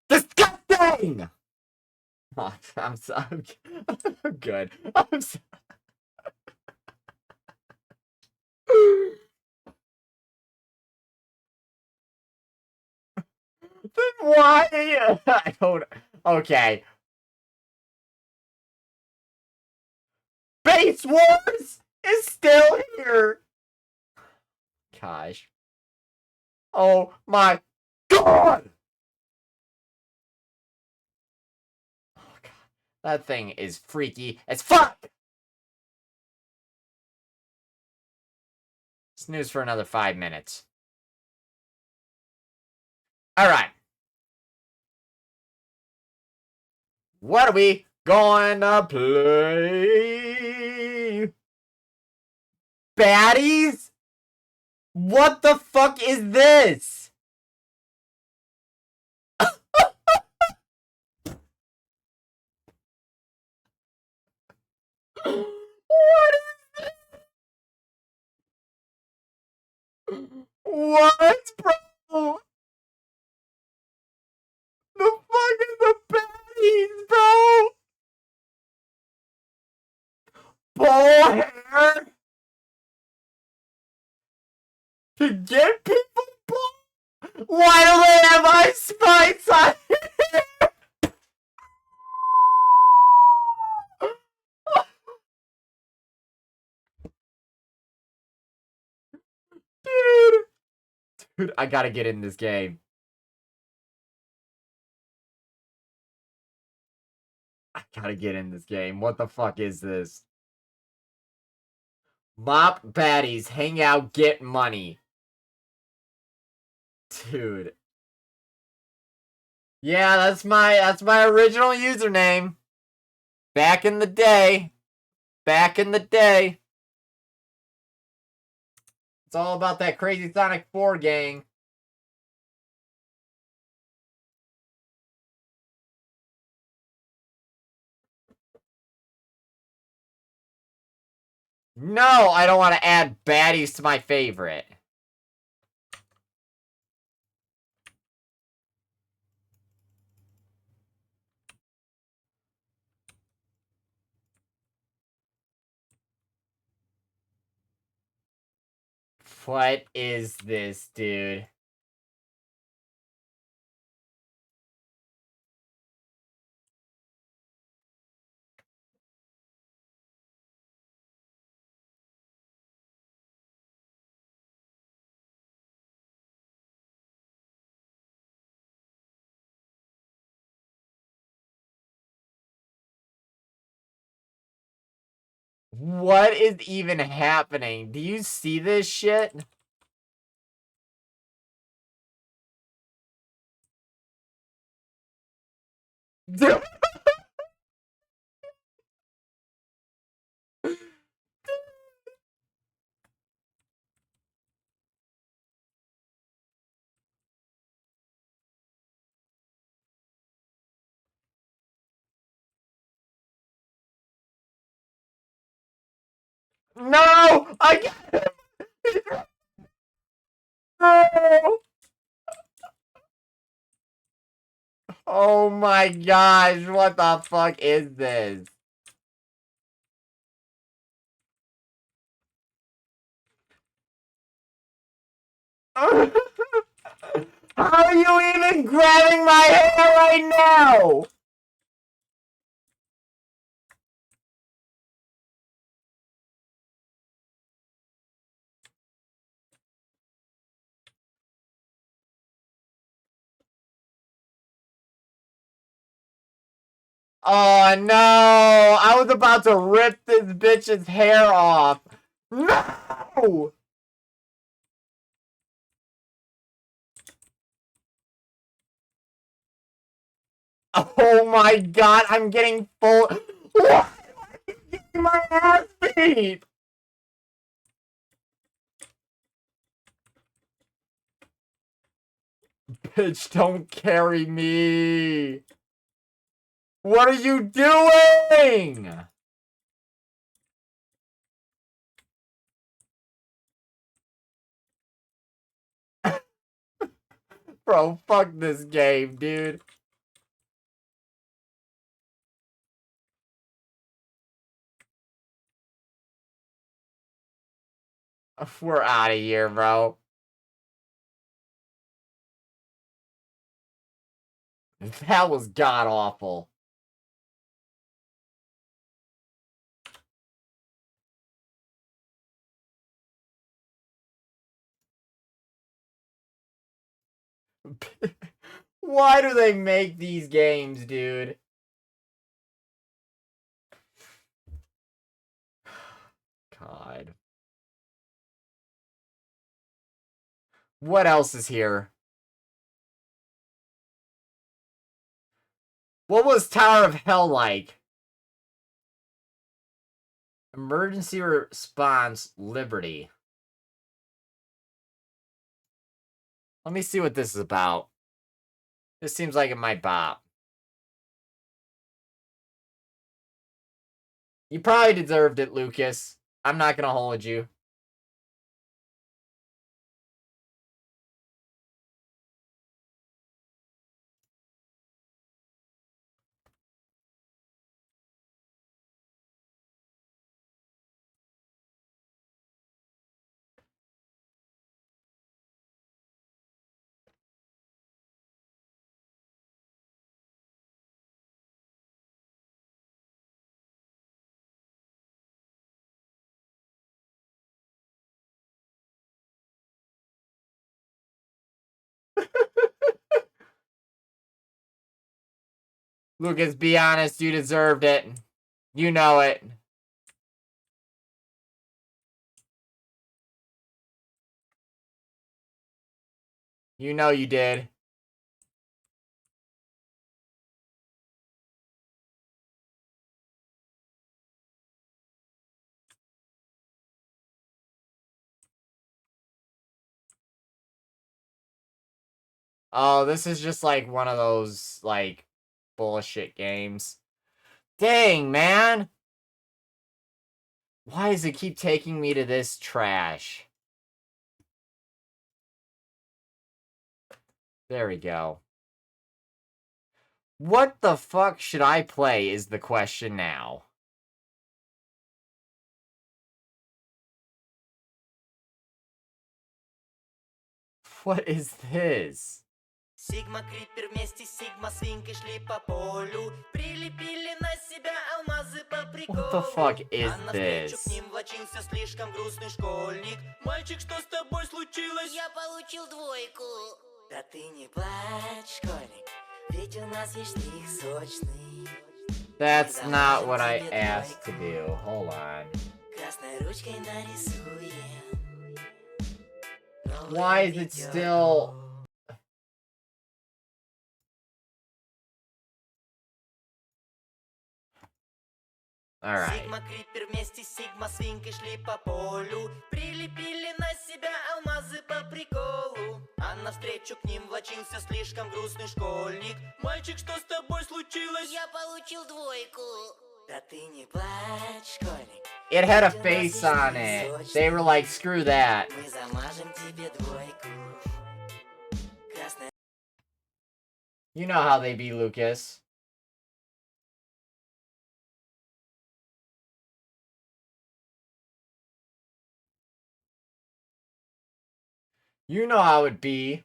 Disgusting! Oh, I'm good. I'm so... Then why? I don't... Okay. Base Wars is still here! Gosh. Oh my god! Oh god. That thing is freaky as fuck! Snooze for another 5 minutes. Alright. What are we going to play? Baddies? What the fuck is this? What is this? What, bro? The fuck is the baddies, bro? Bull hair? To get people bull? Why do they have ice spice on it? Dude, I gotta get in this game. I gotta get in this game. What the fuck is this? Mop baddies, hang out, get money. Dude. Yeah, that's my original username. Back in the day. Back in the day. It's all about that crazy Sonic 4 gang. No, I don't want to add baddies to my favorite. What is this, dude? What is even happening? Do you see this shit? Dude. No! I can't! No! Oh my gosh, what the fuck is this? How are you even grabbing my hair right now? Oh no! I was about to rip this bitch's hair off. No! Oh my god, I'm getting full. Why am I getting my ass beat? Bitch, don't carry me. What are you doing? Bro, fuck this game, dude. We're out of here, bro. That was god awful. Why do they make these games, dude? God. What else is here? What was Tower of Hell like? Emergency response, Liberty. Let me see what this is about. This seems like it might bop. You probably deserved it, Lucas. I'm not gonna hold you. Lucas, be honest, you deserved it. You know it. You know you did. Oh, this is just like one of those, like, bullshit games. Dang, man! Why does it keep taking me to this trash? There we go. What the fuck should I play is the question now. What is this? Сигма Крипер вместе с Сигма Свинкой шли по полю, прилепили на себя алмазы по приколу. What the fuck is а навстречу this? к ним влачился слишком грустный школьник. Мальчик, что с тобой случилось? Я получил двойку. Да ты не плачь, школьник, ведь у нас есть штих сочный. That's not what I asked to do. Hold on. Красной ручкой нарисуем. Why is it still... Alright. Сигма Крипер вместе с Сигма Свинкой шли по полю, прилепили на себя алмазы по приколу. А навстречу к ним влачился слишком грустный школьник. Мальчик, что с тобой случилось? Я получил двойку. Да ты не плачь, школьник. It had a face on it. They were like, screw that. Мы замажем тебе двойку. Красная... You know how they be, Lucas. You know how it be.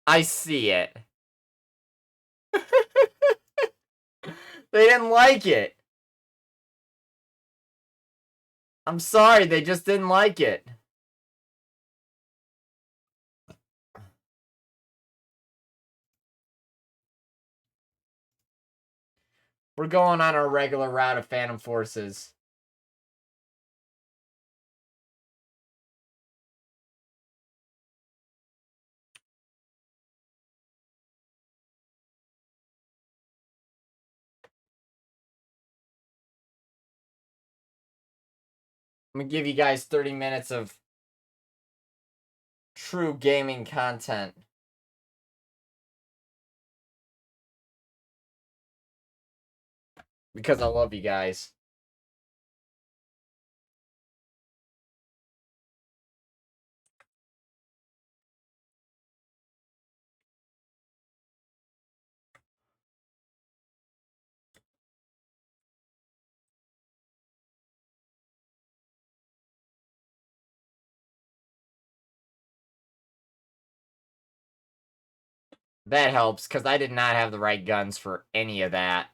I see it. They didn't like it. I'm sorry, they just didn't like it. We're going on our regular route of Phantom Forces. I'm gonna give you guys 30 minutes of true gaming content. Because I love you guys. That helps, because I did not have the right guns for any of that.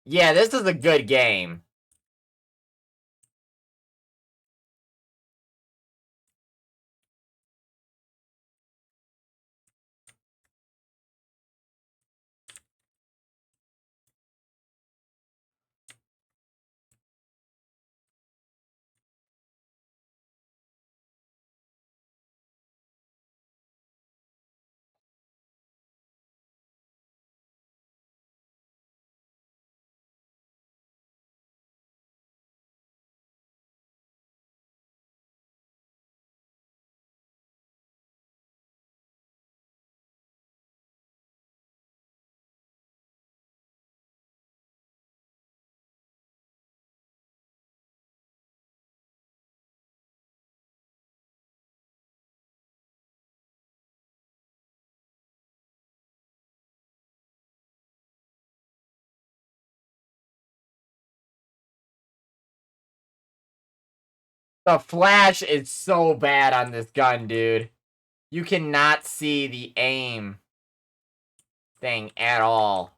Yeah, this is a good game. The flash is so bad on this gun, dude. You cannot see the aim thing at all.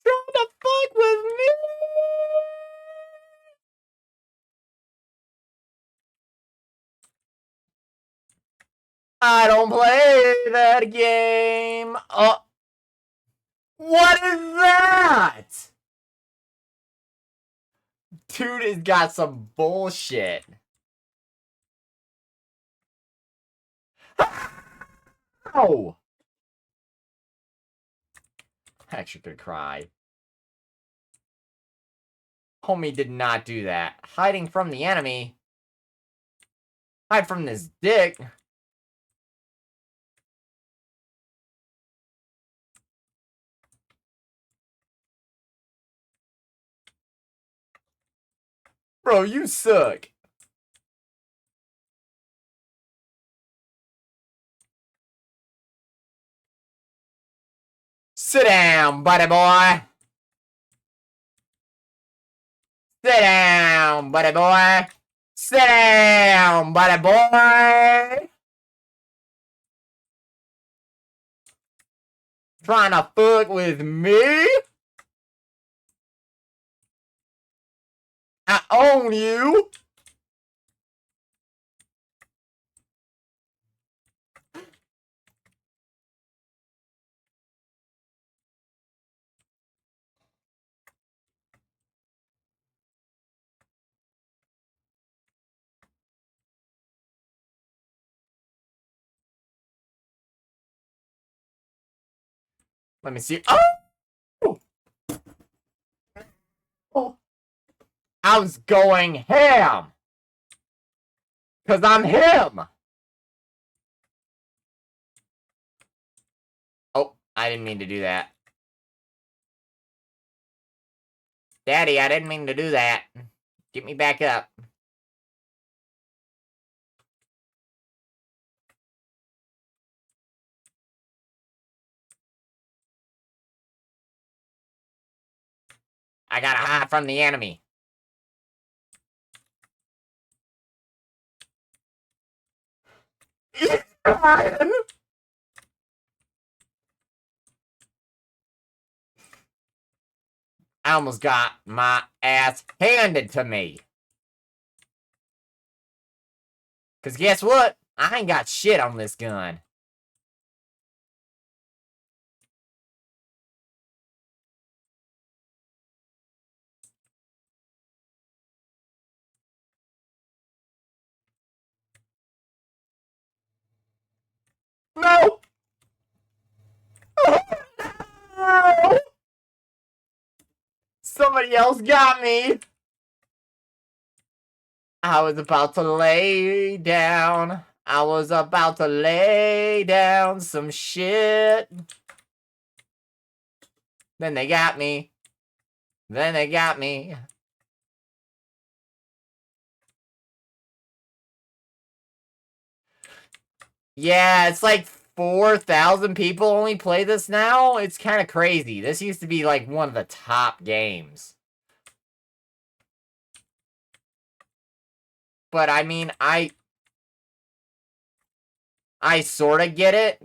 Trying to fuck with me? I don't play that game. Oh. What is that? Dude has got some bullshit. Ow! I actually could cry. Homie did not do that. Hiding from the enemy? Hide from this dick? Bro, you suck. Sit down, buddy boy. Sit down, buddy boy. Sit down, buddy boy. Trying to fuck with me? I own you. Let me see. Oh! Oh! I was going ham. Because I'm him. Oh, I didn't mean to do that. Daddy, I didn't mean to do that. Get me back up. I gotta hide from the enemy. I almost got my ass handed to me. Because guess what? I ain't got shit on this gun. No! No! Somebody else got me. I was about to lay down. I was about to lay down some shit. Then they got me. Then they got me. Yeah, it's like 4,000 people only play this now. It's kind of crazy. This used to be like one of the top games. But I mean, I sort of get it.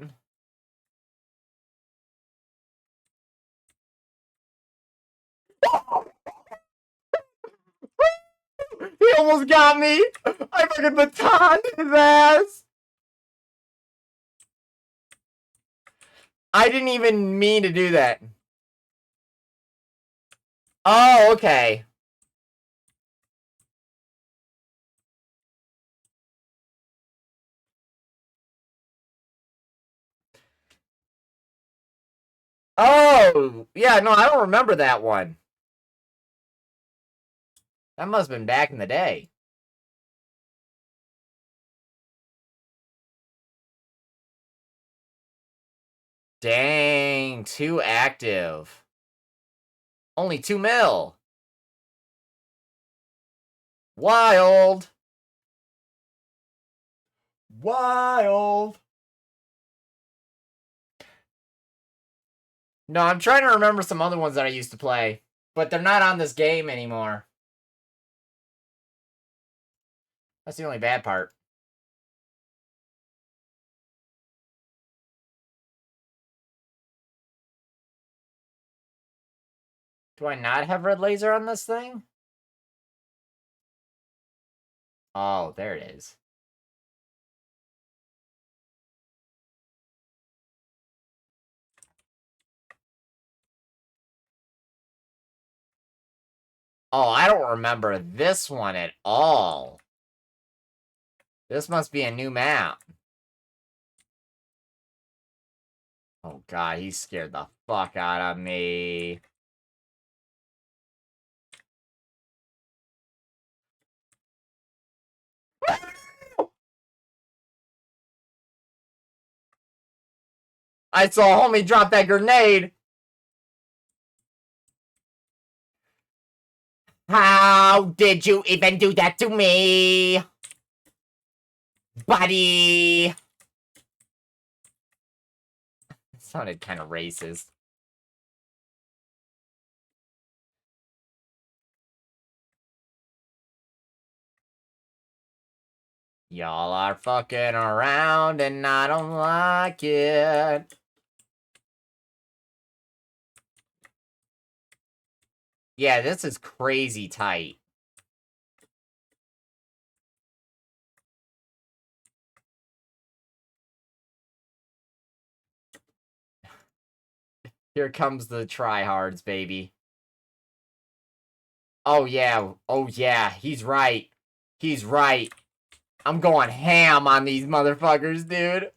He almost got me. I fucking batoned his ass. I didn't even mean to do that. Oh, okay. Oh, yeah, no, I don't remember that one. That must have been back in the day. Dang, too active. Only 2 mil. Wild. Wild. No, I'm trying to remember some other ones that I used to play, but they're not on this game anymore. That's the only bad part. Do I not have red laser on this thing? Oh, there it is. Oh, I don't remember this one at all. This must be a new map. Oh god, he scared the fuck out of me. I saw homie drop that grenade. How did you even do that to me? Buddy! It sounded kind of racist. Y'all are fucking around and I don't like it. Yeah, this is crazy tight. Here comes the tryhards, baby. Oh yeah, he's right. He's right. I'm going ham on these motherfuckers, dude.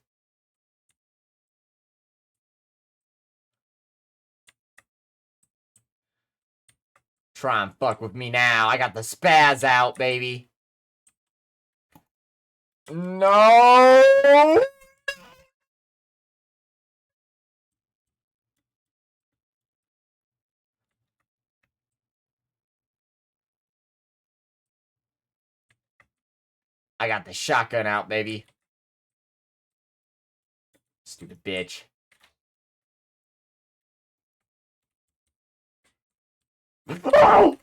Try and fuck with me now. I got the spaz out, baby. No! I got the shotgun out, baby. Stupid bitch. Oh!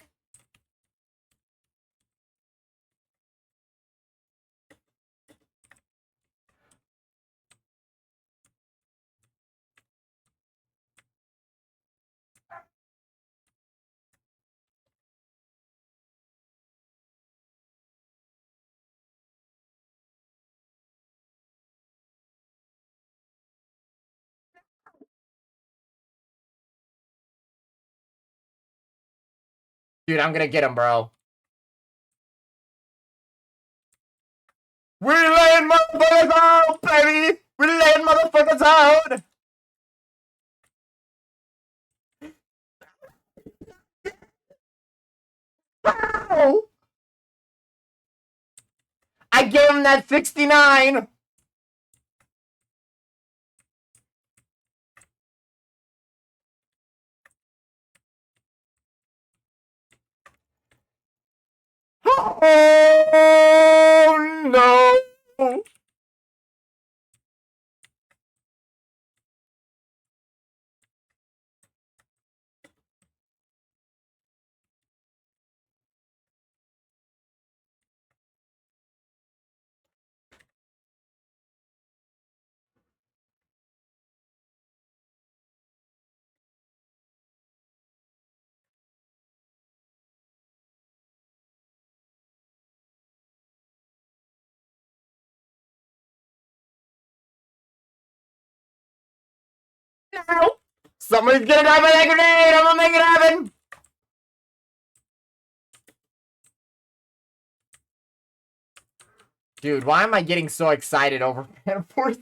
Dude, I'm gonna get him, bro. We're laying motherfuckers out, baby! We're laying motherfuckers out! Ow! I gave him that 69! Oh no! No! Somebody's gonna grab that grenade! I'm gonna make it happen! Dude, why am I getting so excited over Phantom Force?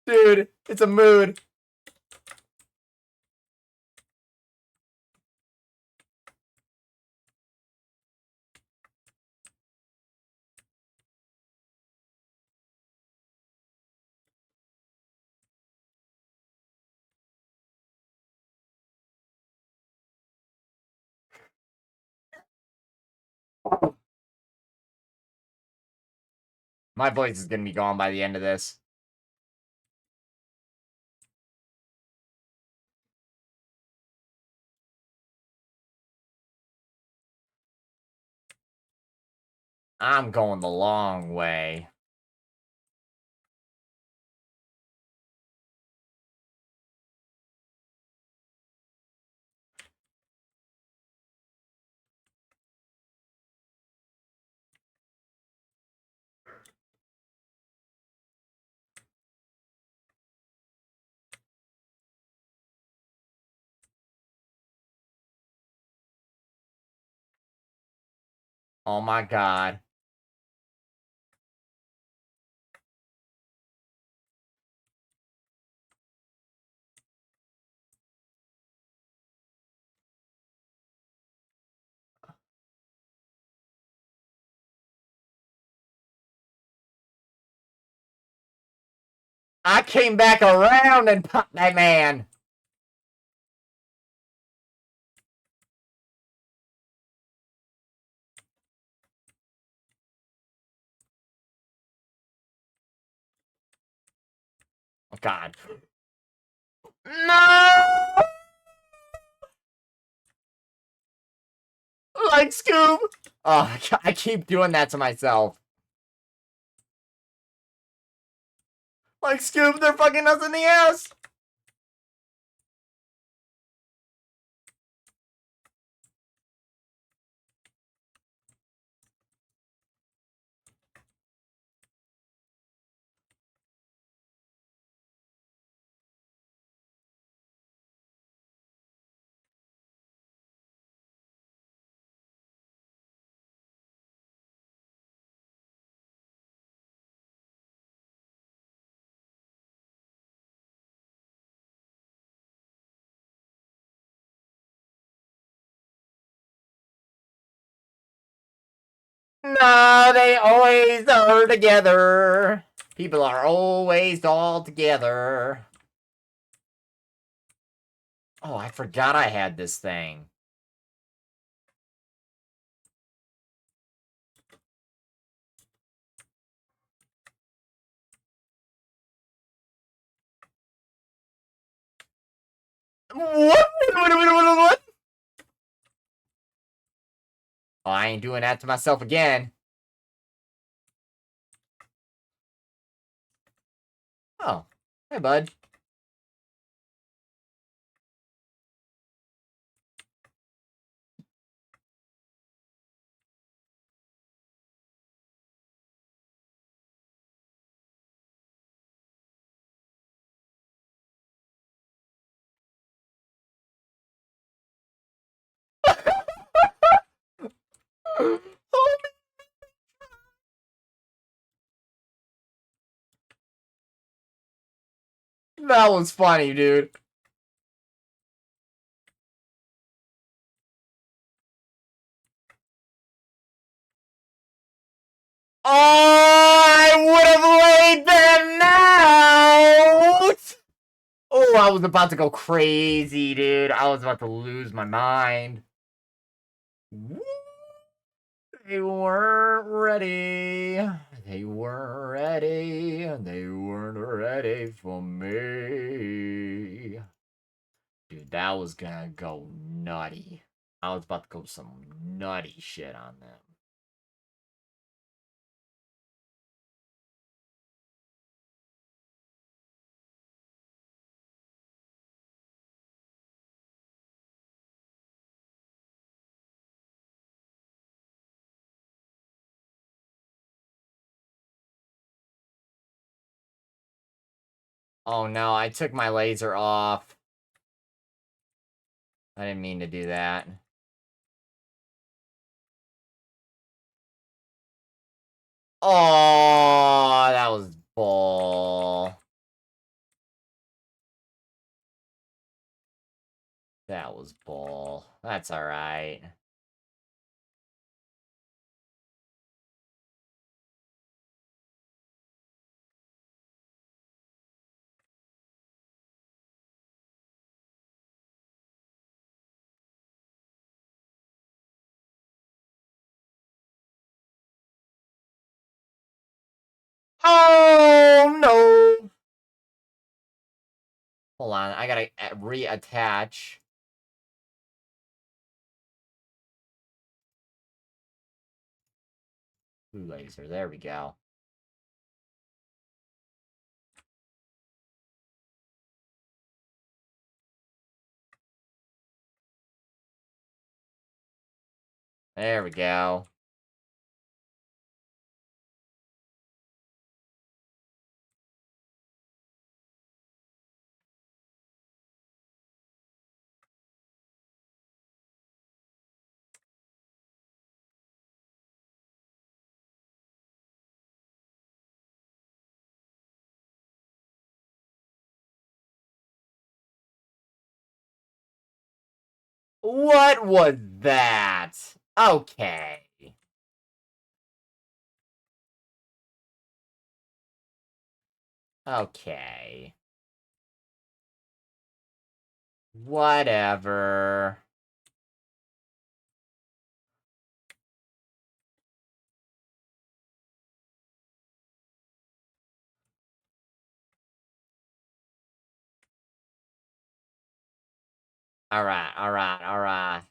Dude, it's a mood. My voice is gonna be gone by the end of this. I'm going the long way. Oh my god. I came back around and popped that man. Oh god. No! Like Scoob! Oh, I keep doing that to myself. Like Scoob, they're fucking us in the ass! No, they always are together. People are always all together. Oh, I forgot I had this thing. What? Oh, I ain't doing that to myself again. Oh, hey, bud. That was funny, dude. Oh, I would have laid them out! Oh, I was about to go crazy, dude. I was about to lose my mind. They weren't ready. They weren't ready. They weren't ready for me. Dude, that was gonna go nutty. I was about to go some nutty shit on them. Oh no, I took my laser off. I didn't mean to do that. Oh, that was bull. That was bull. That's alright. Oh no! Hold on, I gotta reattach. Blue laser, there we go. There we go. What was that? Okay. Okay. Whatever. Alright, alright, alright.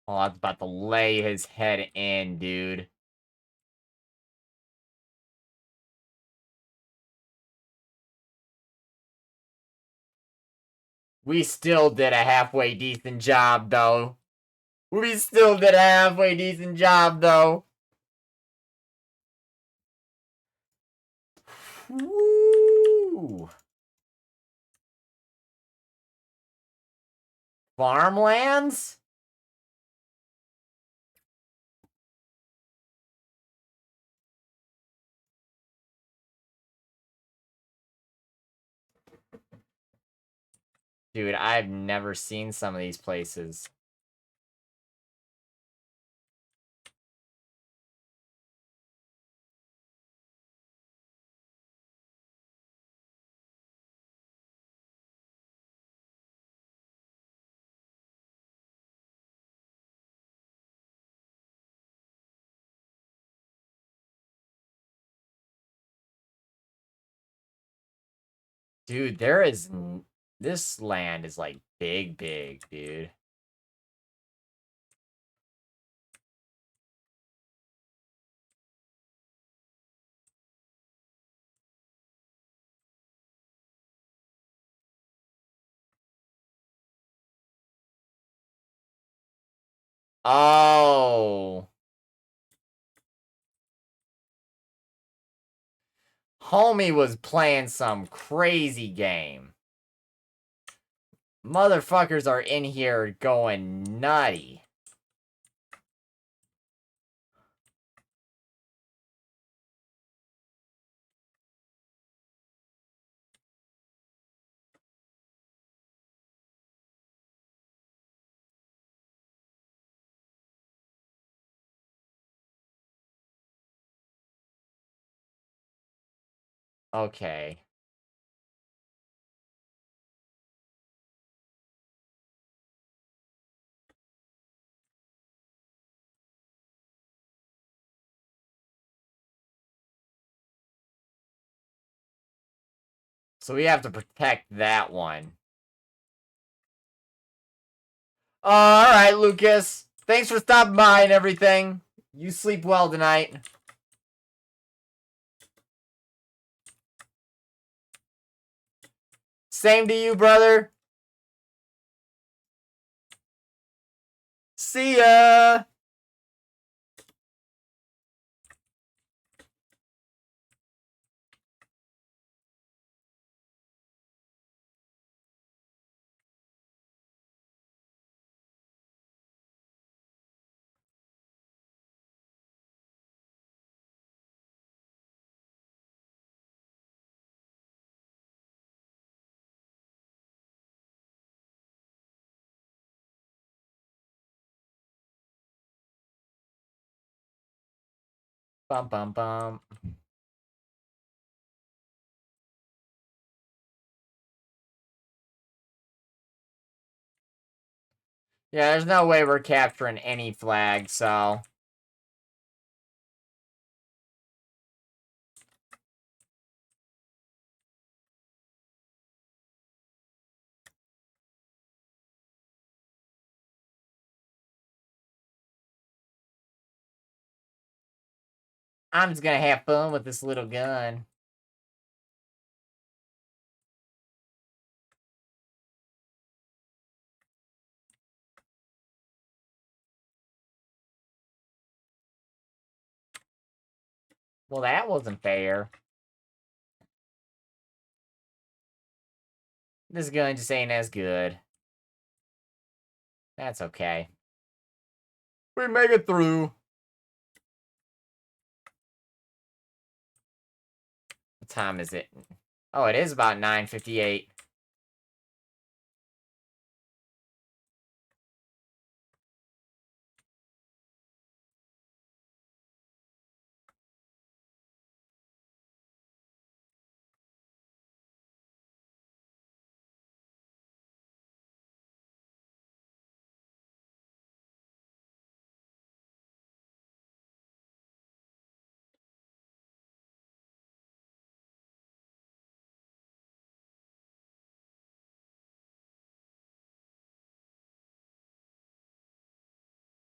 Oh, I was about to lay his head in, dude. We still did a halfway decent job, though. We still did a halfway decent job, though. Woo! Farmlands? Dude, I've never seen some of these places. Dude, this land is like big, dude. Oh. Homie was playing some crazy game. Motherfuckers are in here going nutty. Okay. So we have to protect that one. Alright, Lucas. Thanks for stopping by and everything. You sleep well tonight. Same to you, brother. See ya! Bum bum bum. Yeah, there's no way we're capturing any flag, so... I'm just gonna have fun with this little gun. Well, that wasn't fair. This gun just ain't as good. That's okay. We make it through. What time is it? Oh, it is about 9:58.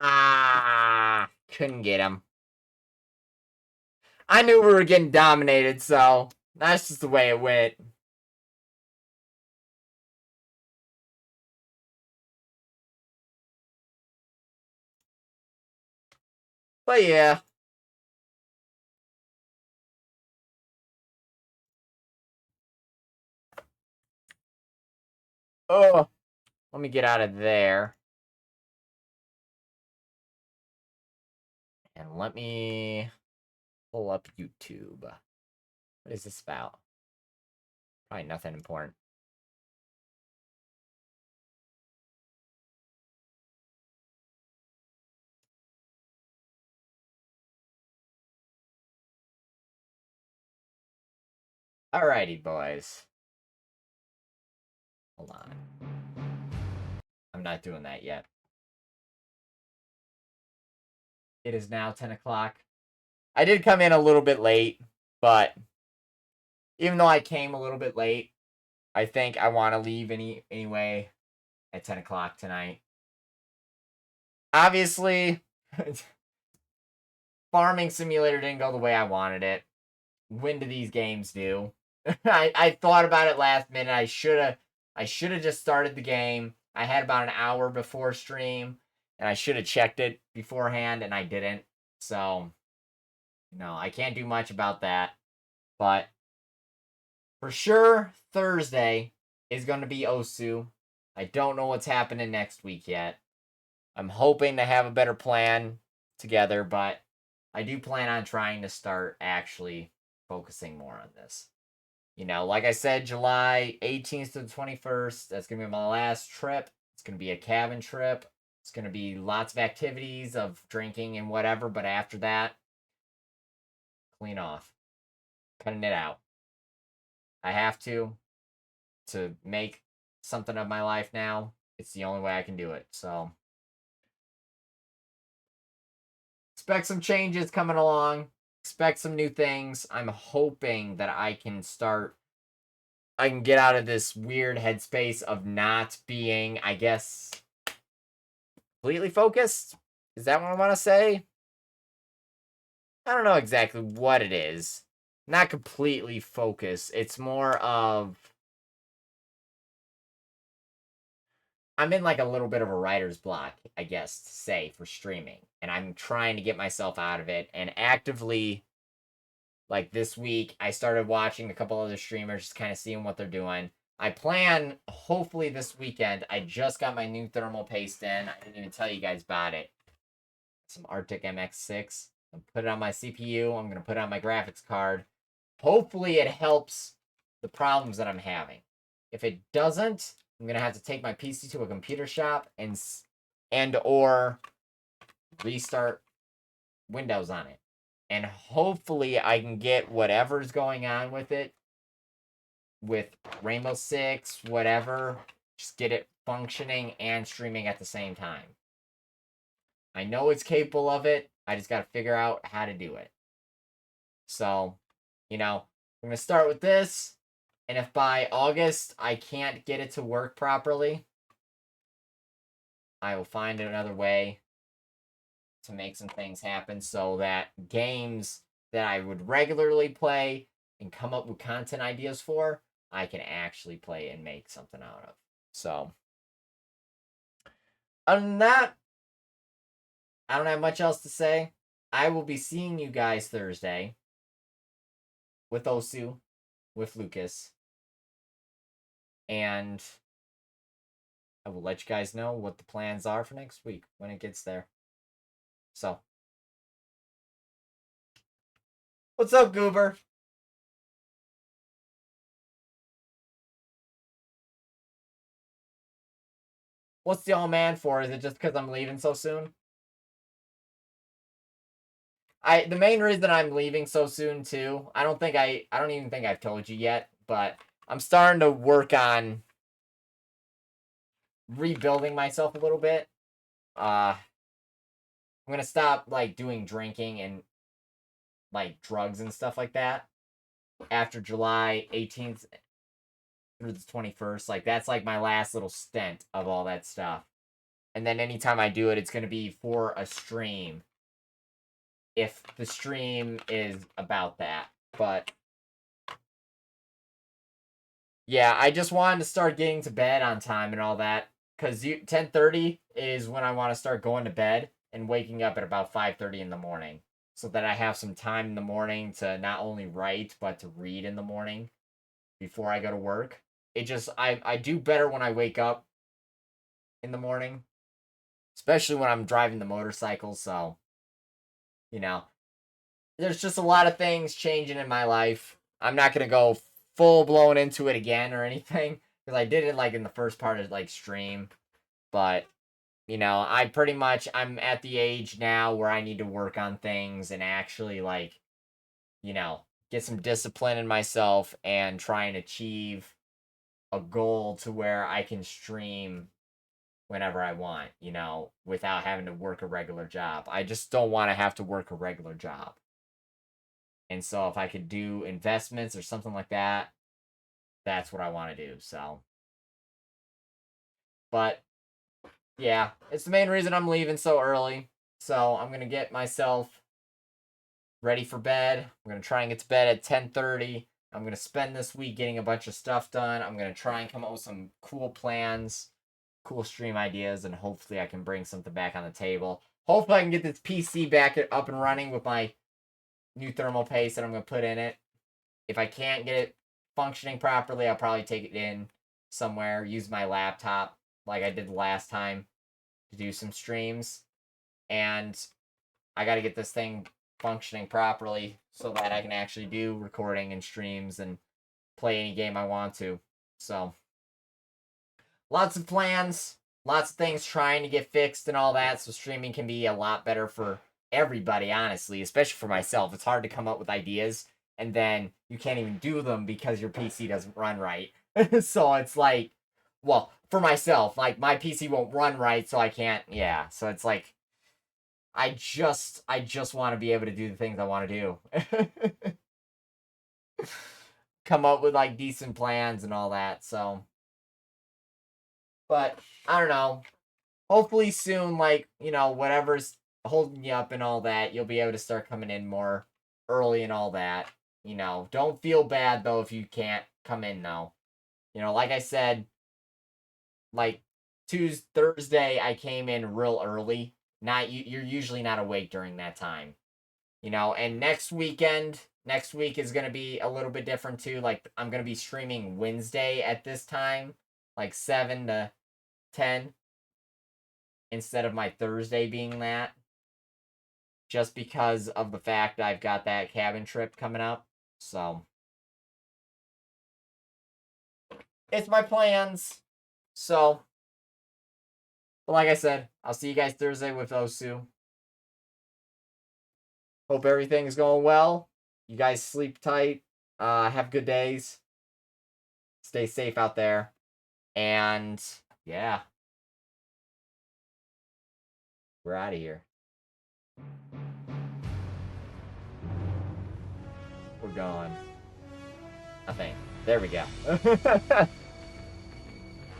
Ah, couldn't get him. I knew we were getting dominated, so that's just the way it went. But yeah. Oh, let me get out of there. And let me pull up YouTube. What is this about? Probably nothing important. Alrighty, boys. Hold on. I'm not doing that yet. It is now 10 o'clock. I did come in a little bit late, but even though I came a little bit late, I think I want to leave anyway at 10 o'clock tonight. Obviously, Farming Simulator didn't go the way I wanted it. When do these games do? I thought about it last minute. I should have just started the game. I had about an hour before stream, and I should have checked it beforehand, and I didn't. So, no, I can't do much about that. But for sure, Thursday is going to be Osu. I don't know what's happening next week yet. I'm hoping to have a better plan together, but I do plan on trying to start actually focusing more on this. You know, like I said, July 18th to the 21st, that's going to be my last trip. It's going to be a cabin trip. It's going to be lots of activities of drinking and whatever, but after that, clean off. Cutting it out. I have to make something of my life now. It's the only way I can do it. So expect some changes coming along. Expect some new things. I'm hoping that I can get out of this weird headspace of not being, I guess, completely focused. Is that what I want to say? I don't know exactly what it is. Not completely focused. It's more of I'm in like a little bit of a writer's block, I guess, to say, for streaming. And I'm trying to get myself out of it and actively, like this week, I started watching a couple other streamers, just kind of seeing what they're doing. I plan, hopefully this weekend, I just got my new thermal paste in. I didn't even tell you guys about it. Some Arctic MX6. I'm put it on my CPU. I'm going to put it on my graphics card. Hopefully it helps the problems that I'm having. If it doesn't, I'm going to have to take my PC to a computer shop and or restart Windows on it. And hopefully I can get whatever's going on with it, with Rainbow Six, whatever, just get it functioning and streaming at the same time. I know it's capable of it. I just got to figure out how to do it. So, you know, I'm going to start with this. And if by August I can't get it to work properly, I will find another way to make some things happen so that games that I would regularly play and come up with content ideas for, I can actually play and make something out of. So, other than that, I don't have much else to say. I will be seeing you guys Thursday. with Osu, with Lucas. And I will let you guys know what the plans are for next week when it gets there. So, what's up, Goober? What's the all man for? Is it just because I'm leaving so soon? The main reason I'm leaving so soon too, I don't even think I've told you yet, but I'm starting to work on rebuilding myself a little bit. I'm gonna stop like doing drinking and like drugs and stuff like that after July 18th through the 21st. Like that's like my last little stint of all that stuff. And then anytime I do it, it's gonna be for a stream. If the stream is about that. But yeah, I just wanted to start getting to bed on time and all that. Because 10:30 is when I want to start going to bed and waking up at about 5:30 in the morning. So that I have some time in the morning to not only write, but to read in the morning before I go to work. I do better when I wake up in the morning. Especially when I'm driving the motorcycle, so, you know. There's just a lot of things changing in my life. I'm not going to go full blown into it again or anything. Because I did it like in the first part of like stream. But, you know, I'm at the age now where I need to work on things and actually like, you know, get some discipline in myself and try and achieve a goal to where I can stream whenever I want, you know, without having to work a regular job. I just don't want to have to work a regular job. And so if I could do investments or something like that, that's what I want to do. So, but yeah, it's the main reason I'm leaving so early. So I'm going to get myself ready for bed. I'm going to try and get to bed at 10:30. I'm going to spend this week getting a bunch of stuff done. I'm going to try and come up with some cool plans, cool stream ideas, and hopefully I can bring something back on the table. Hopefully I can get this PC back up and running with my new thermal paste that I'm going to put in it. If I can't get it functioning properly, I'll probably take it in somewhere, use my laptop like I did last time to do some streams. And I got to get this thing functioning properly so that I can actually do recording and streams and play any game I want to. So, lots of plans, lots of things trying to get fixed and all that, so streaming can be a lot better for everybody, honestly, especially for myself. It's hard to come up with ideas, and then you can't even do them because your PC doesn't run right. So it's like, well, for myself, like, my PC won't run right, so I can't, yeah. So it's like, I just want to be able to do the things I want to do. Come up with, like, decent plans and all that, so. But, I don't know. Hopefully soon, like, you know, whatever's holding you up and all that, you'll be able to start coming in more early and all that. You know, don't feel bad, though, if you can't come in, though. You know, like I said, like, Thursday, I came in real early. You're usually not awake during that time. You know, and next week is going to be a little bit different, too. Like, I'm going to be streaming Wednesday at this time, like 7 to 10. Instead of my Thursday being that. Just because of the fact I've got that cabin trip coming up. So. It's my plans. So. But like I said, I'll see you guys Thursday with Osu. Hope everything's going well. You guys sleep tight. Have good days. Stay safe out there. And yeah. We're out of here. We're gone. I think. There we go.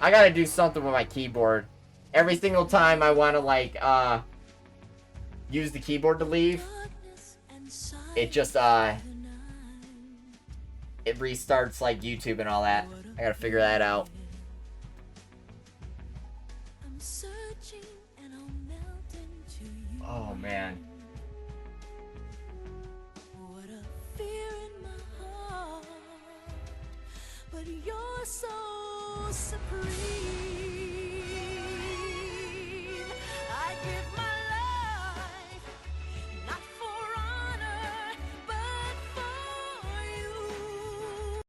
I gotta do something with my keyboard. Every single time I want to, like, use the keyboard to leave, it just, it restarts, like, YouTube and all that. I gotta figure that out. Oh, man. but you're so supreme. I give my life, not for honor, but for you.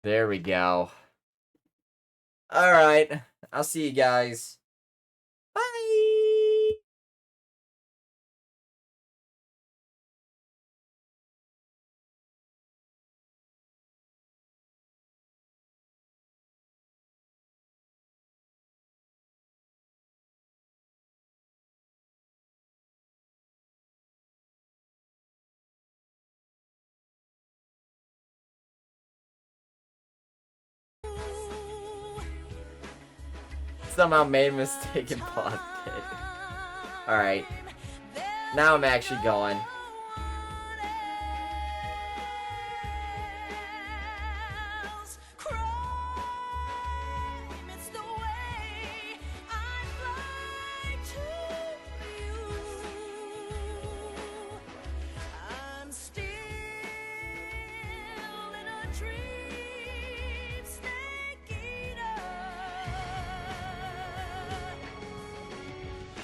There we go. Alright, I'll see you guys. Bye! Somehow made a mistake and paused it. Alright. Now I'm actually going.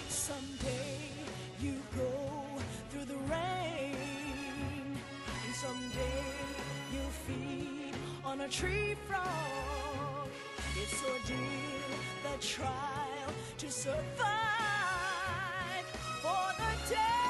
Someday you go through the rain, and someday you'll feed on a tree frog. It's ordeal, the trial to survive for the day.